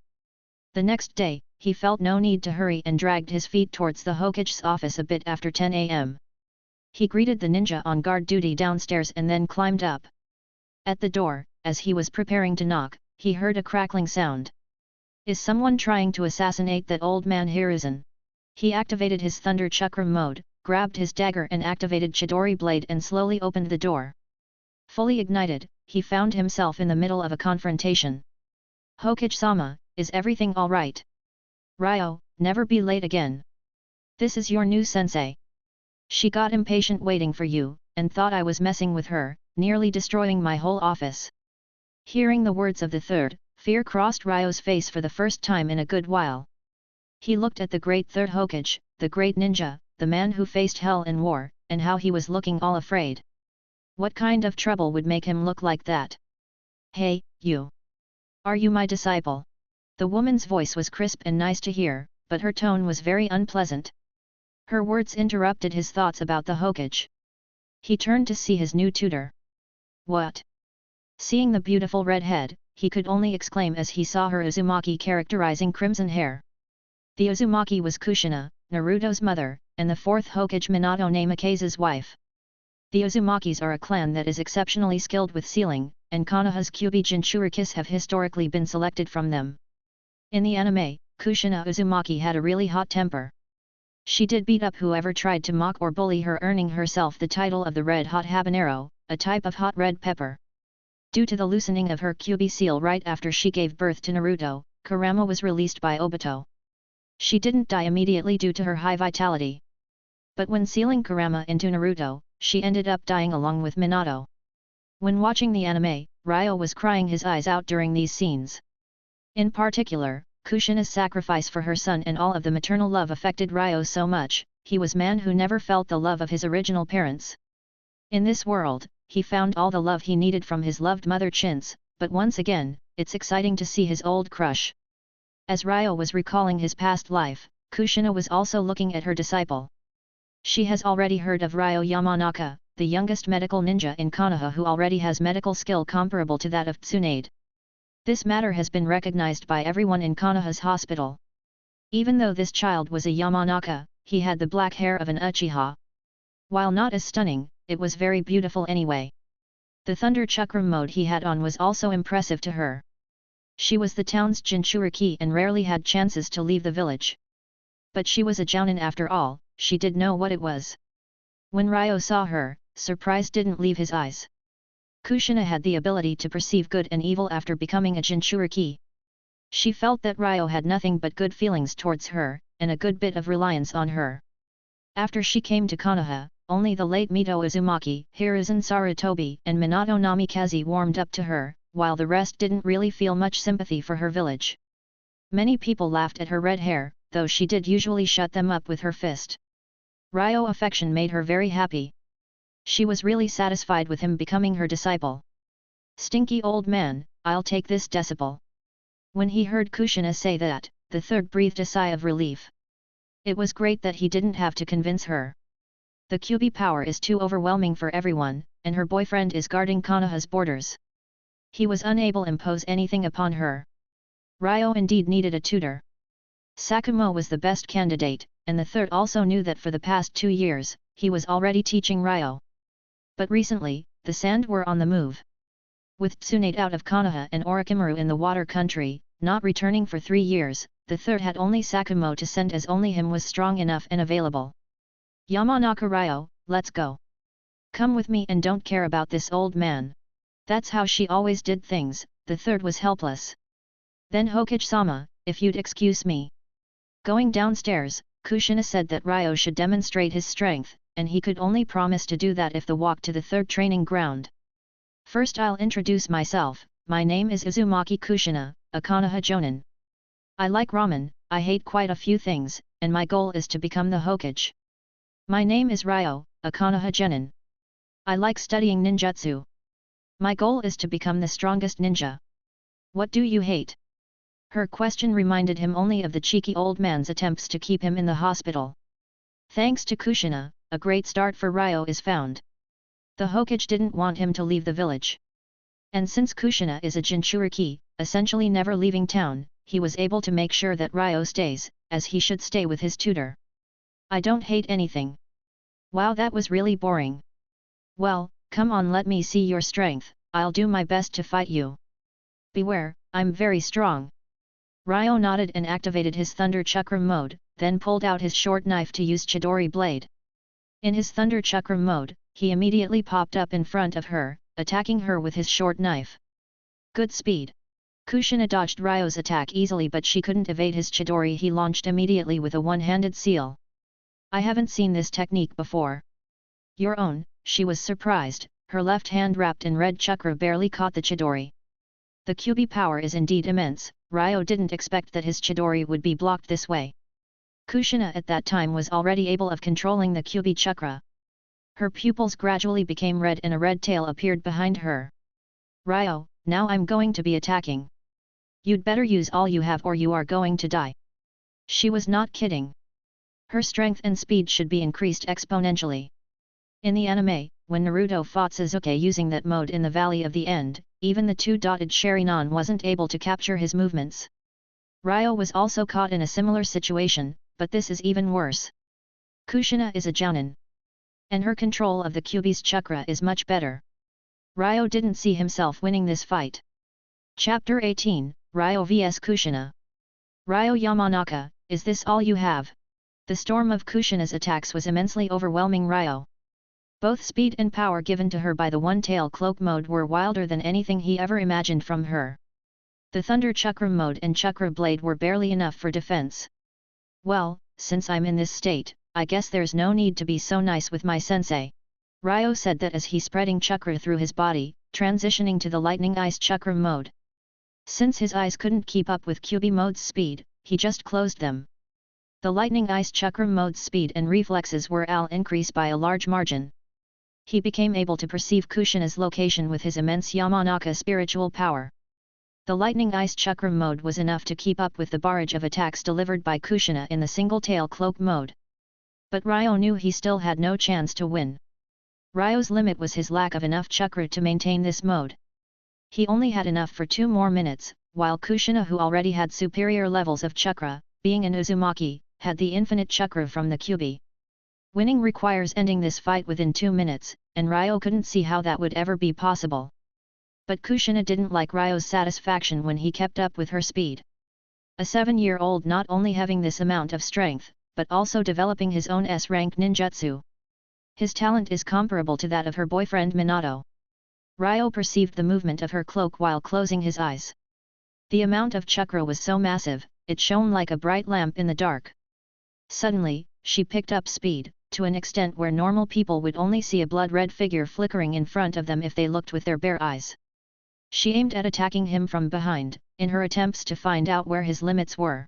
The next day, he felt no need to hurry and dragged his feet towards the Hokage's office a bit after 10 a.m. He greeted the ninja on guard duty downstairs and then climbed up. At the door, as he was preparing to knock, he heard a crackling sound. Is someone trying to assassinate that old man Hiruzen? He activated his Thunder Chakra mode, grabbed his dagger and activated Chidori blade and slowly opened the door. Fully ignited, he found himself in the middle of a confrontation. Hokage-sama, is everything alright? Ryo, never be late again. This is your new sensei. She got impatient waiting for you, and thought I was messing with her, nearly destroying my whole office. Hearing the words of the third, fear crossed Ryo's face for the first time in a good while. He looked at the great third Hokage, the great ninja, the man who faced hell in war, and how he was looking all afraid. What kind of trouble would make him look like that? Hey, you! Are you my disciple? The woman's voice was crisp and nice to hear, but her tone was very unpleasant. Her words interrupted his thoughts about the Hokage. He turned to see his new tutor. What? Seeing the beautiful red head, he could only exclaim as he saw her Uzumaki characterizing crimson hair. The Uzumaki was Kushina, Naruto's mother, and the fourth Hokage Minato Namikaze's wife. The Uzumakis are a clan that is exceptionally skilled with sealing, and Konoha's Kyuubi Jinchurikis have historically been selected from them. In the anime, Kushina Uzumaki had a really hot temper. She did beat up whoever tried to mock or bully her, earning herself the title of the Red Hot Habanero, a type of hot red pepper. Due to the loosening of her Kyuubi seal right after she gave birth to Naruto, Kurama was released by Obito. She didn't die immediately due to her high vitality. But when sealing Kurama into Naruto, she ended up dying along with Minato. When watching the anime, Ryo was crying his eyes out during these scenes. In particular, Kushina's sacrifice for her son and all of the maternal love affected Ryo so much, he was man who never felt the love of his original parents. In this world, he found all the love he needed from his loved mother Chintz, but once again, it's exciting to see his old crush. As Ryo was recalling his past life, Kushina was also looking at her disciple. She has already heard of Ryo Yamanaka, the youngest medical ninja in Konoha who already has medical skill comparable to that of Tsunade. This matter has been recognized by everyone in Konoha's hospital. Even though this child was a Yamanaka, he had the black hair of an Uchiha. While not as stunning, it was very beautiful anyway. The Thunder Chakra mode he had on was also impressive to her. She was the town's Jinchuriki and rarely had chances to leave the village. But she was a Jounin after all, she did know what it was. When Ryo saw her, surprise didn't leave his eyes. Kushina had the ability to perceive good and evil after becoming a Jinchuriki. She felt that Ryo had nothing but good feelings towards her, and a good bit of reliance on her. After she came to Konoha, only the late Mito Uzumaki, Hiruzen Sarutobi and Minato Namikaze warmed up to her, while the rest didn't really feel much sympathy for her village. Many people laughed at her red hair, though she did usually shut them up with her fist. Ryo affection made her very happy. She was really satisfied with him becoming her disciple. Stinky old man, I'll take this disciple. When he heard Kushina say that, the third breathed a sigh of relief. It was great that he didn't have to convince her. The Kyuubi power is too overwhelming for everyone, and her boyfriend is guarding Konoha's borders. He was unable to impose anything upon her. Ryo indeed needed a tutor. Sakumo was the best candidate, and the third also knew that for the past 2 years, he was already teaching Ryo. But recently, the Sand were on the move. With Tsunade out of Konoha and Orochimaru in the water country, not returning for 3 years, the third had only Sakumo to send as only him was strong enough and available. Yamanaka Ryo, let's go. Come with me and don't care about this old man. That's how she always did things, the third was helpless. Then Hokage-sama, if you'd excuse me. Going downstairs, Kushina said that Ryo should demonstrate his strength, and he could only promise to do that if the walk to the third training ground. First I'll introduce myself, my name is Uzumaki Kushina, a Konoha Jonin. I like ramen, I hate quite a few things, and my goal is to become the Hokage. My name is Ryo, a Konoha Genin. I like studying ninjutsu. My goal is to become the strongest ninja. What do you hate? Her question reminded him only of the cheeky old man's attempts to keep him in the hospital. Thanks to Kushina, a great start for Ryo is found. The Hokage didn't want him to leave the village. And since Kushina is a Jinchuriki, essentially never leaving town, he was able to make sure that Ryo stays, as he should stay with his tutor. I don't hate anything. Wow, that was really boring. Well, come on, let me see your strength, I'll do my best to fight you. Beware, I'm very strong. Ryo nodded and activated his Thunder Chakram mode, then pulled out his short knife to use Chidori blade. In his Thunder Chakram mode, he immediately popped up in front of her, attacking her with his short knife. Good speed. Kushina dodged Ryo's attack easily, but she couldn't evade his Chidori he launched immediately with a one-handed seal. I haven't seen this technique before. Your own, she was surprised, her left hand wrapped in red chakra barely caught the Chidori. The Kyuubi power is indeed immense, Ryo didn't expect that his Chidori would be blocked this way. Kushina at that time was already able of controlling the Kyuubi chakra. Her pupils gradually became red and a red tail appeared behind her. Ryo, now I'm going to be attacking. You'd better use all you have or you are going to die. She was not kidding. Her strength and speed should be increased exponentially. In the anime, when Naruto fought Sasuke using that mode in the Valley of the End, even the two-dotted Sharingan wasn't able to capture his movements. Ryo was also caught in a similar situation, but this is even worse. Kushina is a Jounin. And her control of the Kyuubi's chakra is much better. Ryo didn't see himself winning this fight. Chapter 18, Ryo vs Kushina. Ryo Yamanaka, is this all you have? The storm of Kushina's attacks was immensely overwhelming Ryo. Both speed and power given to her by the one-tail cloak mode were wilder than anything he ever imagined from her. The Thunder Chakram mode and Chakra Blade were barely enough for defense. Well, since I'm in this state, I guess there's no need to be so nice with my sensei. Ryo said that as he spreading chakra through his body, transitioning to the Lightning Ice Chakram mode. Since his eyes couldn't keep up with Kyuubi mode's speed, he just closed them. The Lightning Ice Chakram mode's speed and reflexes were increased by a large margin. He became able to perceive Kushina's location with his immense Yamanaka spiritual power. The Lightning Ice Chakram mode was enough to keep up with the barrage of attacks delivered by Kushina in the single-tail cloak mode. But Ryo knew he still had no chance to win. Ryo's limit was his lack of enough chakra to maintain this mode. He only had enough for 2 more minutes, while Kushina, who already had superior levels of chakra, being an Uzumaki, had the infinite chakra from the Kyuubi. Winning requires ending this fight within 2 minutes, and Ryo couldn't see how that would ever be possible. But Kushina didn't like Ryo's satisfaction when he kept up with her speed. A 7-year-old not only having this amount of strength, but also developing his own S-rank ninjutsu. His talent is comparable to that of her boyfriend Minato. Ryo perceived the movement of her cloak while closing his eyes. The amount of chakra was so massive, it shone like a bright lamp in the dark. Suddenly, she picked up speed, to an extent where normal people would only see a blood-red figure flickering in front of them if they looked with their bare eyes. She aimed at attacking him from behind, in her attempts to find out where his limits were.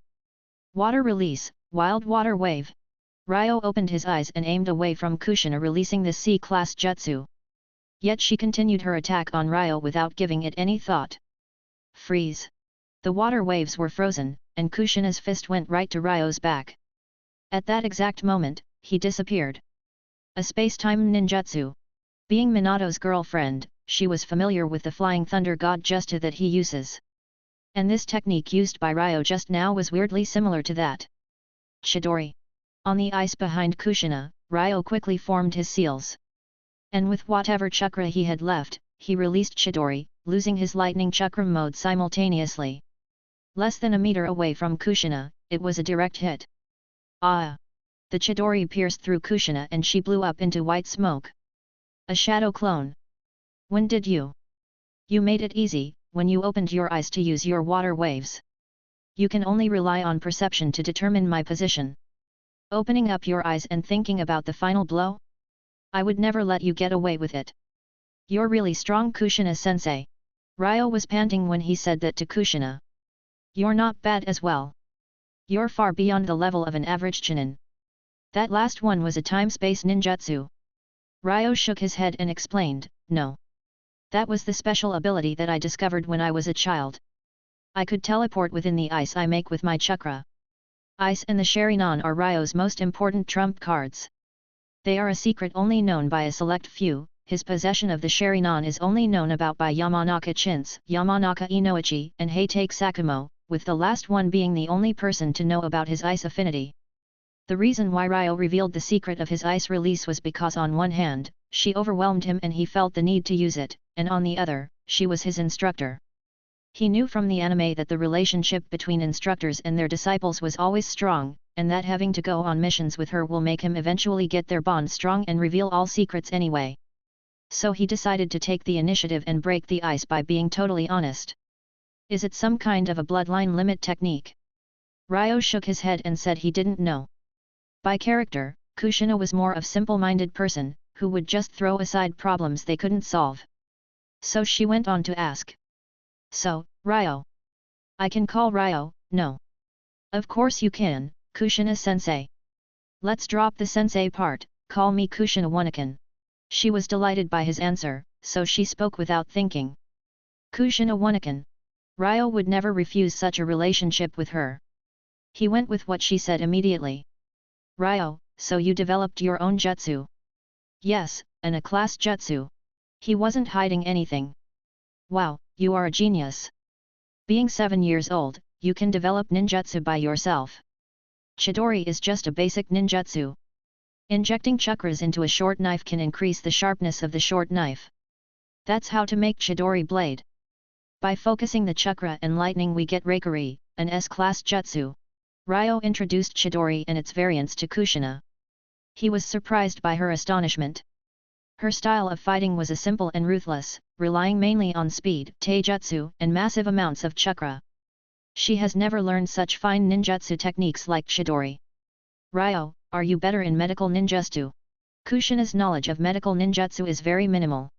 Water release, wild water wave. Ryo opened his eyes and aimed away from Kushina, releasing the C-class jutsu. Yet she continued her attack on Ryo without giving it any thought. Freeze. The water waves were frozen, and Kushina's fist went right to Ryo's back. At that exact moment, he disappeared. A space-time ninjutsu. Being Minato's girlfriend, she was familiar with the flying thunder god Justa that he uses. And this technique used by Ryo just now was weirdly similar to that. Chidori. On the ice behind Kushina, Ryo quickly formed his seals. And with whatever chakra he had left, he released Chidori, losing his lightning chakra mode simultaneously. Less than a meter away from Kushina, it was a direct hit. Ah! The Chidori pierced through Kushina and she blew up into white smoke. A shadow clone. When did you? You made it easy, when you opened your eyes to use your water waves. You can only rely on perception to determine my position. Opening up your eyes and thinking about the final blow? I would never let you get away with it. You're really strong, Kushina-sensei. Ryo was panting when he said that to Kushina. You're not bad as well. You're far beyond the level of an average Chunin. That last one was a time-space ninjutsu. Ryo shook his head and explained, no. That was the special ability that I discovered when I was a child. I could teleport within the ice I make with my chakra. Ice and the Sharingan are Ryo's most important trump cards. They are a secret only known by a select few. His possession of the Sharingan is only known about by Yamanaka Chintz, Yamanaka Inoichi, and Heitake Sakumo, with the last one being the only person to know about his ice affinity. The reason why Ryo revealed the secret of his ice release was because on one hand, she overwhelmed him and he felt the need to use it, and on the other, she was his instructor. He knew from the anime that the relationship between instructors and their disciples was always strong, and that having to go on missions with her will make him eventually get their bond strong and reveal all secrets anyway. So he decided to take the initiative and break the ice by being totally honest. Is it some kind of a bloodline limit technique? Ryo shook his head and said he didn't know. By character, Kushina was more of simple-minded person, who would just throw aside problems they couldn't solve. So she went on to ask. So, Ryo. I can call Ryo, no? Of course you can, Kushina-sensei. Let's drop the sensei part, call me Kushina-wanakan. She was delighted by his answer, so she spoke without thinking. Kushina-wanakan. Ryo would never refuse such a relationship with her. He went with what she said immediately. Ryo, so you developed your own jutsu? Yes, and a class jutsu. He wasn't hiding anything. Wow, you are a genius. Being 7 years old, you can develop ninjutsu by yourself. Chidori is just a basic ninjutsu. Injecting chakras into a short knife can increase the sharpness of the short knife. That's how to make Chidori blade. By focusing the chakra and lightning we get Reikari, an S-class jutsu. Ryo introduced Chidori and its variants to Kushina. He was surprised by her astonishment. Her style of fighting was a simple and ruthless, relying mainly on speed, taijutsu, and massive amounts of chakra. She has never learned such fine ninjutsu techniques like Chidori. Ryo, are you better in medical ninjutsu? Kushina's knowledge of medical ninjutsu is very minimal.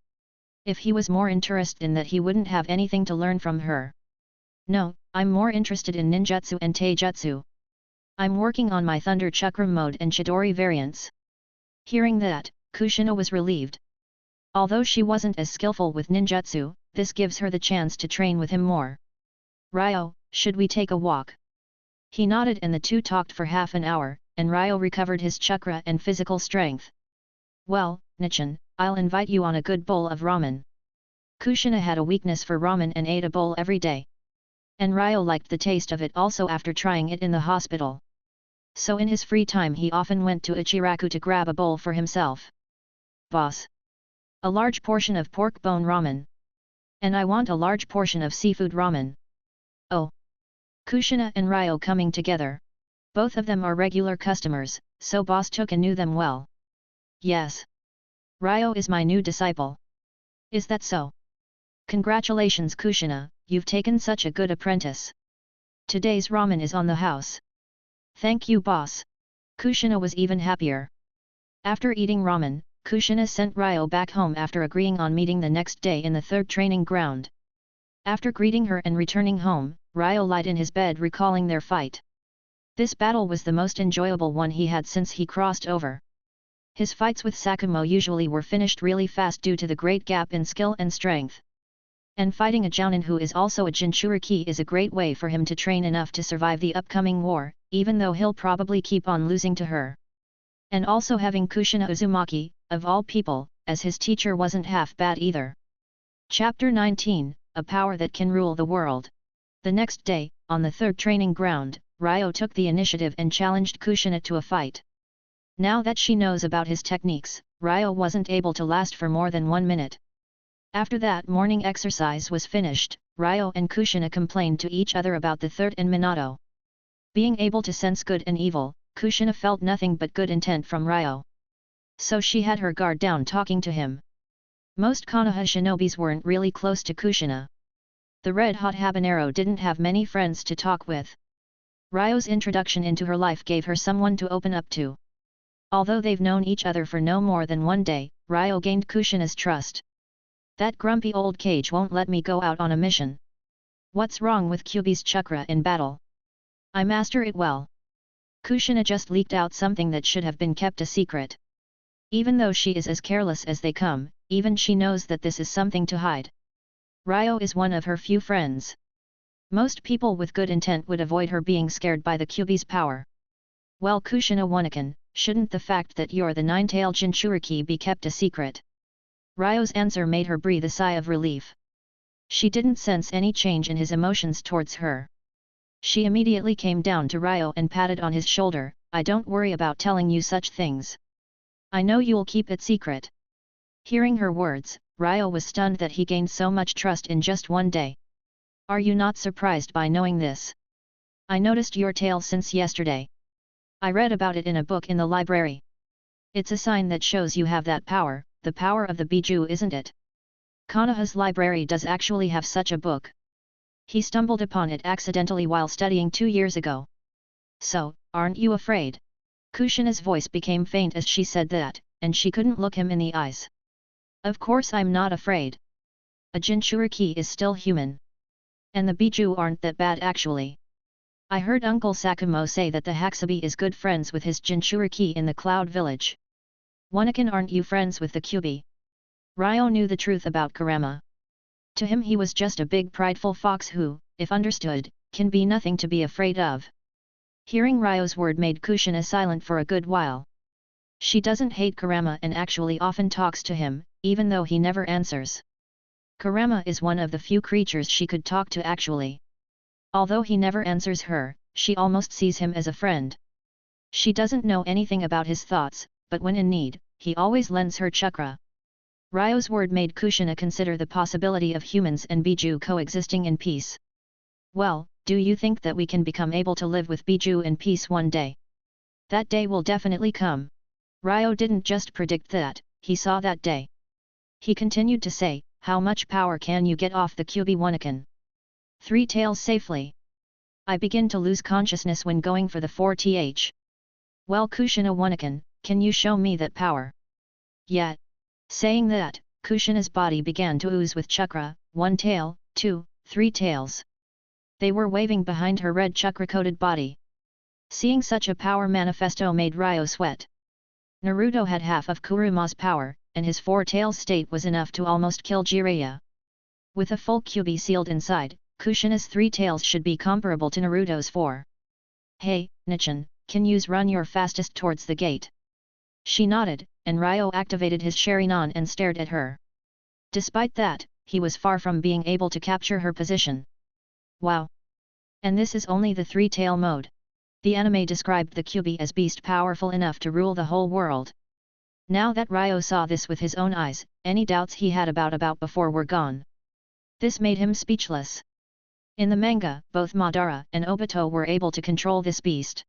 If he was more interested in that he wouldn't have anything to learn from her. No, I'm more interested in ninjutsu and taijutsu. I'm working on my thunder chakra mode and Chidori variants. Hearing that, Kushina was relieved. Although she wasn't as skillful with ninjutsu, this gives her the chance to train with him more. Ryo, should we take a walk? He nodded and the two talked for half an hour, and Ryo recovered his chakra and physical strength. Well, Nichan, I'll invite you on a good bowl of ramen. Kushina had a weakness for ramen and ate a bowl every day. And Ryo liked the taste of it also after trying it in the hospital. So in his free time he often went to Ichiraku to grab a bowl for himself. Boss. A large portion of pork bone ramen. And I want a large portion of seafood ramen. Oh. Kushina and Ryo coming together. Both of them are regular customers, so boss took and knew them well. Yes. Ryo is my new disciple. Is that so? Congratulations Kushina, you've taken such a good apprentice. Today's ramen is on the house. Thank you boss. Kushina was even happier. After eating ramen, Kushina sent Ryo back home after agreeing on meeting the next day in the third training ground. After greeting her and returning home, Ryo lied in his bed recalling their fight. This battle was the most enjoyable one he had since he crossed over. His fights with Sakumo usually were finished really fast due to the great gap in skill and strength. And fighting a Jounin who is also a Jinchuriki is a great way for him to train enough to survive the upcoming war, even though he'll probably keep on losing to her. And also having Kushina Uzumaki, of all people, as his teacher wasn't half bad either. Chapter 19, A Power That Can Rule the World. The next day, on the third training ground, Ryo took the initiative and challenged Kushina to a fight. Now that she knows about his techniques, Ryo wasn't able to last for more than 1 minute. After that morning exercise was finished, Ryo and Kushina complained to each other about the third and Minato. Being able to sense good and evil, Kushina felt nothing but good intent from Ryo. So she had her guard down talking to him. Most Konoha shinobis weren't really close to Kushina. The red-hot habanero didn't have many friends to talk with. Ryo's introduction into her life gave her someone to open up to. Although they've known each other for no more than 1 day, Ryo gained Kushina's trust. That grumpy old Kage won't let me go out on a mission. What's wrong with Kyuubi's chakra in battle? I master it well. Kushina just leaked out something that should have been kept a secret. Even though she is as careless as they come, even she knows that this is something to hide. Ryo is one of her few friends. Most people with good intent would avoid her being scared by the Kyuubi's power. Well, Kushina Wanakan, shouldn't the fact that you're the nine-tailed Jinchuriki be kept a secret? Ryo's answer made her breathe a sigh of relief. She didn't sense any change in his emotions towards her. She immediately came down to Ryo and patted on his shoulder. I don't worry about telling you such things. I know you'll keep it secret. Hearing her words, Ryo was stunned that he gained so much trust in just 1 day. Are you not surprised by knowing this? I noticed your tale since yesterday. I read about it in a book in the library. It's a sign that shows you have that power, the power of the Biju, isn't it? Konoha's library does actually have such a book. He stumbled upon it accidentally while studying 2 years ago. So, aren't you afraid? Kushina's voice became faint as she said that, and she couldn't look him in the eyes. Of course I'm not afraid. A Jinchuriki is still human. And the Biju aren't that bad actually. I heard Uncle Sakumo say that the Hakusabi is good friends with his Jinchuriki in the Cloud Village. Wanakan, aren't you friends with the Kyuubi? Ryo knew the truth about Kurama. To him he was just a big prideful fox who, if understood, can be nothing to be afraid of. Hearing Ryo's word made Kushina silent for a good while. She doesn't hate Kurama and actually often talks to him, even though he never answers. Kurama is one of the few creatures she could talk to actually. Although he never answers her, she almost sees him as a friend. She doesn't know anything about his thoughts, but when in need, he always lends her chakra. Ryo's word made Kushina consider the possibility of humans and Biju coexisting in peace. Well, do you think that we can become able to live with Biju in peace one day? That day will definitely come. Ryo didn't just predict that, he saw that day. He continued to say, how much power can you get off the Kyuubi Wanakan? 3 tails safely. I begin to lose consciousness when going for the 4th. Well, Kushina Wanakan, can you show me that power? Yet. Saying that, Kushina's body began to ooze with chakra, 1 tail, 2, 3 tails. They were waving behind her red chakra-coated body. Seeing such a power manifesto made Ryo sweat. Naruto had half of Kuruma's power, and his 4 tails state was enough to almost kill Jiraiya. With a full Kyuubi sealed inside, Kushina's 3 tails should be comparable to Naruto's 4. Hey, Nichan, can you run your fastest towards the gate? She nodded, and Ryo activated his Sharingan and stared at her. Despite that, he was far from being able to capture her position. Wow! And this is only the 3-tail mode. The anime described the Kyuubi as beast powerful enough to rule the whole world. Now that Ryo saw this with his own eyes, any doubts he had about before were gone. This made him speechless. In the manga, both Madara and Obito were able to control this beast.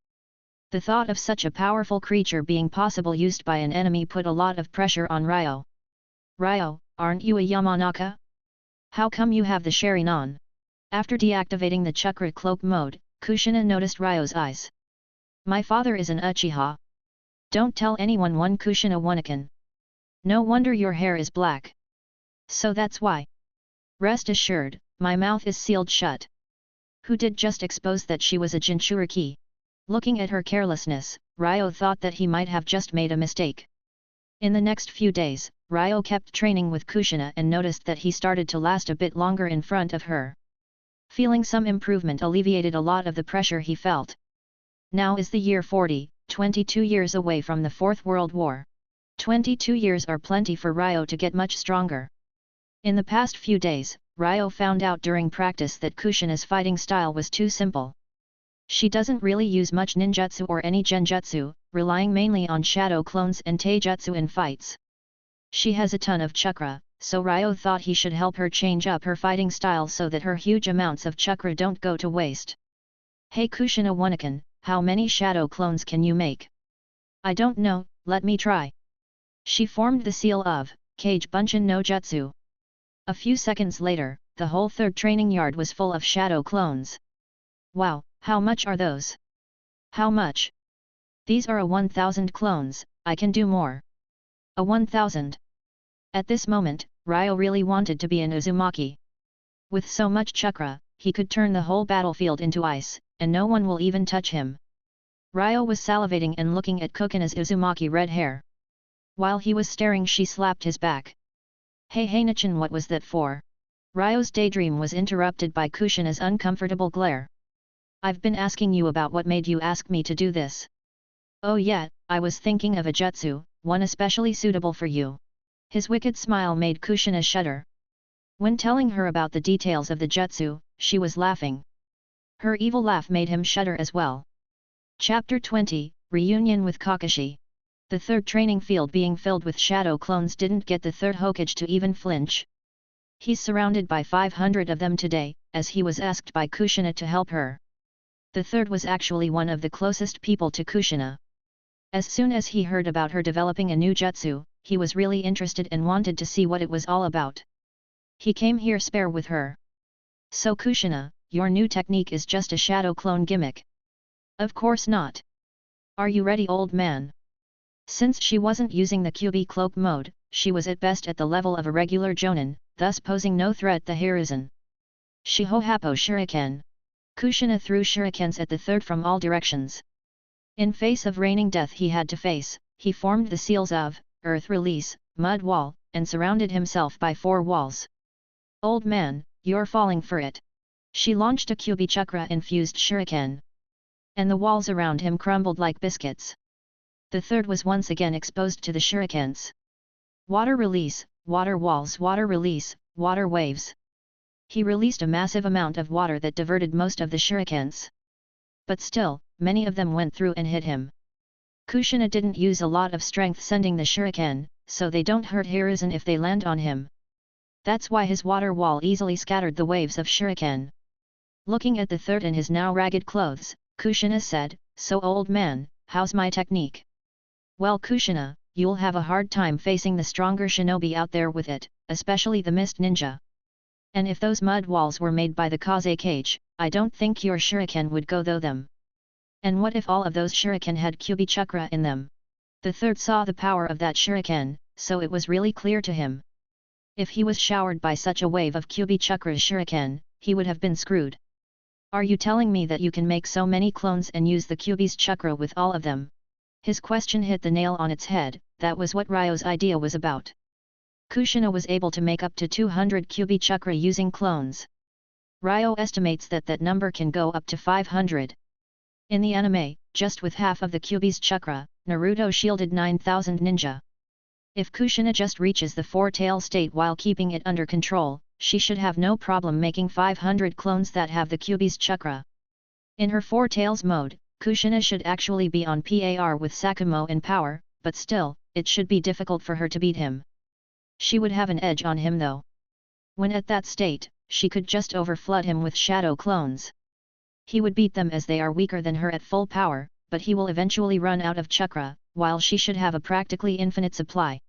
The thought of such a powerful creature being possible used by an enemy put a lot of pressure on Ryo. Ryo, aren't you a Yamanaka? How come you have the Sharingan? After deactivating the chakra cloak mode, Kushina noticed Ryo's eyes. My father is an Uchiha. Don't tell anyone, one Kushina Wanakan. No wonder your hair is black. So that's why. Rest assured, my mouth is sealed shut. Who did just expose that she was a Jinchuriki? Looking at her carelessness, Ryo thought that he might have just made a mistake. In the next few days, Ryo kept training with Kushina and noticed that he started to last a bit longer in front of her. Feeling some improvement alleviated a lot of the pressure he felt. Now is the year 40, 22 years away from the Fourth World War. 22 years are plenty for Ryo to get much stronger. In the past few days, Ryo found out during practice that Kushina's fighting style was too simple. She doesn't really use much ninjutsu or any genjutsu, relying mainly on shadow clones and taijutsu in fights. She has a ton of chakra, so Ryo thought he should help her change up her fighting style so that her huge amounts of chakra don't go to waste. Hey Kushina Wanakan, how many shadow clones can you make? I don't know, let me try. She formed the seal of Kage Bunshin no Jutsu. A few seconds later, the whole third training yard was full of shadow clones. Wow, how much are those? How much? These are a 1000 clones, I can do more. A 1000. At this moment, Ryo really wanted to be an Uzumaki. With so much chakra, he could turn the whole battlefield into ice, and no one will even touch him. Ryo was salivating and looking at Kushina's Uzumaki red hair. While he was staring, she slapped his back. Hey Hainachan, what was that for? Ryo's daydream was interrupted by Kushina's uncomfortable glare. I've been asking you about what made you ask me to do this. Oh yeah, I was thinking of a jutsu, one especially suitable for you. His wicked smile made Kushina shudder. When telling her about the details of the jutsu, she was laughing. Her evil laugh made him shudder as well. Chapter 20, Reunion with Kakashi. The third training field being filled with shadow clones didn't get the third Hokage to even flinch. He's surrounded by 500 of them today, as he was asked by Kushina to help her. The third was actually one of the closest people to Kushina. As soon as he heard about her developing a new jutsu, he was really interested and wanted to see what it was all about. He came here spare with her. So Kushina, your new technique is just a shadow clone gimmick. Of course not. Are you ready, old man? Since she wasn't using the QB cloak mode, she was at best at the level of a regular jonin, thus posing no threat the Hiruzen. Shihohapo Shuriken. Kushina threw shurikens at the third from all directions. In face of raining death he had to face, he formed the seals of Earth Release, Mud Wall, and surrounded himself by 4 walls. Old man, you're falling for it. She launched a QB chakra-infused shuriken. And the walls around him crumbled like biscuits. The third was once again exposed to the shurikens. Water release, water walls, water release, water waves. He released a massive amount of water that diverted most of the shurikens. But still, many of them went through and hit him. Kushina didn't use a lot of strength sending the shuriken, so they don't hurt Hiruzen if they land on him. That's why his water wall easily scattered the waves of shuriken. Looking at the third in his now ragged clothes, Kushina said, "So old man, how's my technique?" "Well Kushina, you'll have a hard time facing the stronger shinobi out there with it, especially the mist ninja. And if those mud walls were made by the Kaze Cage, I don't think your shuriken would go through them. And what if all of those shuriken had QB chakra in them?" The third saw the power of that shuriken, so it was really clear to him. If he was showered by such a wave of QB chakra shuriken, he would have been screwed. "Are you telling me that you can make so many clones and use the QB's chakra with all of them?" His question hit the nail on its head. That was what Ryo's idea was about. Kushina was able to make up to 200 QB chakra using clones. Ryo estimates that that number can go up to 500. In the anime, just with half of the QB's chakra, Naruto shielded 9,000 ninja. If Kushina just reaches the 4-tail state while keeping it under control, she should have no problem making 500 clones that have the QB's chakra. In her 4-tails mode, Kushina should actually be on par with Sakumo in power, but still, it should be difficult for her to beat him. She would have an edge on him though. When at that state, she could just overflood him with shadow clones. He would beat them as they are weaker than her at full power, but he will eventually run out of chakra, while she should have a practically infinite supply.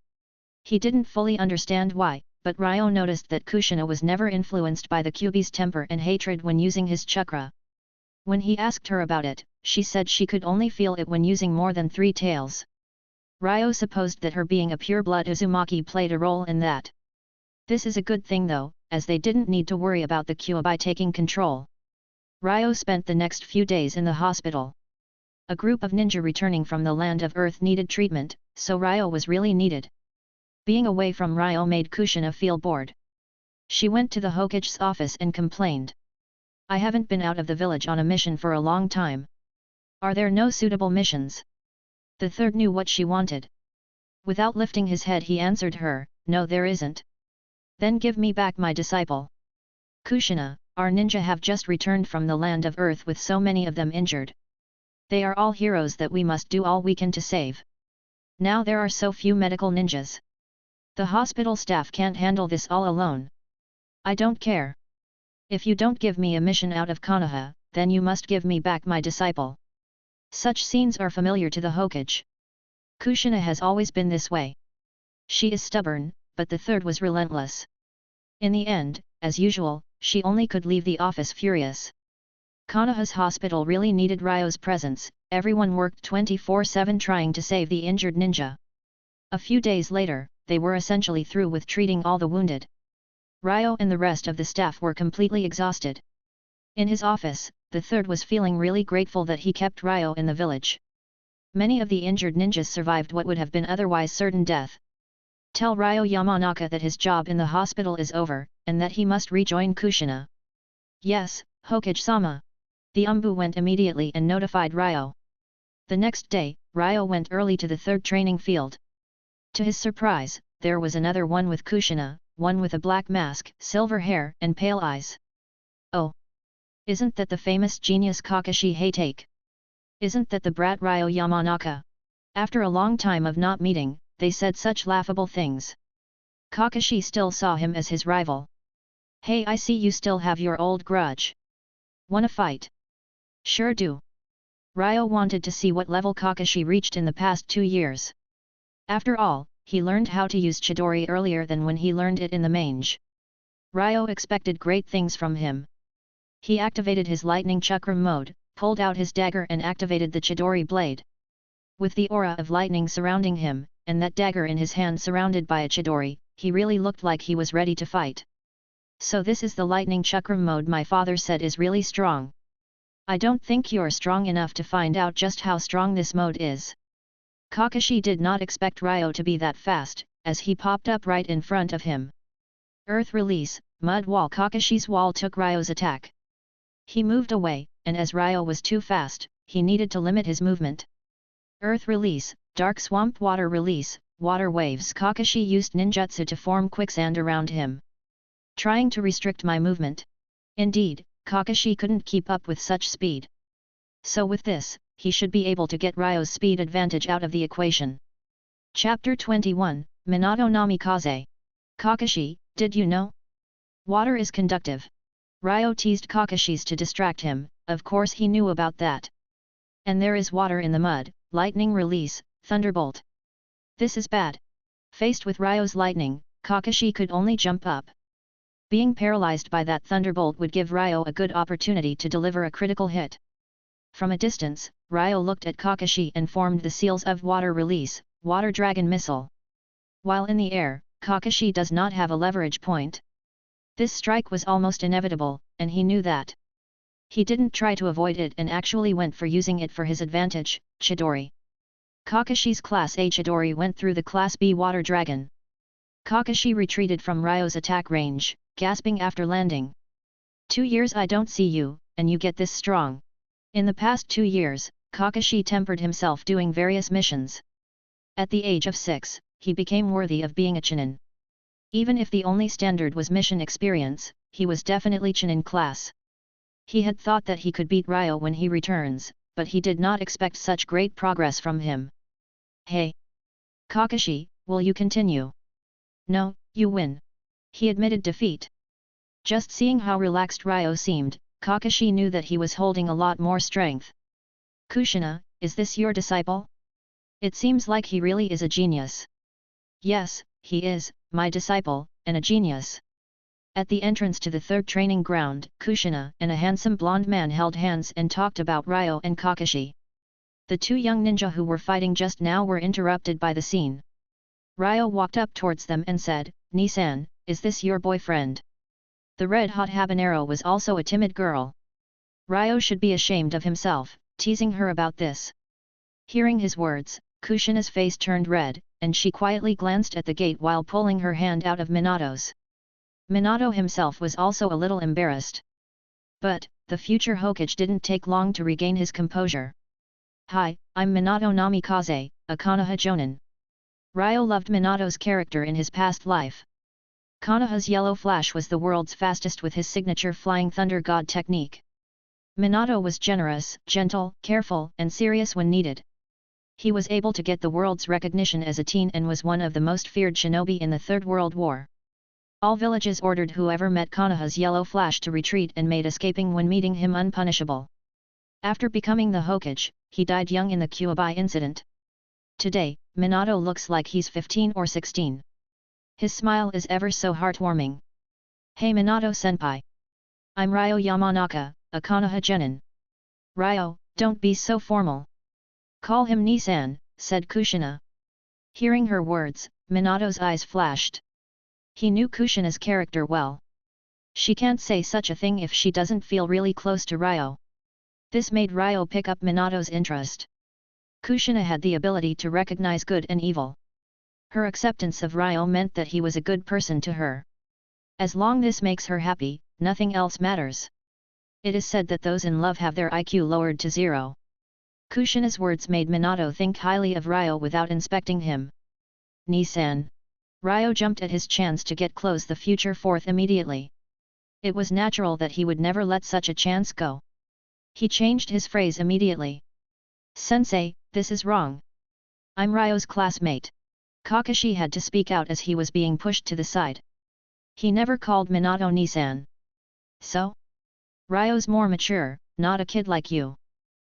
He didn't fully understand why, but Ryo noticed that Kushina was never influenced by the QB's temper and hatred when using his chakra. When he asked her about it, she said she could only feel it when using more than 3 tails. Ryo supposed that her being a pure-blood Uzumaki played a role in that. This is a good thing though, as they didn't need to worry about the QB taking control. Ryo spent the next few days in the hospital. A group of ninja returning from the land of Earth needed treatment, so Ryo was really needed. Being away from Ryo made Kushina feel bored. She went to the Hokage's office and complained. "I haven't been out of the village on a mission for a long time. Are there no suitable missions?" The third knew what she wanted. Without lifting his head he answered her, "No there isn't." "Then give me back my disciple." "Kushina, our ninja have just returned from the land of Earth with so many of them injured. They are all heroes that we must do all we can to save. Now there are so few medical ninjas. The hospital staff can't handle this all alone. I don't care. If you don't give me a mission out of Konoha, then you must give me back my disciple. Such scenes are familiar to the Hokage. Kushina has always been this way. She is stubborn, but the third was relentless. In the end, as usual, she only could leave the office furious. Konoha's hospital really needed Ryo's presence. Everyone worked 24/7 trying to save the injured ninja. A few days later, they were essentially through with treating all the wounded. Ryo and the rest of the staff were completely exhausted. In his office, the third was feeling really grateful that he kept Ryo in the village. Many of the injured ninjas survived what would have been otherwise certain death. Tell Ryo Yamanaka that his job in the hospital is over, and that he must rejoin Kushina. Yes, Hokage-sama. The Umbu went immediately and notified Ryo. The next day, Ryo went early to the third training field. To his surprise, there was another one with Kushina, one with a black mask, silver hair and pale eyes. Oh! Isn't that the famous genius Kakashi Hatake? Isn't that the brat Ryo Yamanaka? After a long time of not meeting, they said such laughable things. Kakashi still saw him as his rival. Hey, I see you still have your old grudge. Wanna fight? Sure do. Ryo wanted to see what level Kakashi reached in the past 2 years. After all, he learned how to use Chidori earlier than when he learned it in the mange. Ryo expected great things from him. He activated his lightning chakram mode, pulled out his dagger and activated the Chidori blade. With the aura of lightning surrounding him, and that dagger in his hand surrounded by a Chidori, he really looked like he was ready to fight. So this is the lightning chakram mode my father said is really strong. I don't think you're strong enough to find out just how strong this mode is. Kakashi did not expect Ryo to be that fast, as he popped up right in front of him. Earth release, mud wall. Kakashi's wall took Ryo's attack. He moved away, and as Ryo was too fast, he needed to limit his movement. Earth release, dark swamp water release, water waves. Kakashi used ninjutsu to form quicksand around him. Trying to restrict my movement. Indeed, Kakashi couldn't keep up with such speed. So with this, he should be able to get Ryo's speed advantage out of the equation. Chapter 21, Minato Namikaze. Kakashi, did you know? Water is conductive. Ryo teased Kakashi's to distract him, of course he knew about that. And there is water in the mud, lightning release, thunderbolt. This is bad. Faced with Ryo's lightning, Kakashi could only jump up. Being paralyzed by that thunderbolt would give Ryo a good opportunity to deliver a critical hit. From a distance, Ryo looked at Kakashi and formed the seals of water release, water dragon missile. While in the air, Kakashi does not have a leverage point. This strike was almost inevitable, and he knew that. He didn't try to avoid it and actually went for using it for his advantage, Chidori. Kakashi's Class A Chidori went through the Class B Water Dragon. Kakashi retreated from Ryo's attack range, gasping after landing. 2 years I don't see you, and you get this strong. In the past 2 years, Kakashi tempered himself doing various missions. At the age of 6, he became worthy of being a Chunin. Even if the only standard was mission experience, he was definitely Chunin class. He had thought that he could beat Ryo when he returns, but he did not expect such great progress from him. Hey! Kakashi, will you continue? No, you win. He admitted defeat. Just seeing how relaxed Ryo seemed, Kakashi knew that he was holding a lot more strength. Kushina, is this your disciple? It seems like he really is a genius. Yes, he is, my disciple, and a genius. At the entrance to the third training ground, Kushina and a handsome blonde man held hands and talked about Ryo and Kakashi. The 2 young ninja who were fighting just now were interrupted by the scene. Ryo walked up towards them and said, "Nisan, is this your boyfriend?" The red-hot habanero was also a timid girl. Ryo should be ashamed of himself, teasing her about this. Hearing his words, Kushina's face turned red, and she quietly glanced at the gate while pulling her hand out of Minato's. Minato himself was also a little embarrassed. But, the future Hokage didn't take long to regain his composure. "Hi, I'm Minato Namikaze, a Konoha Jonin." Ryo loved Minato's character in his past life. Konoha's Yellow Flash was the world's fastest with his signature Flying Thunder God technique. Minato was generous, gentle, careful, and serious when needed. He was able to get the world's recognition as a teen and was one of the most feared shinobi in the Third World War. All villages ordered whoever met Konoha's yellow flash to retreat and made escaping when meeting him unpunishable. After becoming the Hokage, he died young in the Kyuubi incident. Today, Minato looks like he's 15 or 16. His smile is ever so heartwarming. Hey Minato-senpai. I'm Ryo Yamanaka, a Konoha genin. Ryo, don't be so formal. Call him Nisan, said Kushina. Hearing her words, Minato's eyes flashed. He knew Kushina's character well. She can't say such a thing if she doesn't feel really close to Ryo. This made Ryo pick up Minato's interest. Kushina had the ability to recognize good and evil. Her acceptance of Ryo meant that he was a good person to her. As long as this makes her happy, nothing else matters. It is said that those in love have their IQ lowered to 0. Kushina's words made Minato think highly of Ryo without inspecting him. Nisan. Ryo jumped at his chance to get close the future fourth immediately. It was natural that he would never let such a chance go. He changed his phrase immediately. Sensei, this is wrong. I'm Ryo's classmate. Kakashi had to speak out as he was being pushed to the side. He never called Minato Nisan. So? Ryo's more mature, not a kid like you.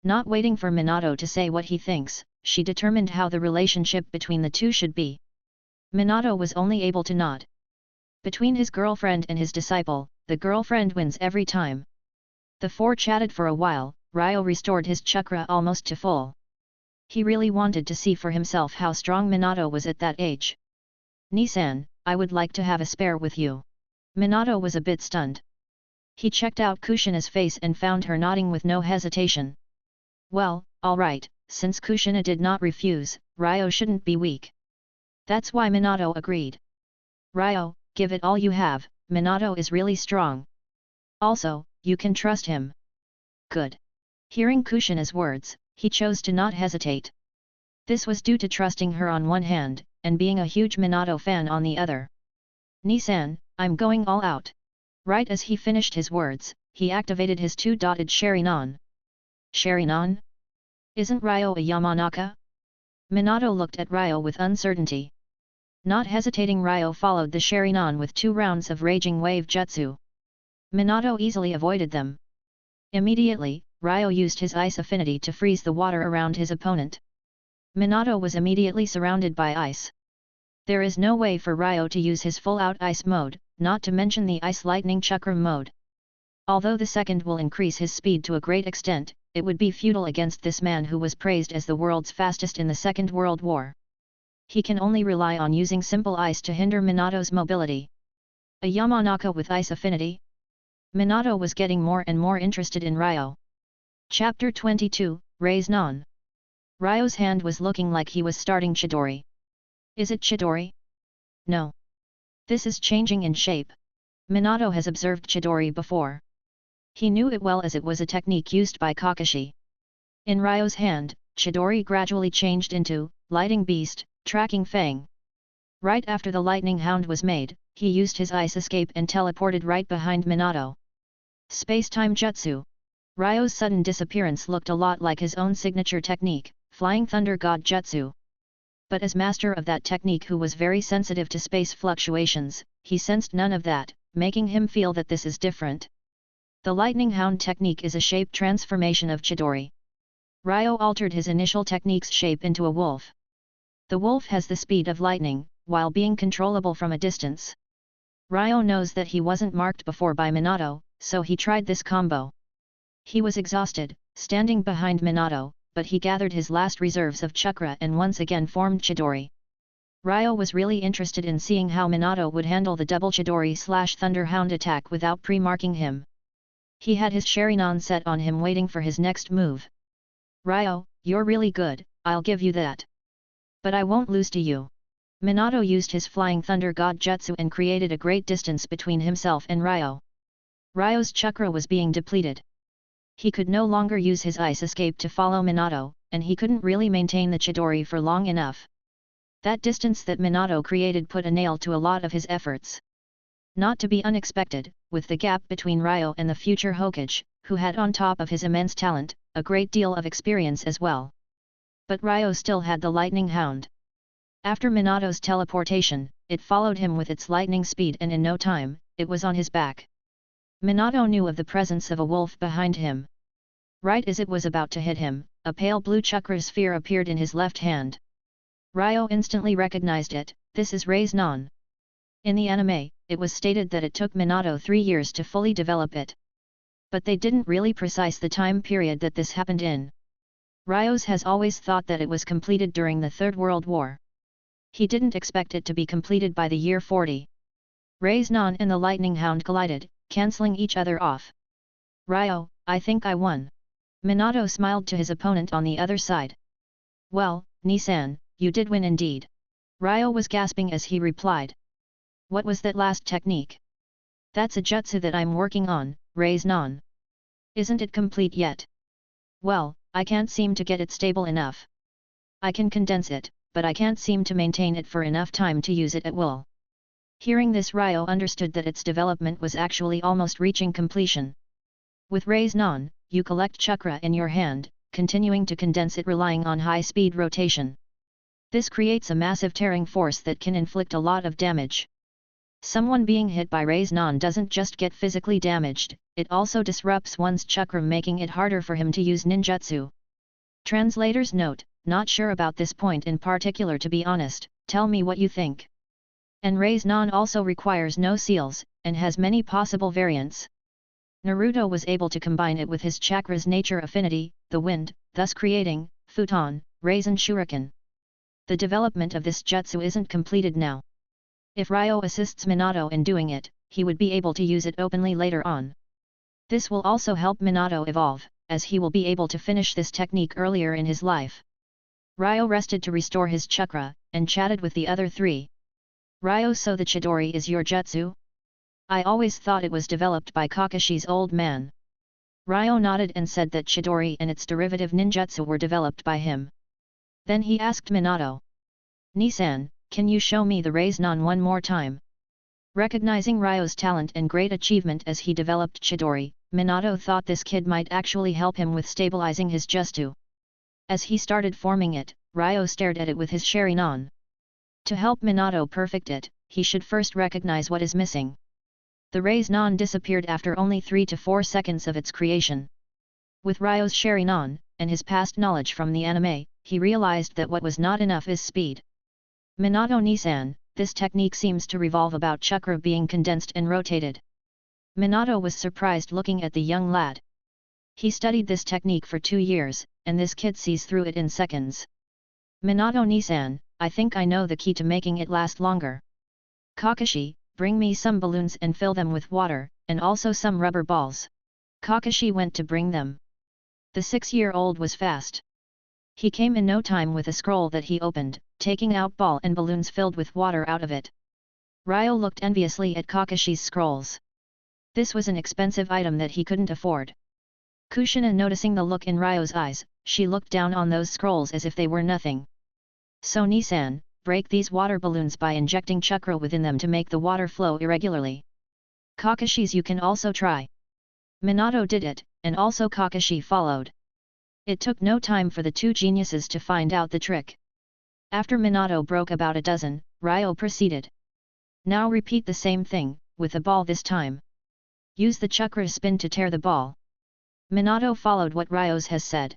Not waiting for Minato to say what he thinks, she determined how the relationship between the two should be. Minato was only able to nod. Between his girlfriend and his disciple, the girlfriend wins every time. The four chatted for a while. Ryo restored his chakra almost to full. He really wanted to see for himself how strong Minato was at that age. Nisan, I would like to have a spare with you. Minato was a bit stunned. He checked out Kushina's face and found her nodding with no hesitation. Well, alright, since Kushina did not refuse, Ryo shouldn't be weak. That's why Minato agreed. Ryo, give it all you have, Minato is really strong. Also, you can trust him. Good. Hearing Kushina's words, he chose to not hesitate. This was due to trusting her on one hand, and being a huge Minato fan on the other. Nisan, I'm going all out. Right as he finished his words, he activated his two-dotted Sharingan. Sharingan? Isn't Ryo a Yamanaka? Minato looked at Ryo with uncertainty. Not hesitating, Ryo followed the Sharingan with 2 rounds of Raging Wave Jutsu. Minato easily avoided them. Immediately, Ryo used his ice affinity to freeze the water around his opponent. Minato was immediately surrounded by ice. There is no way for Ryo to use his full-out ice mode, not to mention the ice lightning chakra mode. Although the second will increase his speed to a great extent, it would be futile against this man who was praised as the world's fastest in the Second World War. He can only rely on using simple ice to hinder Minato's mobility. A Yamanaka with ice affinity? Minato was getting more and more interested in Ryo. Chapter 22, Raise Non. Ryo's hand was looking like he was starting Chidori. Is it Chidori? No. This is changing in shape. Minato has observed Chidori before. He knew it well as it was a technique used by Kakashi. In Ryo's hand, Chidori gradually changed into Lighting Beast, Tracking Fang. Right after the Lightning Hound was made, he used his ice escape and teleported right behind Minato. Space-time Jutsu. Ryo's sudden disappearance looked a lot like his own signature technique, Flying Thunder God Jutsu. But as master of that technique who was very sensitive to space fluctuations, he sensed none of that, making him feel that this is different. The Lightning Hound technique is a shape transformation of Chidori. Ryo altered his initial technique's shape into a wolf. The wolf has the speed of lightning, while being controllable from a distance. Ryo knows that he wasn't marked before by Minato, so he tried this combo. He was exhausted, standing behind Minato, but he gathered his last reserves of chakra and once again formed Chidori. Ryo was really interested in seeing how Minato would handle the double Chidori/Thunder Hound attack without pre-marking him. He had his Sharingan set on him waiting for his next move. Ryo, you're really good, I'll give you that. But I won't lose to you. Minato used his Flying Thunder God Jutsu and created a great distance between himself and Ryo. Ryo's chakra was being depleted. He could no longer use his ice escape to follow Minato, and he couldn't really maintain the Chidori for long enough. That distance that Minato created put a nail to a lot of his efforts. Not to be unexpected, with the gap between Ryo and the future Hokage, who had on top of his immense talent, a great deal of experience as well. But Ryo still had the lightning hound. After Minato's teleportation, it followed him with its lightning speed and in no time, it was on his back. Minato knew of the presence of a wolf behind him. Right as it was about to hit him, a pale blue chakra sphere appeared in his left hand. Ryo instantly recognized it, this is Rei's Nan. In the anime, it was stated that it took Minato 3 years to fully develop it. But they didn't really precise the time period that this happened in. Ryo's has always thought that it was completed during the Third World War. He didn't expect it to be completed by the year 40. Rei's Nan and the lightning hound collided, cancelling each other off. Ryo, I think I won. Minato smiled to his opponent on the other side. Well, Nisan, you did win indeed. Ryo was gasping as he replied. What was that last technique? That's a jutsu that I'm working on, Rei's Nan. Isn't it complete yet? Well, I can't seem to get it stable enough. I can condense it, but I can't seem to maintain it for enough time to use it at will. Hearing this, Ryo understood that its development was actually almost reaching completion. With Rei's Nan, you collect chakra in your hand, continuing to condense it relying on high-speed rotation. This creates a massive tearing force that can inflict a lot of damage. Someone being hit by Rei's Nan doesn't just get physically damaged, it also disrupts one's chakra, making it harder for him to use ninjutsu. Translator's note, not sure about this point in particular to be honest, tell me what you think. And Rei's Nan also requires no seals, and has many possible variants. Naruto was able to combine it with his chakra's nature affinity, the wind, thus creating, futon, Raisin Shuriken. The development of this jutsu isn't completed now. If Ryo assists Minato in doing it, he would be able to use it openly later on. This will also help Minato evolve, as he will be able to finish this technique earlier in his life. Ryo rested to restore his chakra, and chatted with the other three. Ryo, so the Chidori is your jutsu? I always thought it was developed by Kakashi's old man. Ryo nodded and said that Chidori and its derivative ninjutsu were developed by him. Then he asked Minato. Nisan, can you show me the Rei's Nan one more time? Recognizing Ryo's talent and great achievement as he developed Chidori, Minato thought this kid might actually help him with stabilizing his jutsu. As he started forming it, Ryo stared at it with his Sharingan. To help Minato perfect it, he should first recognize what is missing. The Rei's Nan disappeared after only 3 to 4 seconds of its creation. With Ryo's Sharingan, and his past knowledge from the anime, he realized that what was not enough is speed. Minato Nisan, this technique seems to revolve about chakra being condensed and rotated. Minato was surprised looking at the young lad. He studied this technique for 2 years, and this kid sees through it in seconds. Minato Nisan, I think I know the key to making it last longer. Kakashi, bring me some balloons and fill them with water, and also some rubber balls. Kakashi went to bring them. The 6-year-old was fast. He came in no time with a scroll that he opened, taking out ball and balloons filled with water out of it. Ryo looked enviously at Kakashi's scrolls. This was an expensive item that he couldn't afford. Kushina, noticing the look in Ryo's eyes, she looked down on those scrolls as if they were nothing. So Nisan, break these water balloons by injecting chakra within them to make the water flow irregularly. Kakashi's you can also try. Minato did it, and also Kakashi followed. It took no time for the 2 geniuses to find out the trick. After Minato broke about a dozen, Ryo proceeded. Now repeat the same thing, with a ball this time. Use the chakra spin to tear the ball. Minato followed what Ryo's has said.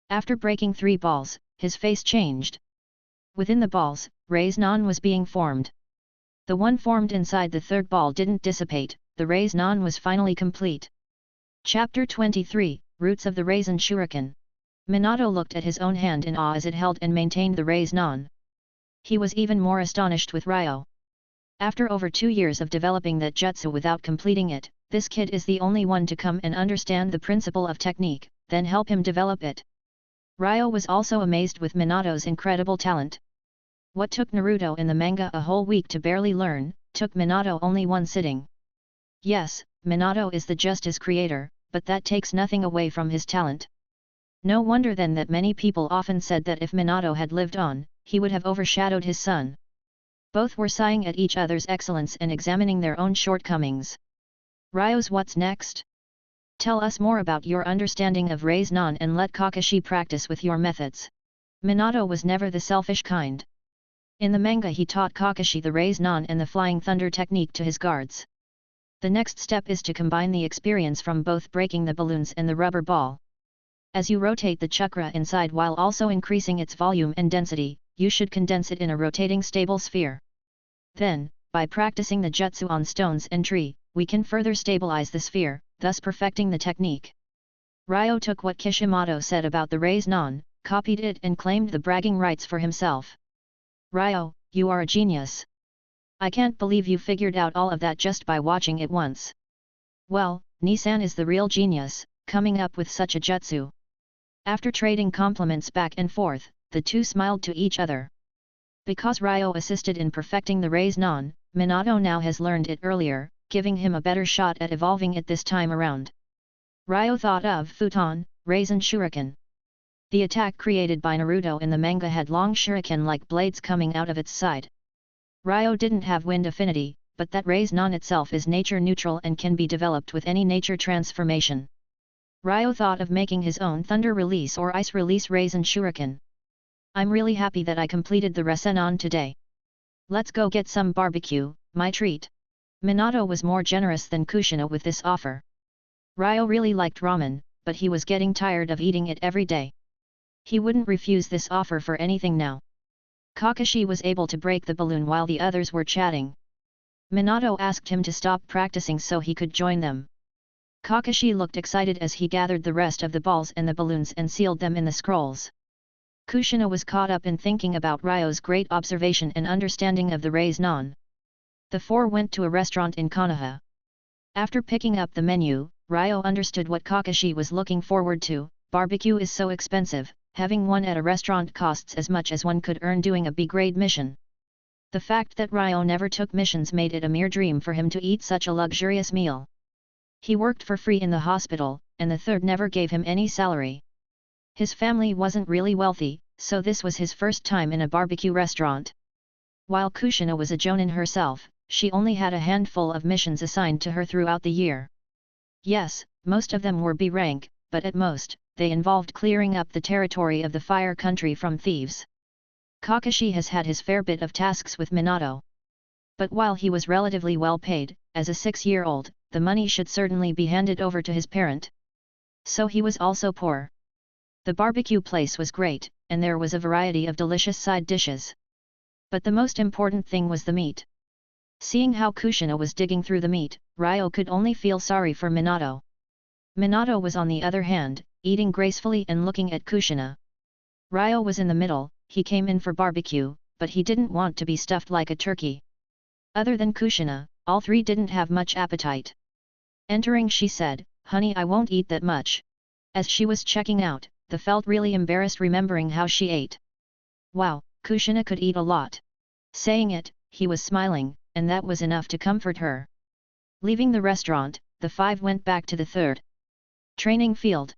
After breaking 3 balls, his face changed. Within the balls, Rei's Nan was being formed. The one formed inside the 3rd ball didn't dissipate, the Rei's Nan was finally complete. Chapter 23, Roots of the Raisin Shuriken. Minato looked at his own hand in awe as it held and maintained the Rei's Nan. He was even more astonished with Ryo. After over 2 years of developing that jutsu without completing it, this kid is the only one to come and understand the principle of technique, then help him develop it. Ryo was also amazed with Minato's incredible talent. What took Naruto in the manga a whole week to barely learn, took Minato only one sitting. Yes, Minato is the Justice creator, but that takes nothing away from his talent. No wonder then that many people often said that if Minato had lived on, he would have overshadowed his son. Both were sighing at each other's excellence and examining their own shortcomings. Ryo's what's next? Tell us more about your understanding of Raise Non and let Kakashi practice with your methods. Minato was never the selfish kind. In the manga he taught Kakashi the Raise Non and the Flying Thunder technique to his guards. The next step is to combine the experience from both breaking the balloons and the rubber ball. As you rotate the chakra inside while also increasing its volume and density, you should condense it in a rotating stable sphere. Then, by practicing the jutsu on stones and tree, we can further stabilize the sphere, thus perfecting the technique. Ryo took what Kishimoto said about the Raise Non, copied it and claimed the bragging rights for himself. Ryo, you are a genius. I can't believe you figured out all of that just by watching it once. Well, Nissan is the real genius, coming up with such a jutsu. After trading compliments back and forth, the two smiled to each other. Because Ryo assisted in perfecting the Raise Non, Minato now has learned it earlier, giving him a better shot at evolving it this time around. Ryo thought of Futon, Raisin Shuriken. The attack created by Naruto in the manga had long shuriken-like blades coming out of its side. Ryo didn't have wind affinity, but that Raise Non itself is nature neutral and can be developed with any nature transformation. Ryo thought of making his own thunder release or ice release Raisin Shuriken. I'm really happy that I completed the Rasengan today. Let's go get some barbecue, my treat. Minato was more generous than Kushina with this offer. Ryo really liked ramen, but he was getting tired of eating it every day. He wouldn't refuse this offer for anything now. Kakashi was able to break the balloon while the others were chatting. Minato asked him to stop practicing so he could join them. Kakashi looked excited as he gathered the rest of the balls and the balloons and sealed them in the scrolls. Kushina was caught up in thinking about Ryo's great observation and understanding of the Raise Non. The four went to a restaurant in Konoha. After picking up the menu, Ryo understood what Kakashi was looking forward to. Barbecue is so expensive, having one at a restaurant costs as much as one could earn doing a B-grade mission. The fact that Ryo never took missions made it a mere dream for him to eat such a luxurious meal. He worked for free in the hospital, and the third never gave him any salary. His family wasn't really wealthy, so this was his first time in a barbecue restaurant. While Kushina was a jonin herself, she only had a handful of missions assigned to her throughout the year. Yes, most of them were B rank, but at most, they involved clearing up the territory of the Fire Country from thieves. Kakashi has had his fair bit of tasks with Minato. But while he was relatively well paid, as a 6-year-old, the money should certainly be handed over to his parent. So he was also poor. The barbecue place was great, and there was a variety of delicious side dishes. But the most important thing was the meat. Seeing how Kushina was digging through the meat, Ryo could only feel sorry for Minato. Minato was on the other hand, eating gracefully and looking at Kushina. Ryo was in the middle, he came in for barbecue, but he didn't want to be stuffed like a turkey. Other than Kushina, all three didn't have much appetite. Entering she said, "Honey, I won't eat that much." As she was checking out, they felt really embarrassed remembering how she ate. Wow, Kushina could eat a lot. Saying it, he was smiling, and that was enough to comfort her. Leaving the restaurant, the five went back to the third training field.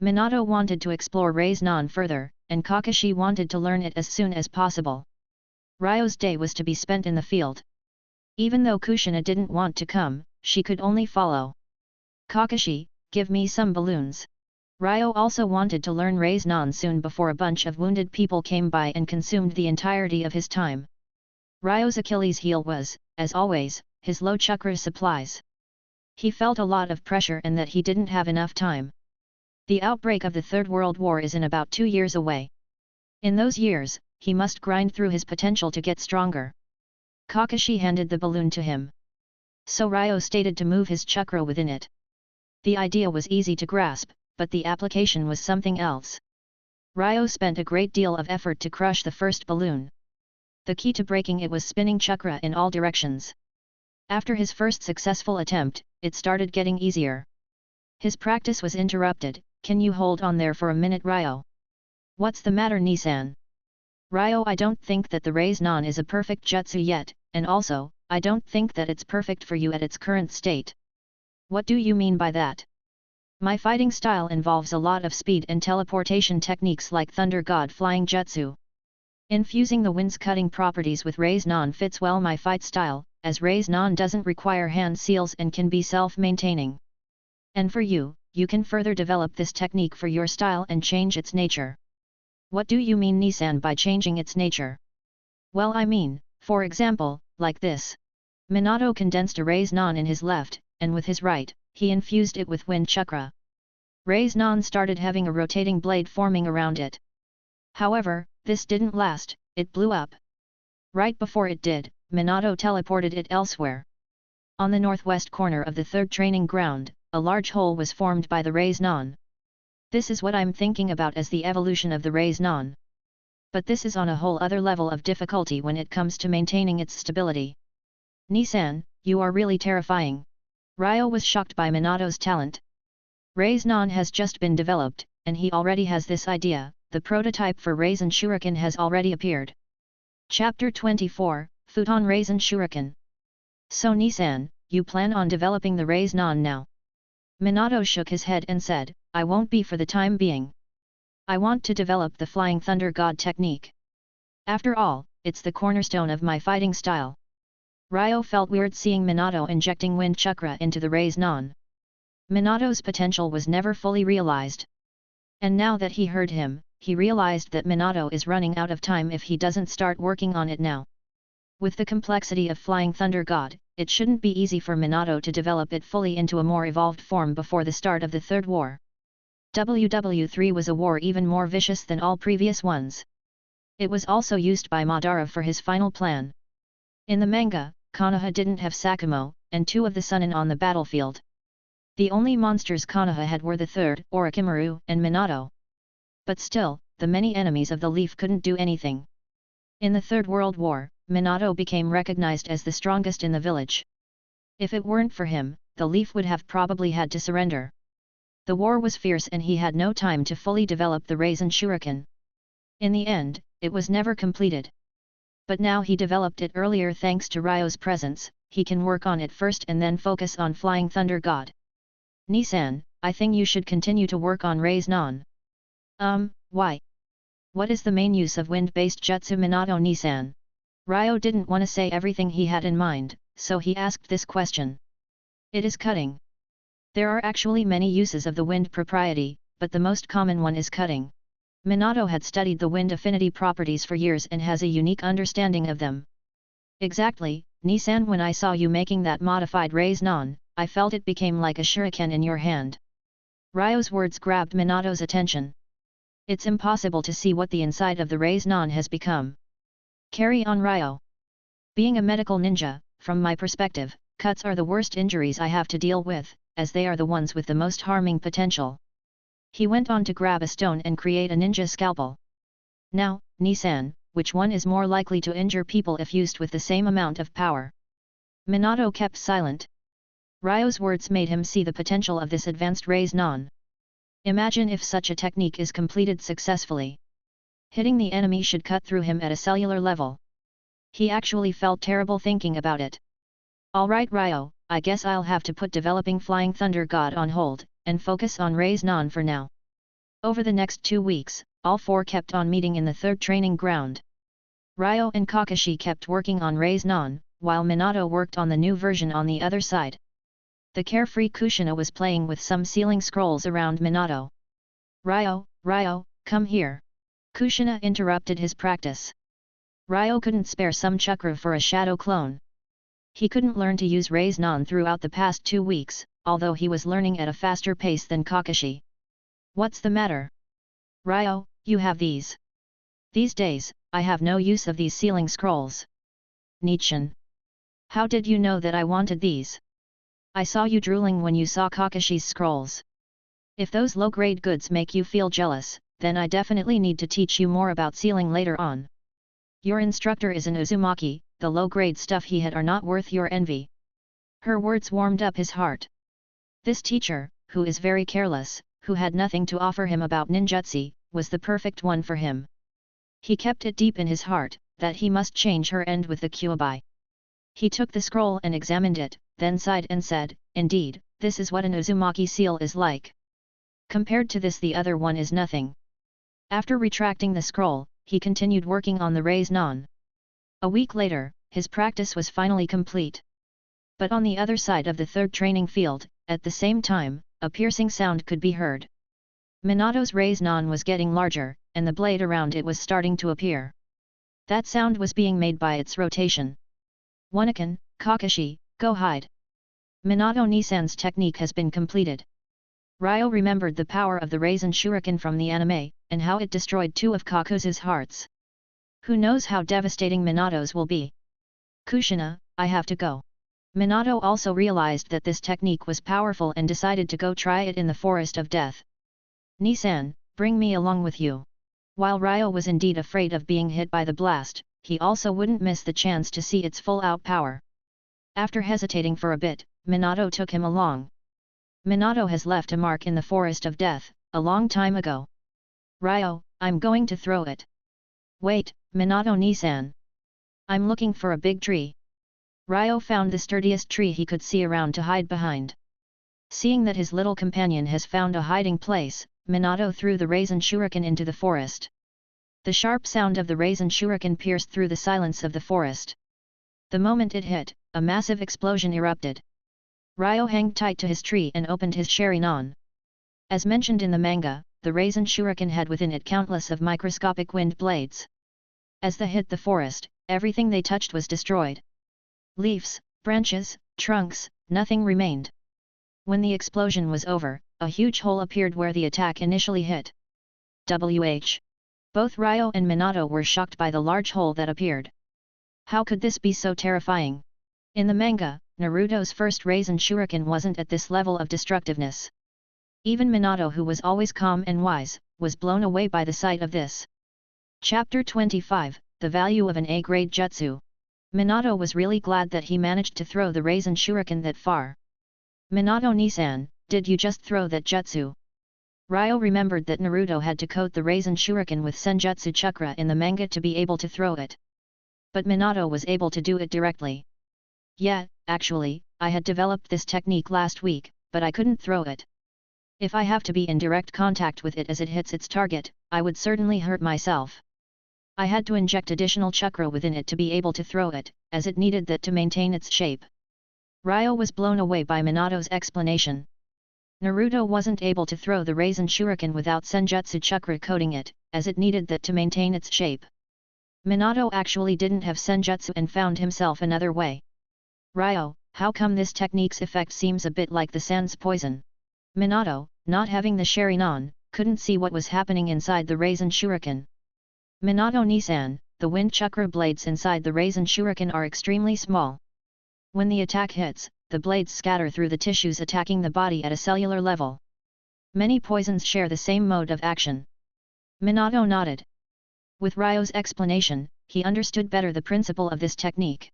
Minato wanted to explore Raise Non further, and Kakashi wanted to learn it as soon as possible. Ryo's day was to be spent in the field. Even though Kushina didn't want to come, she could only follow. Kakashi, give me some balloons. Ryo also wanted to learn Raise Non soon before a bunch of wounded people came by and consumed the entirety of his time. Ryo's Achilles heel was, as always, his low chakra supplies. He felt a lot of pressure and that he didn't have enough time. The outbreak of the Third World War is in about 2 years away. In those years, he must grind through his potential to get stronger. Kakashi handed the balloon to him. So Ryo stated to move his chakra within it. The idea was easy to grasp, but the application was something else. Ryo spent a great deal of effort to crush the first balloon. The key to breaking it was spinning chakra in all directions. After his first successful attempt, it started getting easier. His practice was interrupted. Can you hold on there for a minute, Ryo? What's the matter, Nissan? Ryo, I don't think that the Raise Non is a perfect jutsu yet, and also, I don't think that it's perfect for you at its current state. What do you mean by that? My fighting style involves a lot of speed and teleportation techniques like Thunder God Flying Jutsu. Infusing the wind's cutting properties with Raise Non fits well my fight style, as Raise Non doesn't require hand seals and can be self-maintaining. And for you, you can further develop this technique for your style and change its nature. What do you mean, Nisan, by changing its nature? Well, I mean, for example, like this. Minato condensed a Raise Nan in his left, and with his right, he infused it with wind chakra. Raise Nan started having a rotating blade forming around it. However, this didn't last, it blew up. Right before it did, Minato teleported it elsewhere. On the northwest corner of the third training ground, a large hole was formed by the Raise Nan. This is what I'm thinking about as the evolution of the Raise Nan. But this is on a whole other level of difficulty when it comes to maintaining its stability. Nisan, you are really terrifying. Ryo was shocked by Minato's talent. Raise Nan has just been developed, and he already has this idea. The prototype for Raisin Shuriken has already appeared. Chapter 24, Futon Raisin Shuriken. So Nisan, you plan on developing the Raise Nan now? Minato shook his head and said, I won't be for the time being. I want to develop the Flying Thunder God technique. After all, it's the cornerstone of my fighting style. Ryo felt weird seeing Minato injecting wind chakra into the Raise Nan. Minato's potential was never fully realized. And now that he heard him, he realized that Minato is running out of time if he doesn't start working on it now. With the complexity of Flying Thunder God, it shouldn't be easy for Minato to develop it fully into a more evolved form before the start of the Third War. WW3 was a war even more vicious than all previous ones. It was also used by Madara for his final plan. In the manga, Konoha didn't have Sakumo, and 2 of the Sunin on the battlefield. The only monsters Konoha had were the Third, Orochimaru, and Minato. But still, the many enemies of the Leaf couldn't do anything. In the Third World War, Minato became recognized as the strongest in the village. If it weren't for him, the Leaf would have probably had to surrender. The war was fierce and he had no time to fully develop the Raisin Shuriken. In the end, it was never completed. But now he developed it earlier thanks to Ryo's presence. He can work on it first and then focus on Flying Thunder God. Nisan, I think you should continue to work on Raise Nan. Why? What is the main use of wind-based jutsu, Minato Nisan? Ryo didn't want to say everything he had in mind, so he asked this question. It is cutting. There are actually many uses of the wind propriety, but the most common one is cutting. Minato had studied the wind affinity properties for years and has a unique understanding of them. Exactly, Nisan, when I saw you making that modified Raise Nan, I felt it became like a shuriken in your hand. Ryo's words grabbed Minato's attention. It's impossible to see what the inside of the Raise Nan has become. Carry on, Ryo. Being a medical ninja, from my perspective, cuts are the worst injuries I have to deal with, as they are the ones with the most harming potential. He went on to grab a stone and create a ninja scalpel. Now, Nisan, which one is more likely to injure people if used with the same amount of power? Minato kept silent. Ryo's words made him see the potential of this advanced Raise Nan. Imagine if such a technique is completed successfully. Hitting the enemy should cut through him at a cellular level. He actually felt terrible thinking about it. Alright Ryo, I guess I'll have to put developing Flying Thunder God on hold, and focus on Raise Nan for now. Over the next 2 weeks, all 4 kept on meeting in the third training ground. Ryo and Kakashi kept working on Raise Nan, while Minato worked on the new version on the other side. The carefree Kushina was playing with some sealing scrolls around Minato. Ryo, come here. Kushina interrupted his practice. Ryo couldn't spare some chakra for a shadow clone. He couldn't learn to use Raise Nan throughout the past 2 weeks, although he was learning at a faster pace than Kakashi. What's the matter? Ryo, you have these. These days, I have no use of these sealing scrolls. Nichin. How did you know that I wanted these? I saw you drooling when you saw Kakashi's scrolls. If those low-grade goods make you feel jealous, then I definitely need to teach you more about sealing later on. Your instructor is an Uzumaki, the low-grade stuff he had are not worth your envy. Her words warmed up his heart. This teacher, who is very careless, who had nothing to offer him about ninjutsu, was the perfect one for him. He kept it deep in his heart, that he must change her end with the Kyuubi. He took the scroll and examined it, then sighed and said, indeed, this is what an Uzumaki seal is like. Compared to this the other one is nothing. After retracting the scroll, he continued working on the Raise Nan. A week later, his practice was finally complete. But on the other side of the third training field, at the same time, a piercing sound could be heard. Minato's raise-non was getting larger, and the blade around it was starting to appear. That sound was being made by its rotation. Wanakan, Kakashi, go hide. Minato Nisan's technique has been completed. Ryo remembered the power of the Raisin Shuriken from the anime, and how it destroyed two of Kakuzu's hearts. Who knows how devastating Minato's will be. Kushina, I have to go. Minato also realized that this technique was powerful and decided to go try it in the Forest of Death. Nisan, bring me along with you. While Ryo was indeed afraid of being hit by the blast, he also wouldn't miss the chance to see its full-out power. After hesitating for a bit, Minato took him along. Minato has left a mark in the Forest of Death, a long time ago. Ryo, I'm going to throw it. Wait, Minato Nisan. I'm looking for a big tree. Ryo found the sturdiest tree he could see around to hide behind. Seeing that his little companion has found a hiding place, Minato threw the Raisin Shuriken into the forest. The sharp sound of the Raisin Shuriken pierced through the silence of the forest. The moment it hit, a massive explosion erupted. Ryo hung tight to his tree and opened his Sharingan. As mentioned in the manga, the Raisin Shuriken had within it countless of microscopic wind blades. As they hit the forest, everything they touched was destroyed. Leaves, branches, trunks, nothing remained. When the explosion was over, a huge hole appeared where the attack initially hit. Both Ryo and Minato were shocked by the large hole that appeared. How could this be so terrifying? In the manga, Naruto's first Raisin Shuriken wasn't at this level of destructiveness. Even Minato, who was always calm and wise, was blown away by the sight of this. Chapter 25, The Value of an A-Grade Jutsu. Minato was really glad that he managed to throw the Raisin Shuriken that far. Minato Nisan, did you just throw that jutsu? Ryo remembered that Naruto had to coat the Raisin Shuriken with Senjutsu Chakra in the manga to be able to throw it. But Minato was able to do it directly. Yeah, actually, I had developed this technique last week, but I couldn't throw it. If I have to be in direct contact with it as it hits its target, I would certainly hurt myself. I had to inject additional chakra within it to be able to throw it, as it needed that to maintain its shape. Ryo was blown away by Minato's explanation. Naruto wasn't able to throw the Raisin Shuriken without Senjutsu Chakra coating it, as it needed that to maintain its shape. Minato actually didn't have Senjutsu and found himself another way. Ryo, how come this technique's effect seems a bit like the Sans poison? Minato, not having the Sharingan, couldn't see what was happening inside the Raisin Shuriken. Minato Nisan, the wind chakra blades inside the Raisin Shuriken are extremely small. When the attack hits, the blades scatter through the tissues, attacking the body at a cellular level. Many poisons share the same mode of action. Minato nodded. With Ryo's explanation, he understood better the principle of this technique.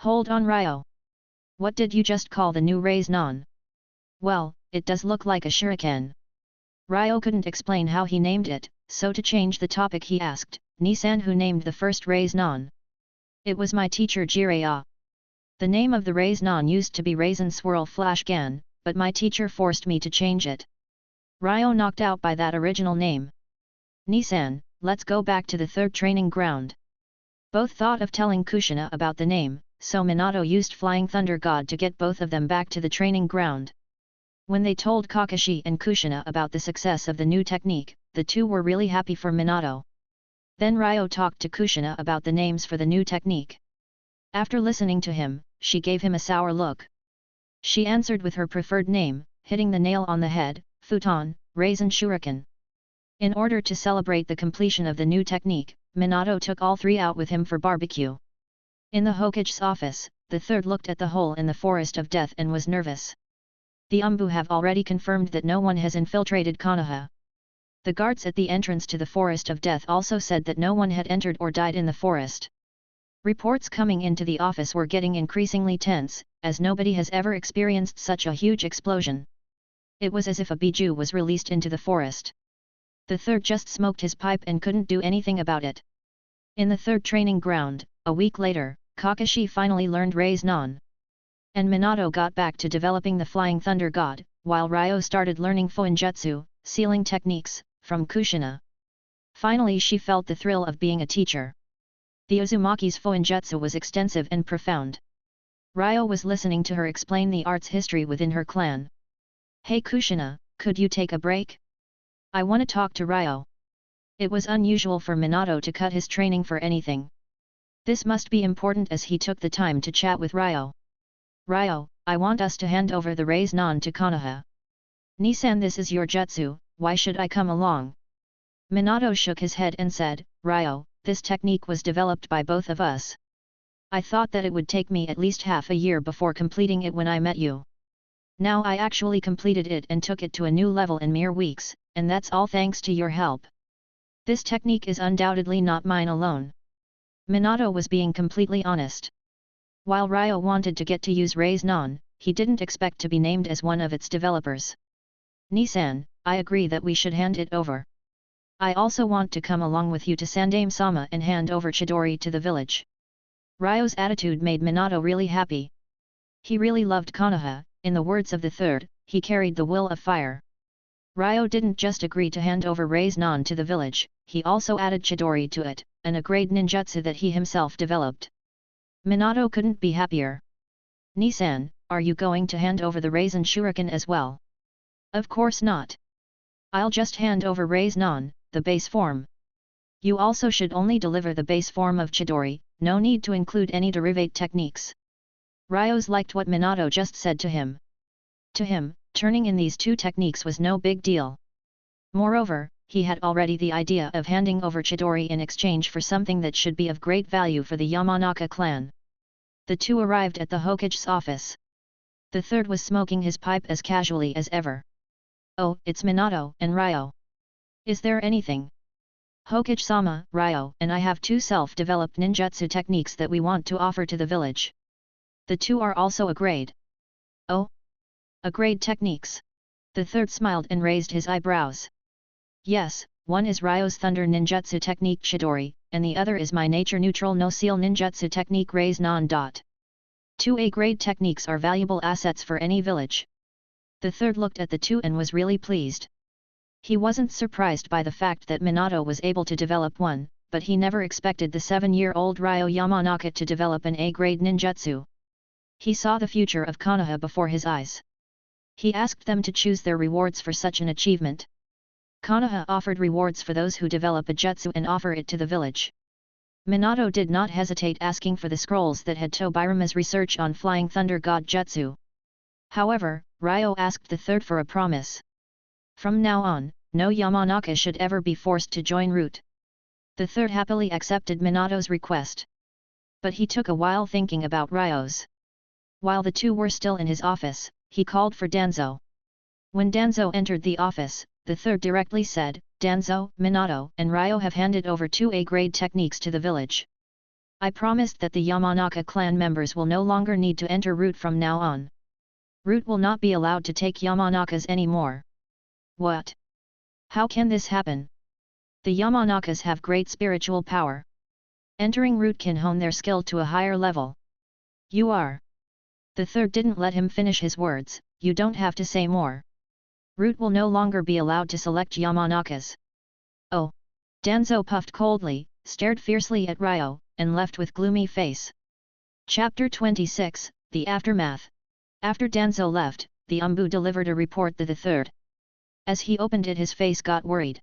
Hold on, Ryo. What did you just call the new Raise-non? Well, it does look like a shuriken. Ryo couldn't explain how he named it, so to change the topic he asked, Nisan, who named the first Raise-non? It was my teacher Jiraiya. The name of the Raise-non used to be Raisin Swirl Flash Gan, but my teacher forced me to change it. Ryo knocked out by that original name. Nisan, let's go back to the third training ground. Both thought of telling Kushina about the name, so Minato used Flying Thunder God to get both of them back to the training ground. When they told Kakashi and Kushina about the success of the new technique, the two were really happy for Minato. Then Ryo talked to Kushina about the names for the new technique. After listening to him, she gave him a sour look. She answered with her preferred name, hitting the nail on the head, Futon, Raisin Shuriken. In order to celebrate the completion of the new technique, Minato took all three out with him for barbecue. In the Hokage's office, the third looked at the hole in the Forest of Death and was nervous. The Umbu have already confirmed that no one has infiltrated Konoha. The guards at the entrance to the Forest of Death also said that no one had entered or died in the forest. Reports coming into the office were getting increasingly tense, as nobody has ever experienced such a huge explosion. It was as if a biju was released into the forest. The third just smoked his pipe and couldn't do anything about it. In the third training ground, a week later, Kakashi finally learned Raise-non. And Minato got back to developing the Flying Thunder God, while Ryo started learning Fuinjutsu, sealing techniques, from Kushina. Finally she felt the thrill of being a teacher. The Uzumaki's Fuinjutsu was extensive and profound. Ryo was listening to her explain the art's history within her clan. Hey Kushina, could you take a break? I want to talk to Ryo. It was unusual for Minato to cut his training for anything. This must be important as he took the time to chat with Ryo. Ryo, I want us to hand over the Raise Non to Konoha. Nisan, this is your jutsu, why should I come along? Minato shook his head and said, Ryo, this technique was developed by both of us. I thought that it would take me at least half a year before completing it when I met you. Now I actually completed it and took it to a new level in mere weeks, and that's all thanks to your help. This technique is undoubtedly not mine alone. Minato was being completely honest. While Ryo wanted to get to use Raise Non, he didn't expect to be named as one of its developers. Nisan, I agree that we should hand it over. I also want to come along with you to Sandaime-sama and hand over Chidori to the village. Ryo's attitude made Minato really happy. He really loved Konoha, in the words of the third, he carried the will of fire. Ryo didn't just agree to hand over Raise Non to the village, he also added Chidori to it, and a grade ninjutsu that he himself developed. Minato couldn't be happier. Nisan, are you going to hand over the Raisin Shuriken as well? Of course not. I'll just hand over Raise Non, the base form. You also should only deliver the base form of Chidori, no need to include any derivate techniques. Ryo's liked what Minato just said to him. To him, turning in these two techniques was no big deal. Moreover, he had already the idea of handing over Chidori in exchange for something that should be of great value for the Yamanaka clan. The two arrived at the Hokage's office. The third was smoking his pipe as casually as ever. Oh, it's Minato and Ryo. Is there anything? Hokage-sama, Ryo and I have two self-developed ninjutsu techniques that we want to offer to the village. The two are also a grade. Oh? A grade techniques? The third smiled and raised his eyebrows. Yes, one is Ryo's Thunder Ninjutsu technique Chidori, and the other is my nature-neutral no-seal ninjutsu technique Raise Non. 2 A-grade techniques are valuable assets for any village. The third looked at the two and was really pleased. He wasn't surprised by the fact that Minato was able to develop one, but he never expected the 7-year-old Ryo Yamanaka to develop an A-grade ninjutsu. He saw the future of Konoha before his eyes. He asked them to choose their rewards for such an achievement. Konoha offered rewards for those who develop a jutsu and offer it to the village. Minato did not hesitate asking for the scrolls that had Tobirama's research on Flying Thunder God Jutsu. However, Ryo asked the third for a promise. From now on, no Yamanaka should ever be forced to join Root. The third happily accepted Minato's request. But he took a while thinking about Ryo's. While the two were still in his office, he called for Danzo. When Danzo entered the office, the third directly said, Danzo, Minato and Ryo have handed over 2 A-grade techniques to the village. I promised that the Yamanaka clan members will no longer need to enter Root from now on. Root will not be allowed to take Yamanakas anymore. What? How can this happen? The Yamanakas have great spiritual power. Entering Root can hone their skill to a higher level. You are. The third didn't let him finish his words, you don't have to say more. Root will no longer be allowed to select Yamanakas. Oh! Danzo puffed coldly, stared fiercely at Ryo, and left with gloomy face. Chapter 26, The Aftermath. After Danzo left, the Umbu delivered a report to the third. As he opened it his face got worried.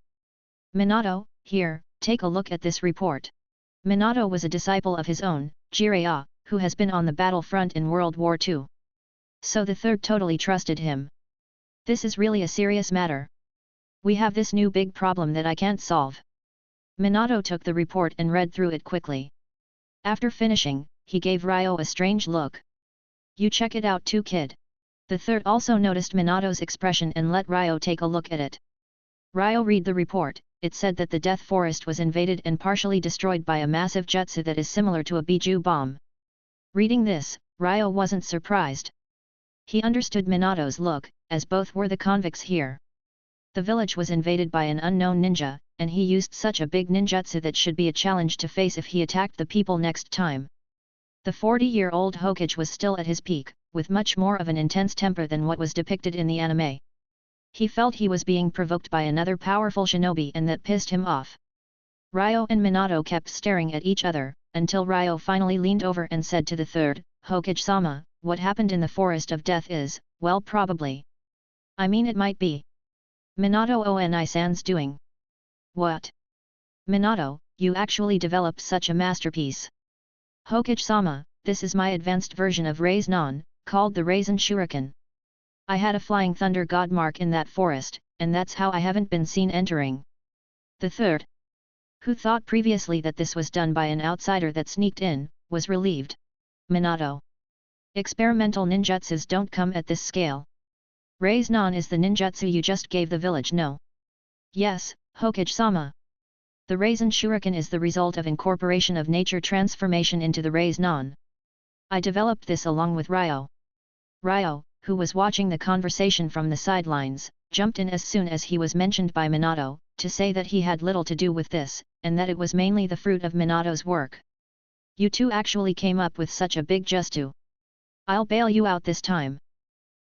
Minato, here, take a look at this report. Minato was a disciple of his own, Jiraiya, who has been on the battlefront in World War II. So the third totally trusted him. This is really a serious matter. We have this new big problem that I can't solve. Minato took the report and read through it quickly. After finishing, he gave Ryo a strange look. You check it out too, kid. The third also noticed Minato's expression and let Ryo take a look at it. Ryo read the report. It said that the Death Forest was invaded and partially destroyed by a massive jutsu that is similar to a Biju bomb. Reading this, Ryo wasn't surprised. He understood Minato's look, as both were the convicts here. The village was invaded by an unknown ninja, and he used such a big ninjutsu that should be a challenge to face if he attacked the people next time. The 40-year-old Hokage was still at his peak, with much more of an intense temper than what was depicted in the anime. He felt he was being provoked by another powerful shinobi and that pissed him off. Ryo and Minato kept staring at each other, until Ryo finally leaned over and said to the third, Hokage-sama, what happened in the Forest of Death is, well, probably I mean it might be Minato Oni-san's doing. What? Minato, you actually developed such a masterpiece. Hokage-sama, this is my advanced version of Raise-non, called the Raisin Shuriken. I had a flying thunder god mark in that forest, and that's how I haven't been seen entering. The third, who thought previously that this was done by an outsider that sneaked in, was relieved. Minato. Experimental ninjutsus don't come at this scale. Raise-non is the ninjutsu you just gave the village, no? Yes, Hokage-sama. The Raisin Shuriken is the result of incorporation of nature transformation into the Raise-non. I developed this along with Ryo. Ryo, who was watching the conversation from the sidelines, jumped in as soon as he was mentioned by Minato, to say that he had little to do with this, and that it was mainly the fruit of Minato's work. You two actually came up with such a big jutsu. I'll bail you out this time.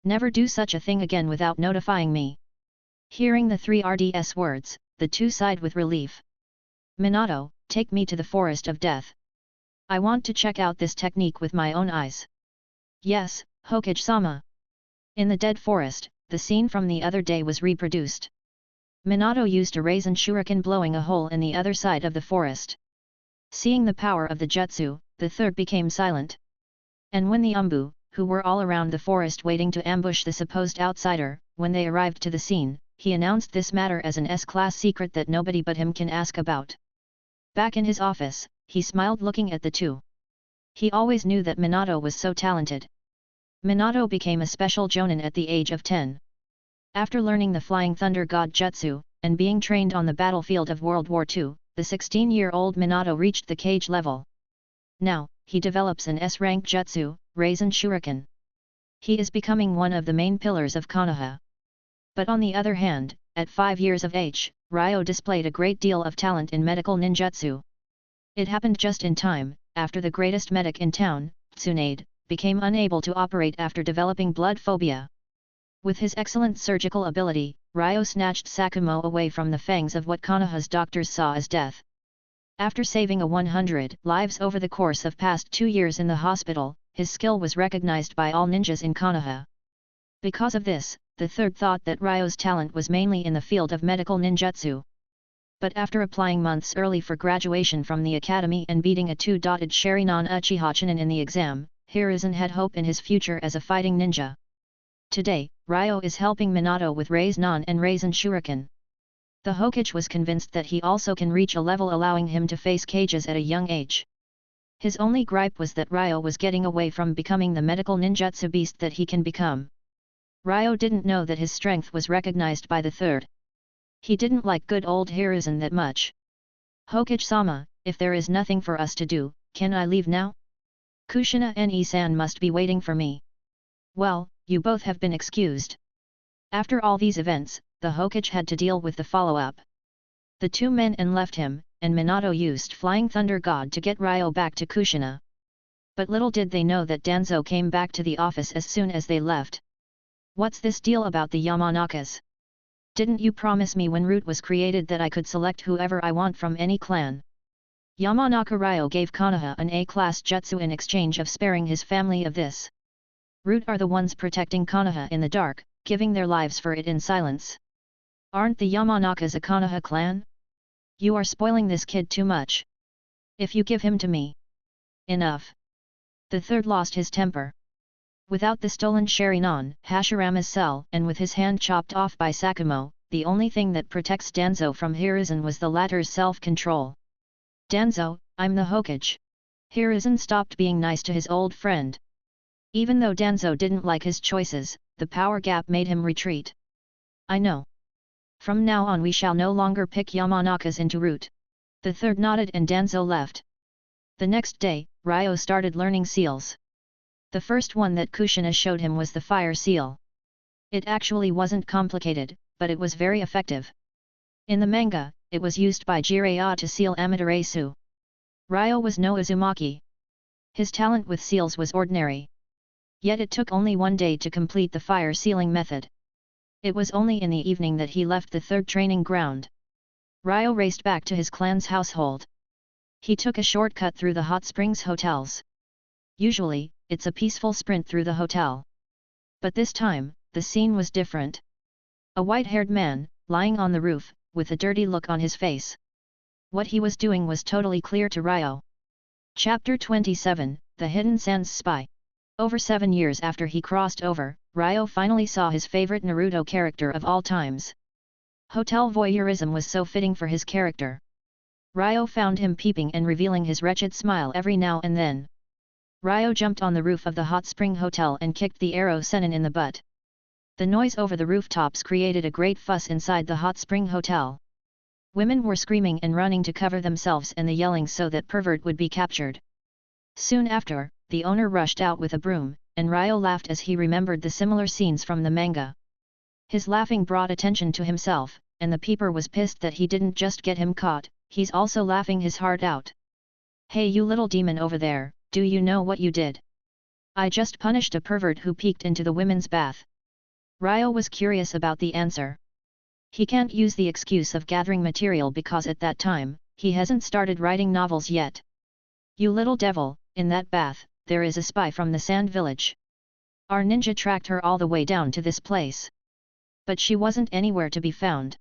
Never do such a thing again without notifying me. Hearing the three RDS words, the two sighed with relief. Minato, take me to the forest of death. I want to check out this technique with my own eyes. Yes, Hokage-sama. In the dead forest, the scene from the other day was reproduced. Minato used a Raisin Shuriken blowing a hole in the other side of the forest. Seeing the power of the jutsu, the third became silent. And when the Umbu, who were all around the forest waiting to ambush the supposed outsider, when they arrived to the scene, he announced this matter as an S-class secret that nobody but him can ask about. Back in his office, he smiled looking at the two. He always knew that Minato was so talented. Minato became a special jonin at the age of 10. After learning the Flying Thunder God Jutsu, and being trained on the battlefield of World War II, the 16-year-old Minato reached the Kage level. Now, he develops an S-rank jutsu, Raisin Shuriken. He is becoming one of the main pillars of Konoha. But on the other hand, at 5 years of age, Ryo displayed a great deal of talent in medical ninjutsu. It happened just in time, after the greatest medic in town, Tsunade, became unable to operate after developing blood phobia. With his excellent surgical ability, Ryo snatched Sakumo away from the fangs of what Konoha's doctors saw as death. After saving 100 lives over the course of past 2 years in the hospital, his skill was recognized by all ninjas in Konoha. Because of this, the third thought that Ryo's talent was mainly in the field of medical ninjutsu. But after applying months early for graduation from the academy and beating a 2-dotted Sharinon Uchiha Chunin in the exam, Hiruzen had hope in his future as a fighting ninja. Today, Ryo is helping Minato with Raise-non and Raisin Shuriken. The Hokage was convinced that he also can reach a level allowing him to face cages at a young age. His only gripe was that Ryo was getting away from becoming the medical ninjutsu beast that he can become. Ryo didn't know that his strength was recognized by the third. He didn't like good old Hiruzen that much. Hokage-sama, if there is nothing for us to do, can I leave now? Kushina Ne-san must be waiting for me. Well, you both have been excused. After all these events, the Hokage had to deal with the follow-up. The two men left him, and Minato used Flying Thunder God to get Ryo back to Kushina. But little did they know that Danzo came back to the office as soon as they left. What's this deal about the Yamanakas? Didn't you promise me when Root was created that I could select whoever I want from any clan? Yamanaka Ryo gave Konoha an A-class jutsu in exchange of sparing his family of this. Root are the ones protecting Konoha in the dark, giving their lives for it in silence. Aren't the Yamanakas a Konoha clan? You are spoiling this kid too much. If you give him to me. Enough. The third lost his temper. Without the stolen Sharinon, Hashirama's cell, and with his hand chopped off by Sakumo, the only thing that protects Danzo from Hiruzen was the latter's self-control. Danzo, I'm the Hokage. Hiruzen stopped being nice to his old friend. Even though Danzo didn't like his choices, the power gap made him retreat. I know. From now on we shall no longer pick Yamanakas into Root. The third nodded and Danzo left. The next day, Ryo started learning seals. The first one that Kushina showed him was the fire seal. It actually wasn't complicated, but it was very effective. In the manga, it was used by Jiraiya to seal Amaterasu. Ryo was no Uzumaki. His talent with seals was ordinary. Yet it took only 1 day to complete the fire sealing method. It was only in the evening that he left the third training ground. Ryo raced back to his clan's household. He took a shortcut through the hot springs hotels. Usually, it's a peaceful sprint through the hotel. But this time, the scene was different. A white-haired man, lying on the roof, with a dirty look on his face. What he was doing was totally clear to Ryo. Chapter 27, The Hidden Sands Spy. Over 7 years after he crossed over, Ryo finally saw his favorite Naruto character of all times. Hotel voyeurism was so fitting for his character. Ryo found him peeping and revealing his wretched smile every now and then. Ryo jumped on the roof of the hot spring hotel and kicked the arrow senin in the butt. The noise over the rooftops created a great fuss inside the hot spring hotel. Women were screaming and running to cover themselves and the yelling so that pervert would be captured. Soon after, the owner rushed out with a broom, and Ryo laughed as he remembered the similar scenes from the manga. His laughing brought attention to himself, and the peeper was pissed that he didn't just get him caught, he's also laughing his heart out. "Hey you little demon over there, do you know what you did? I just punished a pervert who peeked into the women's bath." Ryo was curious about the answer. He can't use the excuse of gathering material because at that time, he hasn't started writing novels yet. "You little devil, in that bath, there is a spy from the Sand Village. Our ninja tracked her all the way down to this place. But she wasn't anywhere to be found."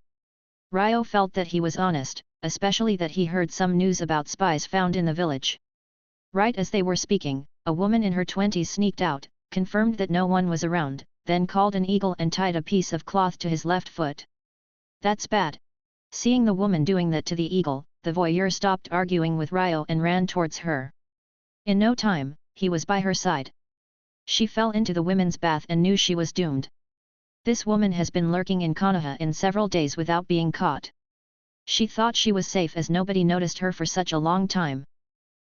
Ryo felt that he was honest, especially that he heard some news about spies found in the village. Right as they were speaking, a woman in her 20s sneaked out, confirmed that no one was around, then called an eagle and tied a piece of cloth to his left foot. "That's bad." Seeing the woman doing that to the eagle, the voyeur stopped arguing with Ryo and ran towards her. In no time, he was by her side. She fell into the women's bath and knew she was doomed. This woman has been lurking in Konoha in several days without being caught. She thought she was safe as nobody noticed her for such a long time.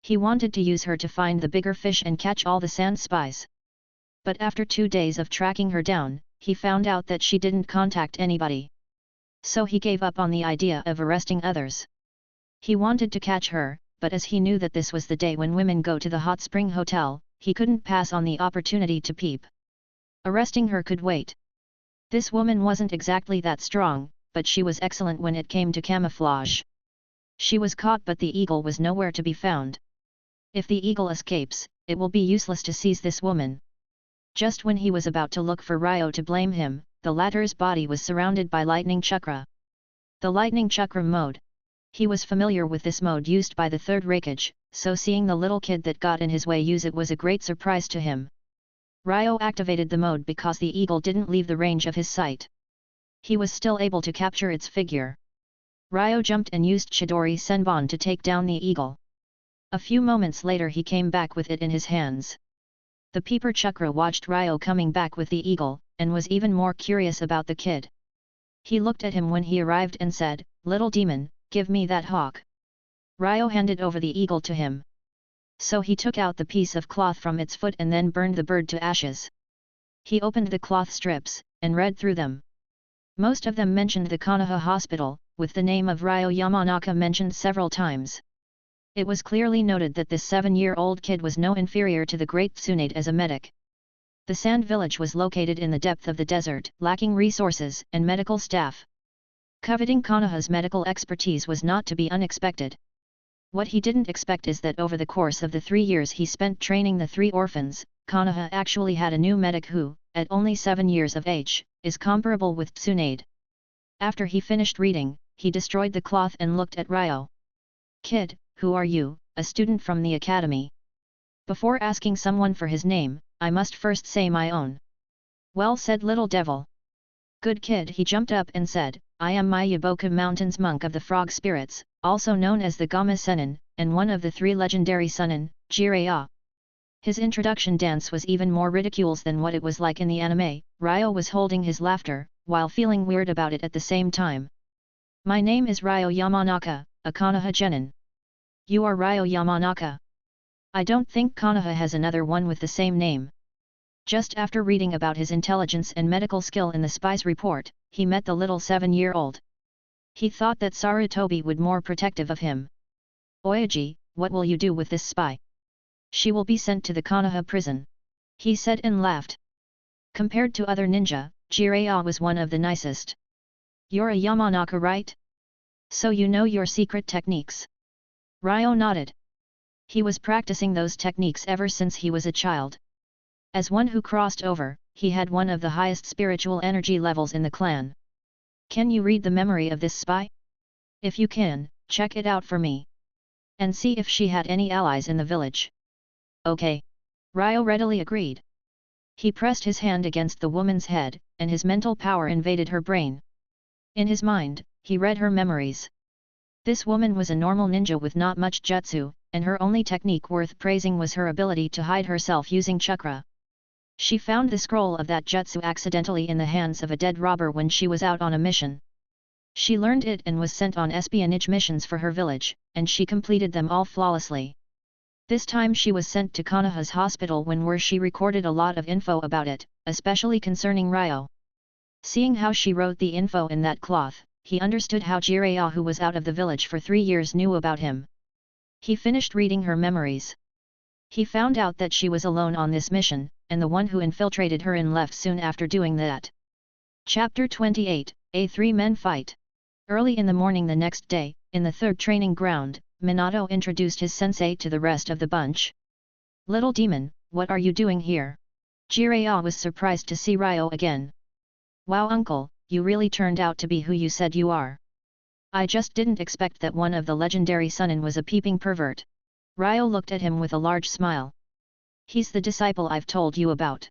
He wanted to use her to find the bigger fish and catch all the sand spies. But after 2 days of tracking her down, he found out that she didn't contact anybody. So he gave up on the idea of arresting others. He wanted to catch her, but as he knew that this was the day when women go to the hot spring hotel, he couldn't pass on the opportunity to peep. Arresting her could wait. This woman wasn't exactly that strong, but she was excellent when it came to camouflage. She was caught but the eagle was nowhere to be found. If the eagle escapes, it will be useless to seize this woman. Just when he was about to look for Ryo to blame him, the latter's body was surrounded by lightning chakra. The lightning chakra mode. He was familiar with this mode used by the third Hokage, so seeing the little kid that got in his way use it was a great surprise to him. Ryo activated the mode because the eagle didn't leave the range of his sight. He was still able to capture its figure. Ryo jumped and used Chidori Senbon to take down the eagle. A few moments later he came back with it in his hands. The peeper chakra watched Ryo coming back with the eagle, and was even more curious about the kid. He looked at him when he arrived and said, "Little demon, give me that hawk." Ryo handed over the eagle to him. So he took out the piece of cloth from its foot and then burned the bird to ashes. He opened the cloth strips, and read through them. Most of them mentioned the Konoha hospital, with the name of Ryo Yamanaka mentioned several times. It was clearly noted that this 7-year-old kid was no inferior to the great Tsunade as a medic. The Sand Village was located in the depth of the desert, lacking resources and medical staff. Coveting Konoha's medical expertise was not to be unexpected. What he didn't expect is that over the course of the 3 years he spent training the 3 orphans, Konoha actually had a new medic who, at only 7 years of age, is comparable with Tsunade. After he finished reading, he destroyed the cloth and looked at Ryo. "Kid, who are you, a student from the academy?" "Before asking someone for his name, I must first say my own." "Well said, little devil." "Good kid." He jumped up and said, "I am Mayaboka Mountains monk of the frog spirits, also known as the Gama Sennin, and one of the 3 legendary Sunin, Jiraiya." His introduction dance was even more ridiculous than what it was like in the anime. Ryo was holding his laughter, while feeling weird about it at the same time. "My name is Ryo Yamanaka, a Konoha genin." "You are Ryo Yamanaka? I don't think Konoha has another one with the same name." Just after reading about his intelligence and medical skill in the spy's report, he met the little 7-year-old. He thought that Sarutobi would more protective of him. "Oyaji, what will you do with this spy?" "She will be sent to the Konoha prison," he said and laughed. Compared to other ninja, Jiraiya was one of the nicest. "You're a Yamanaka, right? So you know your secret techniques?" Ryo nodded. He was practicing those techniques ever since he was a child. As one who crossed over, he had one of the highest spiritual energy levels in the clan. Can you read the memory of this spy? If you can, check it out for me. And see if she had any allies in the village. Okay. Ryo readily agreed. He pressed his hand against the woman's head, and his mental power invaded her brain. In his mind, he read her memories. This woman was a normal ninja with not much jutsu, and her only technique worth praising was her ability to hide herself using chakra. She found the scroll of that jutsu accidentally in the hands of a dead robber when she was out on a mission. She learned it and was sent on espionage missions for her village, and she completed them all flawlessly. This time she was sent to Konoha's hospital where she recorded a lot of info about it, especially concerning Ryo. Seeing how she wrote the info in that cloth, he understood how Jiraiya, who was out of the village for 3 years, knew about him. He finished reading her memories. He found out that she was alone on this mission, and the one who infiltrated her and left soon after doing that. Chapter 28, A Three Men Fight. Early in the morning the next day, in the third training ground, Minato introduced his sensei to the rest of the bunch. "Little demon, what are you doing here?" Jiraiya was surprised to see Ryo again. "Wow uncle, you really turned out to be who you said you are. I just didn't expect that one of the legendary Sunin was a peeping pervert." Ryo looked at him with a large smile. "He's the disciple I've told you about.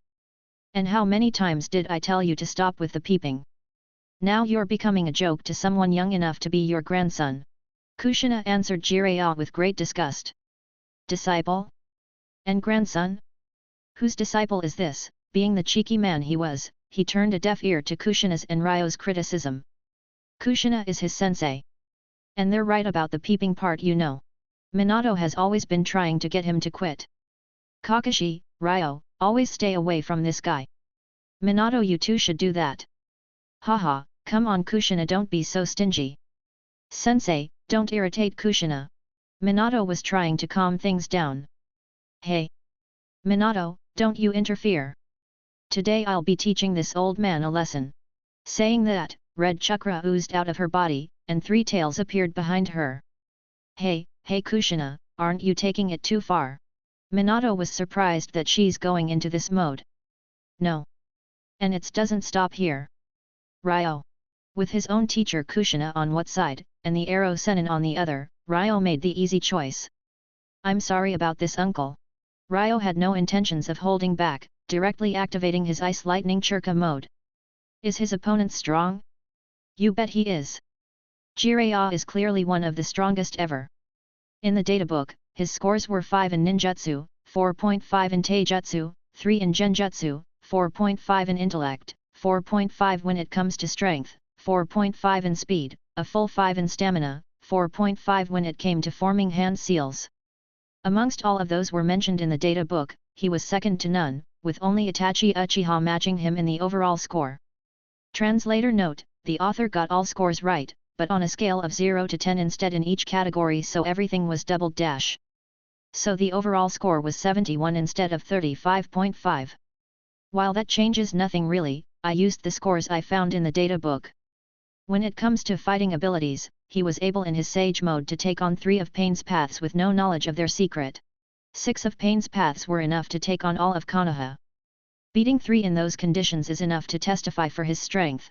And how many times did I tell you to stop with the peeping? Now you're becoming a joke to someone young enough to be your grandson." Kushina answered Jiraiya with great disgust. "Disciple? And grandson? Whose disciple is this?" Being the cheeky man he was, he turned a deaf ear to Kushina's and Ryo's criticism. "Kushina is his sensei. And they're right about the peeping part, you know. Minato has always been trying to get him to quit. Kakashi, Ryo, always stay away from this guy. Minato, you two should do that." "Haha, come on Kushina, don't be so stingy." "Sensei, don't irritate Kushina." Minato was trying to calm things down. "Hey! Minato, don't you interfere. Today I'll be teaching this old man a lesson." Saying that, red chakra oozed out of her body, and 3 tails appeared behind her. Hey Kushina, aren't you taking it too far?" Minato was surprised that she's going into this mode. "No. And it doesn't stop here." Ryo. With his own teacher Kushina on one side, and the arrow Sennin on the other, Ryo made the easy choice. "I'm sorry about this uncle." Ryo had no intentions of holding back, directly activating his Ice Lightning Churka mode. "Is his opponent strong?" "You bet he is. Jiraiya is clearly one of the strongest ever." In the databook, his scores were 5 in ninjutsu, 4.5 in taijutsu, 3 in genjutsu, 4.5 in intellect, 4.5 when it comes to strength, 4.5 in speed, a full 5 in stamina, 4.5 when it came to forming hand seals. Amongst all of those were mentioned in the data book, he was second to none, with only Itachi Uchiha matching him in the overall score. Translator note: the author got all scores right, but on a scale of 0 to 10 instead in each category, so everything was doubled dash. So the overall score was 71 instead of 35.5. While that changes nothing really, I used the scores I found in the data book. When it comes to fighting abilities, he was able in his Sage mode to take on 3 of Pain's paths with no knowledge of their secret. 6 of Pain's paths were enough to take on all of Konoha. Beating 3 in those conditions is enough to testify for his strength.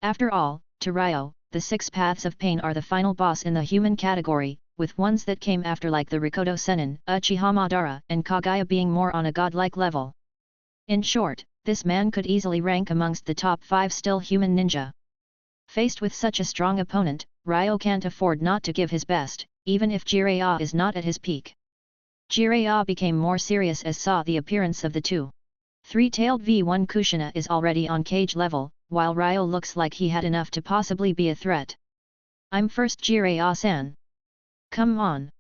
After all, to Ryo, the 6 paths of Pain are the final boss in the human category, with ones that came after like the Rikodo Sennin, Uchiha Madara and Kaguya being more on a godlike level. In short, this man could easily rank amongst the top 5 still human ninja. Faced with such a strong opponent, Ryo can't afford not to give his best, even if Jiraiya is not at his peak. Jiraiya became more serious as saw the appearance of the two. 3-tailed V1 Kushina is already on cage level, while Ryo looks like he had enough to possibly be a threat. "I'm first Jiraiya-san. Come on."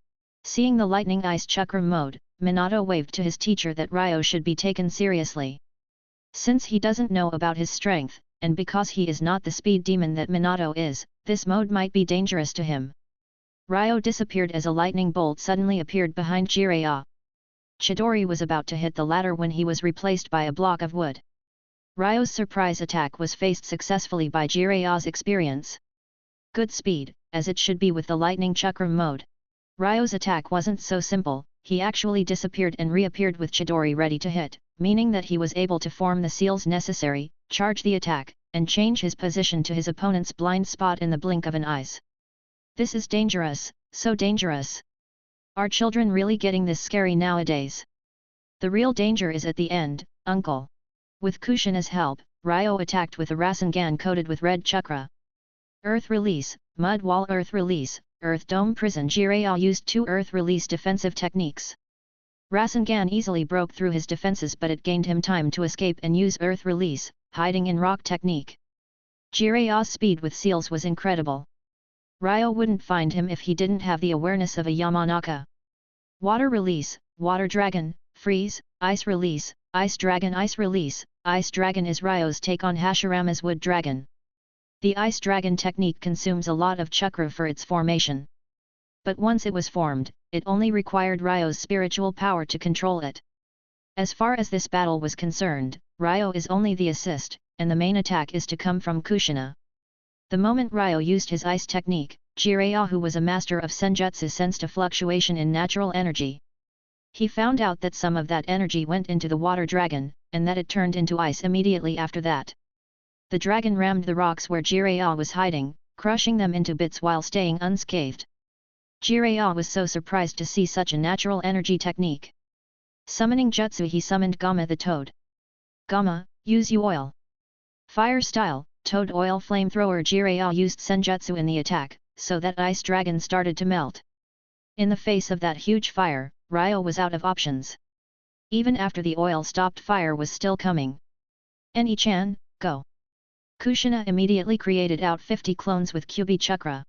Seeing the lightning ice chakra mode, Minato waved to his teacher that Ryo should be taken seriously. Since he doesn't know about his strength, and because he is not the speed demon that Minato is, this mode might be dangerous to him. Ryo disappeared as a lightning bolt suddenly appeared behind Jiraiya. Chidori was about to hit the latter when he was replaced by a block of wood. Ryo's surprise attack was faced successfully by Jiraiya's experience. Good speed, as it should be with the lightning chakra mode. Ryo's attack wasn't so simple, he actually disappeared and reappeared with Chidori ready to hit, meaning that he was able to form the seals necessary, charge the attack, and change his position to his opponent's blind spot in the blink of an eye. This is dangerous, so dangerous. Are children really getting this scary nowadays? The real danger is at the end, uncle. With Kushina's help, Ryo attacked with a Rasengan coated with red chakra. Earth Release, Mud Wall Earth Release, Earth Dome Prison. Jiraiya used 2 Earth Release defensive techniques. Rasengan easily broke through his defenses, but it gained him time to escape and use Earth Release, hiding in rock technique. Jiraiya's speed with seals was incredible. Ryo wouldn't find him if he didn't have the awareness of a Yamanaka. Water Release, Water Dragon, Freeze, Ice Release, Ice Dragon. Ice Release, Ice Dragon is Ryo's take on Hashirama's Wood Dragon. The Ice Dragon technique consumes a lot of chakra for its formation. But once it was formed, it only required Ryo's spiritual power to control it. As far as this battle was concerned, Ryo is only the assist, and the main attack is to come from Kushina. The moment Ryo used his ice technique, Jiraiya, who was a master of senjutsu, sensed a fluctuation in natural energy. He found out that some of that energy went into the water dragon, and that it turned into ice immediately after that. The dragon rammed the rocks where Jiraiya was hiding, crushing them into bits while staying unscathed. Jiraiya was so surprised to see such a natural energy technique. Summoning jutsu, he summoned Gamma the toad. Gamma, use you oil. Fire style, toad oil flamethrower. Jiraiya used senjutsu in the attack, so that ice dragon started to melt. In the face of that huge fire, Ryo was out of options. Even after the oil stopped, fire was still coming. Eni-chan, go. Kushina immediately created out 50 clones with Kyubi chakra.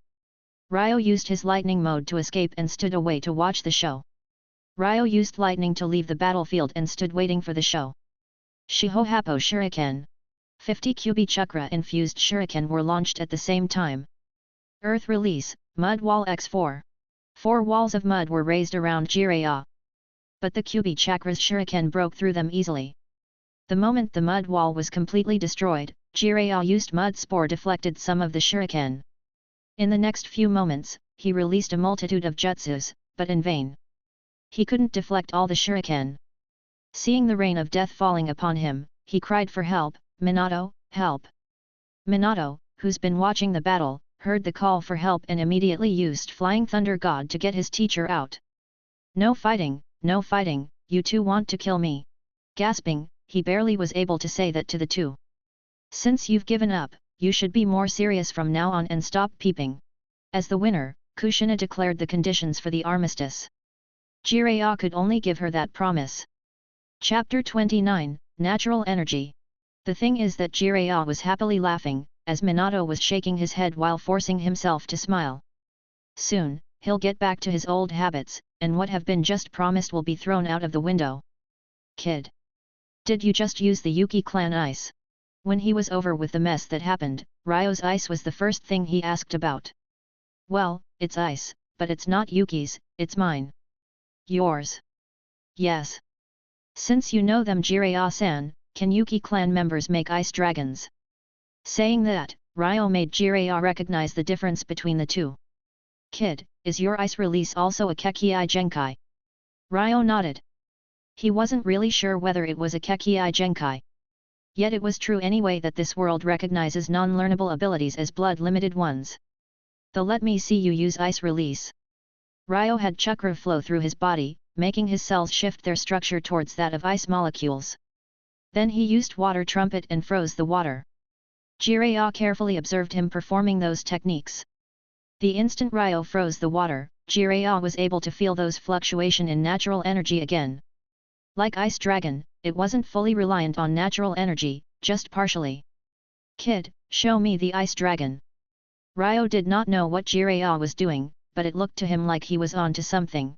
Ryo used his lightning mode to escape and stood away to watch the show. Ryo used lightning to leave the battlefield and stood waiting for the show. Shihohapo Shuriken. 50 Kyubi chakra infused shuriken were launched at the same time. Earth Release, Mud Wall X4. 4 walls of mud were raised around Jiraiya. But the Kyubi chakra's shuriken broke through them easily. The moment the mud wall was completely destroyed, Jiraiya used mud spore deflected some of the shuriken. In the next few moments, he released a multitude of jutsus, but in vain. He couldn't deflect all the shuriken. Seeing the rain of death falling upon him, he cried for help, Minato, help! Minato, who's been watching the battle, heard the call for help and immediately used Flying Thunder God to get his teacher out. No fighting, you two want to kill me. Gasping, he barely was able to say that to the two. Since you've given up, you should be more serious from now on and stop peeping. As the winner, Kushina declared the conditions for the armistice. Jiraiya could only give her that promise. Chapter 29, Natural Energy. The thing is that Jiraiya was happily laughing, as Minato was shaking his head while forcing himself to smile. Soon, he'll get back to his old habits, and what have been just promised will be thrown out of the window. Kid. Did you just use the Yuki clan ice? When he was over with the mess that happened, Ryo's ice was the first thing he asked about. Well, it's ice, but it's not Yuki's, it's mine. Yours. Yes. Since you know them, Jiraiya-san, can Yuki clan members make ice dragons? Saying that, Ryo made Jiraiya recognize the difference between the two. Kid, is your ice release also a Kekii Genkai? Ryo nodded. He wasn't really sure whether it was a Kekii Genkai. Yet it was true anyway that this world recognizes non-learnable abilities as blood-limited ones. Though let me see you use ice release. Ryo had chakra flow through his body, making his cells shift their structure towards that of ice molecules. Then he used water trumpet and froze the water. Jiraiya carefully observed him performing those techniques. The instant Ryo froze the water, Jiraiya was able to feel those fluctuation in natural energy again. Like Ice Dragon, it wasn't fully reliant on natural energy, just partially. Kid, show me the Ice Dragon. Ryo did not know what Jiraiya was doing, but it looked to him like he was on to something.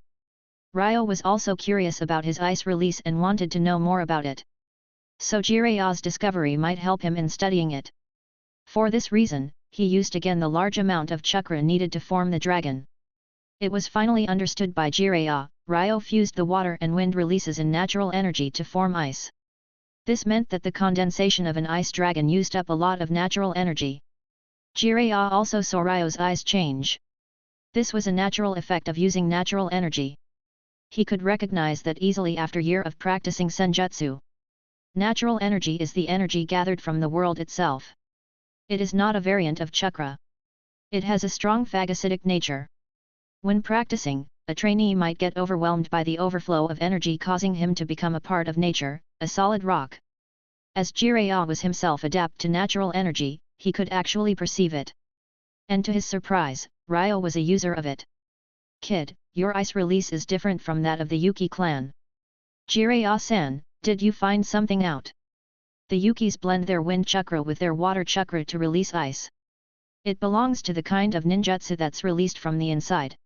Ryo was also curious about his ice release and wanted to know more about it. So Jiraiya's discovery might help him in studying it. For this reason, he used again the large amount of chakra needed to form the dragon. It was finally understood by Jiraiya. Ryo fused the water and wind releases in natural energy to form ice. This meant that the condensation of an ice dragon used up a lot of natural energy. Jiraiya also saw Ryo's eyes change. This was a natural effect of using natural energy. He could recognize that easily after year of practicing senjutsu. Natural energy is the energy gathered from the world itself. It is not a variant of chakra. It has a strong phagocytic nature. When practicing, a trainee might get overwhelmed by the overflow of energy, causing him to become a part of nature, a solid rock. As Jiraiya was himself adept to natural energy, he could actually perceive it. And to his surprise, Ryo was a user of it. Kid, your ice release is different from that of the Yuki clan. Jiraiya-san, did you find something out? The Yukis blend their wind chakra with their water chakra to release ice. It belongs to the kind of ninjutsu that's released from the inside.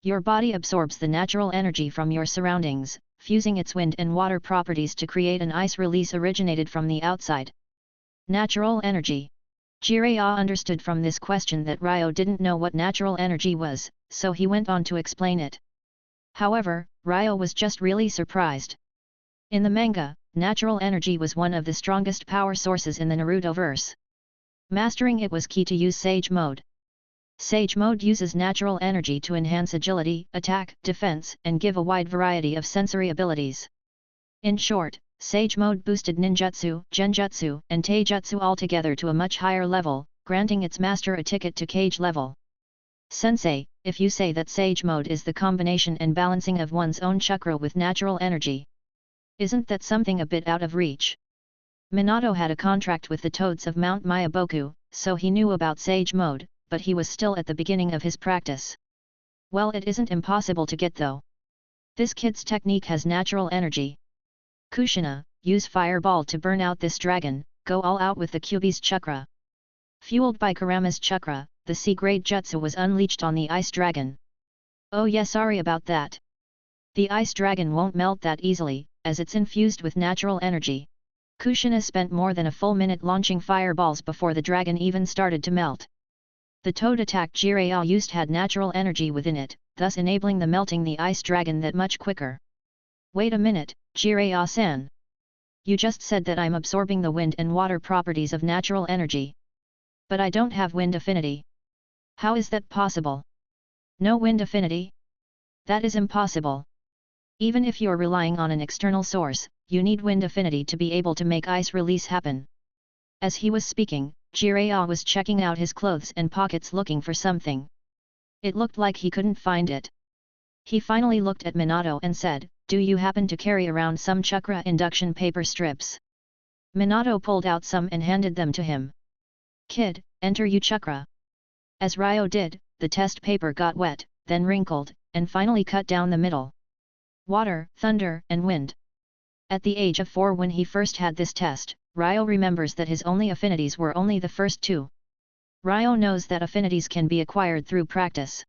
Your body absorbs the natural energy from your surroundings, fusing its wind and water properties to create an ice release originated from the outside. Natural energy. Jiraiya understood from this question that Ryo didn't know what natural energy was, so he went on to explain it. However, Ryo was just really surprised. In the manga, natural energy was one of the strongest power sources in the Naruto verse. Mastering it was key to use Sage Mode. Sage Mode uses natural energy to enhance agility, attack, defense, and give a wide variety of sensory abilities. In short, Sage Mode boosted ninjutsu, genjutsu, and taijutsu altogether to a much higher level, granting its master a ticket to Kage level. Sensei, if you say that Sage Mode is the combination and balancing of one's own chakra with natural energy, isn't that something a bit out of reach? Minato had a contract with the Toads of Mount Myaboku, so he knew about Sage Mode, but he was still at the beginning of his practice. Well, it isn't impossible to get though. This kid's technique has natural energy. Kushina, use fireball to burn out this dragon, go all out with the Kyuubi's chakra. Fueled by Kurama's chakra, the C-grade jutsu was unleashed on the ice dragon. Oh yeah, sorry about that. The ice dragon won't melt that easily, as it's infused with natural energy. Kushina spent more than a full minute launching fireballs before the dragon even started to melt. The toad attack Jiraiya used had natural energy within it, thus enabling the melting the ice dragon that much quicker. Wait a minute, Jiraiya-san. You just said that I'm absorbing the wind and water properties of natural energy. But I don't have wind affinity. How is that possible? No wind affinity? That is impossible. Even if you're relying on an external source, you need wind affinity to be able to make ice release happen. As he was speaking, Jiraiya was checking out his clothes and pockets looking for something. It looked like he couldn't find it. He finally looked at Minato and said, "Do you happen to carry around some chakra induction paper strips?" Minato pulled out some and handed them to him. "Kid, enter you chakra." As Ryo did, the test paper got wet, then wrinkled, and finally cut down the middle. Water, thunder, and wind. At the age of 4 when he first had this test, Ryo remembers that his only affinities were only the first 2. Ryo knows that affinities can be acquired through practice.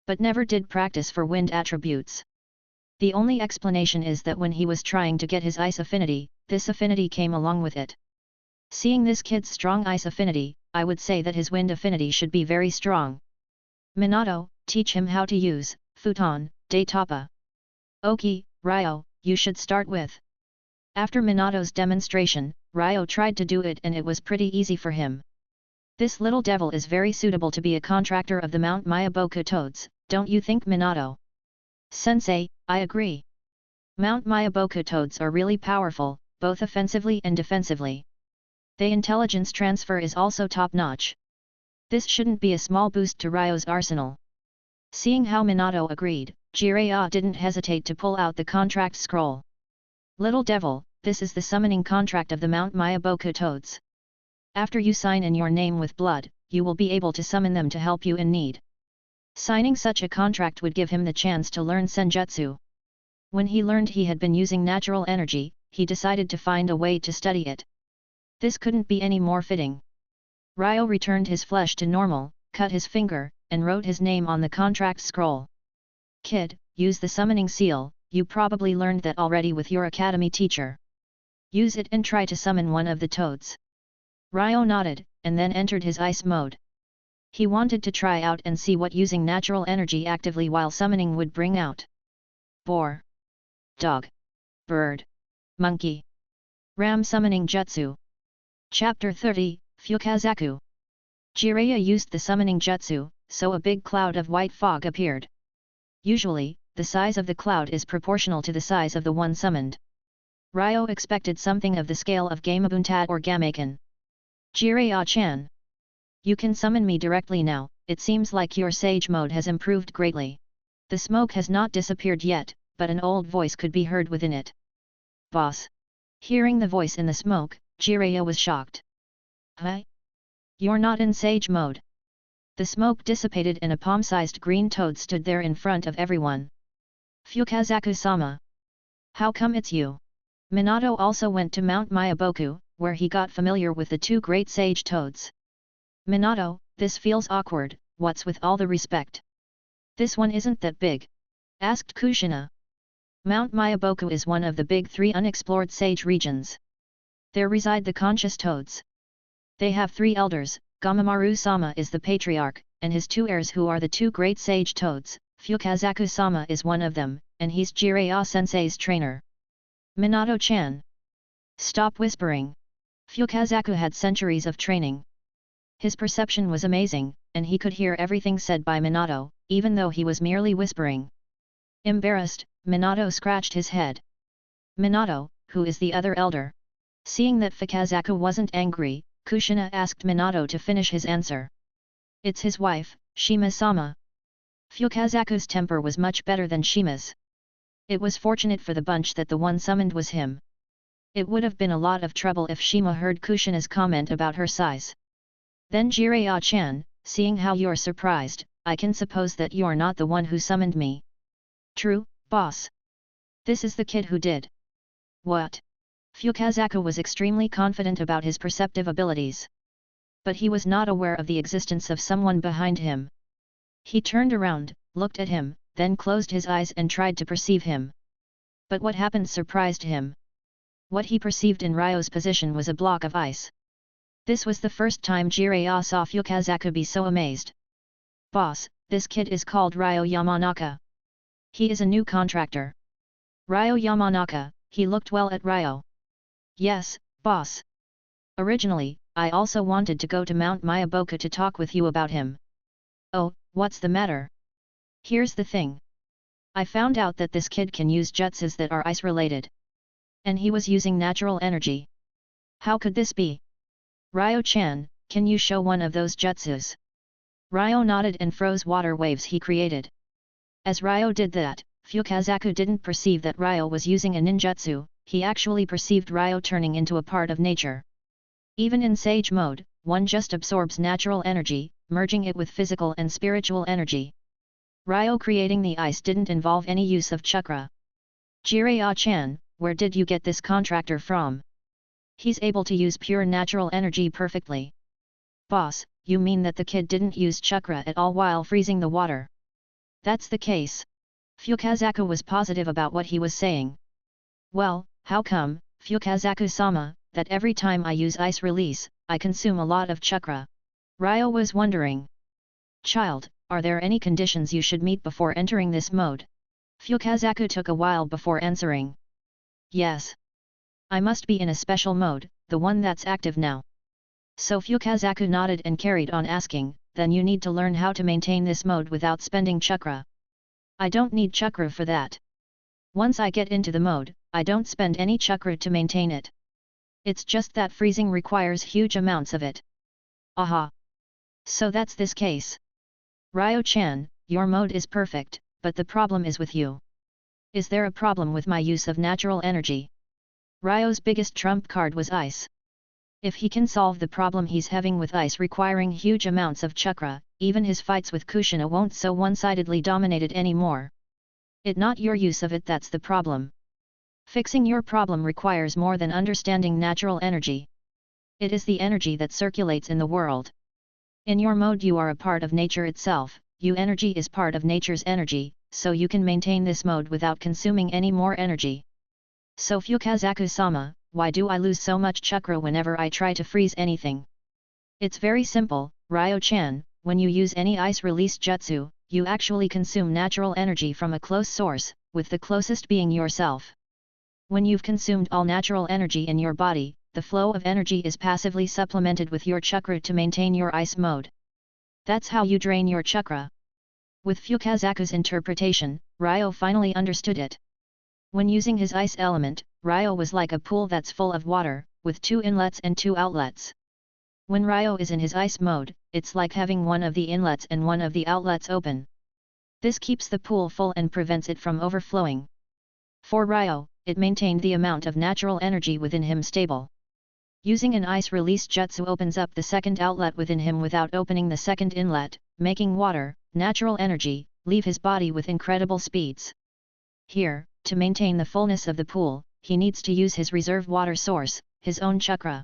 But never did practice for wind attributes. The only explanation is that when he was trying to get his ice affinity, this affinity came along with it. Seeing this kid's strong ice affinity, I would say that his wind affinity should be very strong. Minato, teach him how to use futon, de tapa. Oki, Ryo, you should start with. After Minato's demonstration, Ryo tried to do it and it was pretty easy for him. This little devil is very suitable to be a contractor of the Mount Myaboku Toads, don't you think, Minato? Sensei, I agree. Mount Myaboku Toads are really powerful, both offensively and defensively. Their intelligence transfer is also top-notch. This shouldn't be a small boost to Ryo's arsenal. Seeing how Minato agreed, Jiraiya didn't hesitate to pull out the contract scroll. Little devil, this is the summoning contract of the Mount Myaboku Toads. After you sign in your name with blood, you will be able to summon them to help you in need. Signing such a contract would give him the chance to learn senjutsu. When he learned he had been using natural energy, he decided to find a way to study it. This couldn't be any more fitting. Ryo returned his flesh to normal, cut his finger, and wrote his name on the contract scroll. Kid, use the summoning seal, you probably learned that already with your academy teacher. Use it and try to summon one of the toads. Ryo nodded, and then entered his ice mode. He wanted to try out and see what using natural energy actively while summoning would bring out. Boar. Dog. Bird. Monkey. Ram Summoning Jutsu. Chapter 30, Fukazaku. Jiraiya used the summoning jutsu, so a big cloud of white fog appeared. Usually, the size of the cloud is proportional to the size of the one summoned. Ryo expected something of the scale of Gamebuntad or Gamaken. Jiraiya-chan, You can summon me directly now, it seems like your sage mode has improved greatly. The smoke has not disappeared yet, but an old voice could be heard within it. Boss. Hearing the voice in the smoke, Jiraiya was shocked. Huh? You're not in sage mode. The smoke dissipated and a palm-sized green toad stood there in front of everyone. Fukazaku-sama. How come it's you? Minato also went to Mount Myaboku, where he got familiar with the two great sage toads. Minato, this feels awkward, what's with all the respect? This one isn't that big? Asked Kushina. Mount Myaboku is one of the big three unexplored sage regions. There reside the conscious toads. They have three elders, Gamamaru-sama is the patriarch, and his two heirs who are the two great sage toads. Fukazaku-sama is one of them, and he's Jiraiya-sensei's trainer. Minato-chan. Stop whispering. Fukazaku had centuries of training. His perception was amazing, and he could hear everything said by Minato, even though he was merely whispering. Embarrassed, Minato scratched his head. Minato, who is the other elder? Seeing that Fukazaku wasn't angry, Kushina asked Minato to finish his answer. It's his wife, Shima-sama. Fukazaku's temper was much better than Shima's. It was fortunate for the bunch that the one summoned was him. It would have been a lot of trouble if Shima heard Kushina's comment about her size. Then Jiraiya-chan, seeing how you're surprised, I can suppose that you're not the one who summoned me. True, boss. This is the kid who did. What? Fukazaku was extremely confident about his perceptive abilities. But he was not aware of the existence of someone behind him. He turned around, looked at him, then closed his eyes and tried to perceive him. But what happened surprised him. What he perceived in Ryo's position was a block of ice. This was the first time Jiraiya saw Fukazaku be so amazed. Boss, this kid is called Ryo Yamanaka. He is a new contractor. Ryo Yamanaka, he looked well at Ryo. Yes, boss. Originally, I also wanted to go to Mount Myaboku to talk with you about him. Oh, what's the matter? Here's the thing. I found out that this kid can use jutsus that are ice-related. And he was using natural energy. How could this be? Ryo-chan, can you show one of those jutsus? Ryo nodded and froze water waves he created. As Ryo did that, Fukazaku didn't perceive that Ryo was using a ninjutsu, he actually perceived Ryo turning into a part of nature. Even in sage mode, one just absorbs natural energy, merging it with physical and spiritual energy. Ryo creating the ice didn't involve any use of chakra. Jiraiya-chan, where did you get this contractor from? He's able to use pure natural energy perfectly. Boss, you mean that the kid didn't use chakra at all while freezing the water? That's the case. Fukazaku was positive about what he was saying. Well, how come, Fukazaku-sama, that every time I use ice release, I consume a lot of chakra? Ryo was wondering. Child, are there any conditions you should meet before entering this mode? Fukazaku took a while before answering. Yes. I must be in a special mode, the one that's active now. So Fukazaku nodded and carried on asking, then you need to learn how to maintain this mode without spending chakra. I don't need chakra for that. Once I get into the mode, I don't spend any chakra to maintain it. It's just that freezing requires huge amounts of it. Aha! So that's this case. Ryo-chan, your mode is perfect, but the problem is with you. Is there a problem with my use of natural energy? Ryo's biggest trump card was ice. If he can solve the problem he's having with ice requiring huge amounts of chakra, even his fights with Kushina won't so one-sidedly dominated anymore. It's not your use of it that's the problem. Fixing your problem requires more than understanding natural energy. It is the energy that circulates in the world. In your mode you are a part of nature itself, your energy is part of nature's energy, so you can maintain this mode without consuming any more energy. So Fukazaku-sama, why do I lose so much chakra whenever I try to freeze anything? It's very simple, Ryo-chan, when you use any ice release jutsu, you actually consume natural energy from a close source, with the closest being yourself. When you've consumed all natural energy in your body, the flow of energy is passively supplemented with your chakra to maintain your ice mode. That's how you drain your chakra. With Fukazaku's interpretation, Ryo finally understood it. When using his ice element, Ryo was like a pool that's full of water, with 2 inlets and 2 outlets. When Ryo is in his ice mode, it's like having one of the inlets and one of the outlets open. This keeps the pool full and prevents it from overflowing. For Ryo, it maintained the amount of natural energy within him stable. Using an ice release jutsu opens up the second outlet within him without opening the second inlet, making water, natural energy, leave his body with incredible speeds. Here, to maintain the fullness of the pool, he needs to use his reserve water source, his own chakra.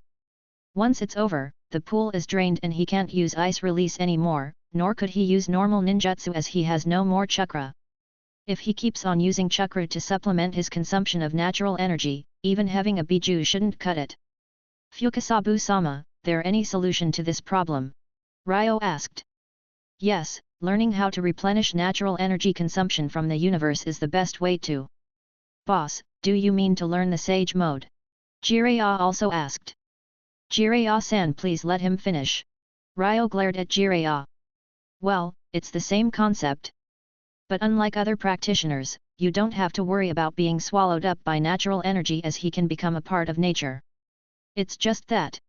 Once it's over, the pool is drained and he can't use ice release anymore, nor could he use normal ninjutsu as he has no more chakra. If he keeps on using chakra to supplement his consumption of natural energy, even having a biju shouldn't cut it. Fukasabu-sama, there any solution to this problem? Ryo asked. Yes, learning how to replenish natural energy consumption from the universe is the best way to. Boss, do you mean to learn the sage mode? Jiraiya also asked. Jiraiya-san, please let him finish. Ryo glared at Jiraiya. Well, it's the same concept. But unlike other practitioners, you don't have to worry about being swallowed up by natural energy as he can become a part of nature. It's just that.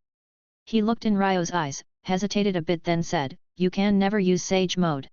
He looked in Ryo's eyes, hesitated a bit then said, you can never use sage mode.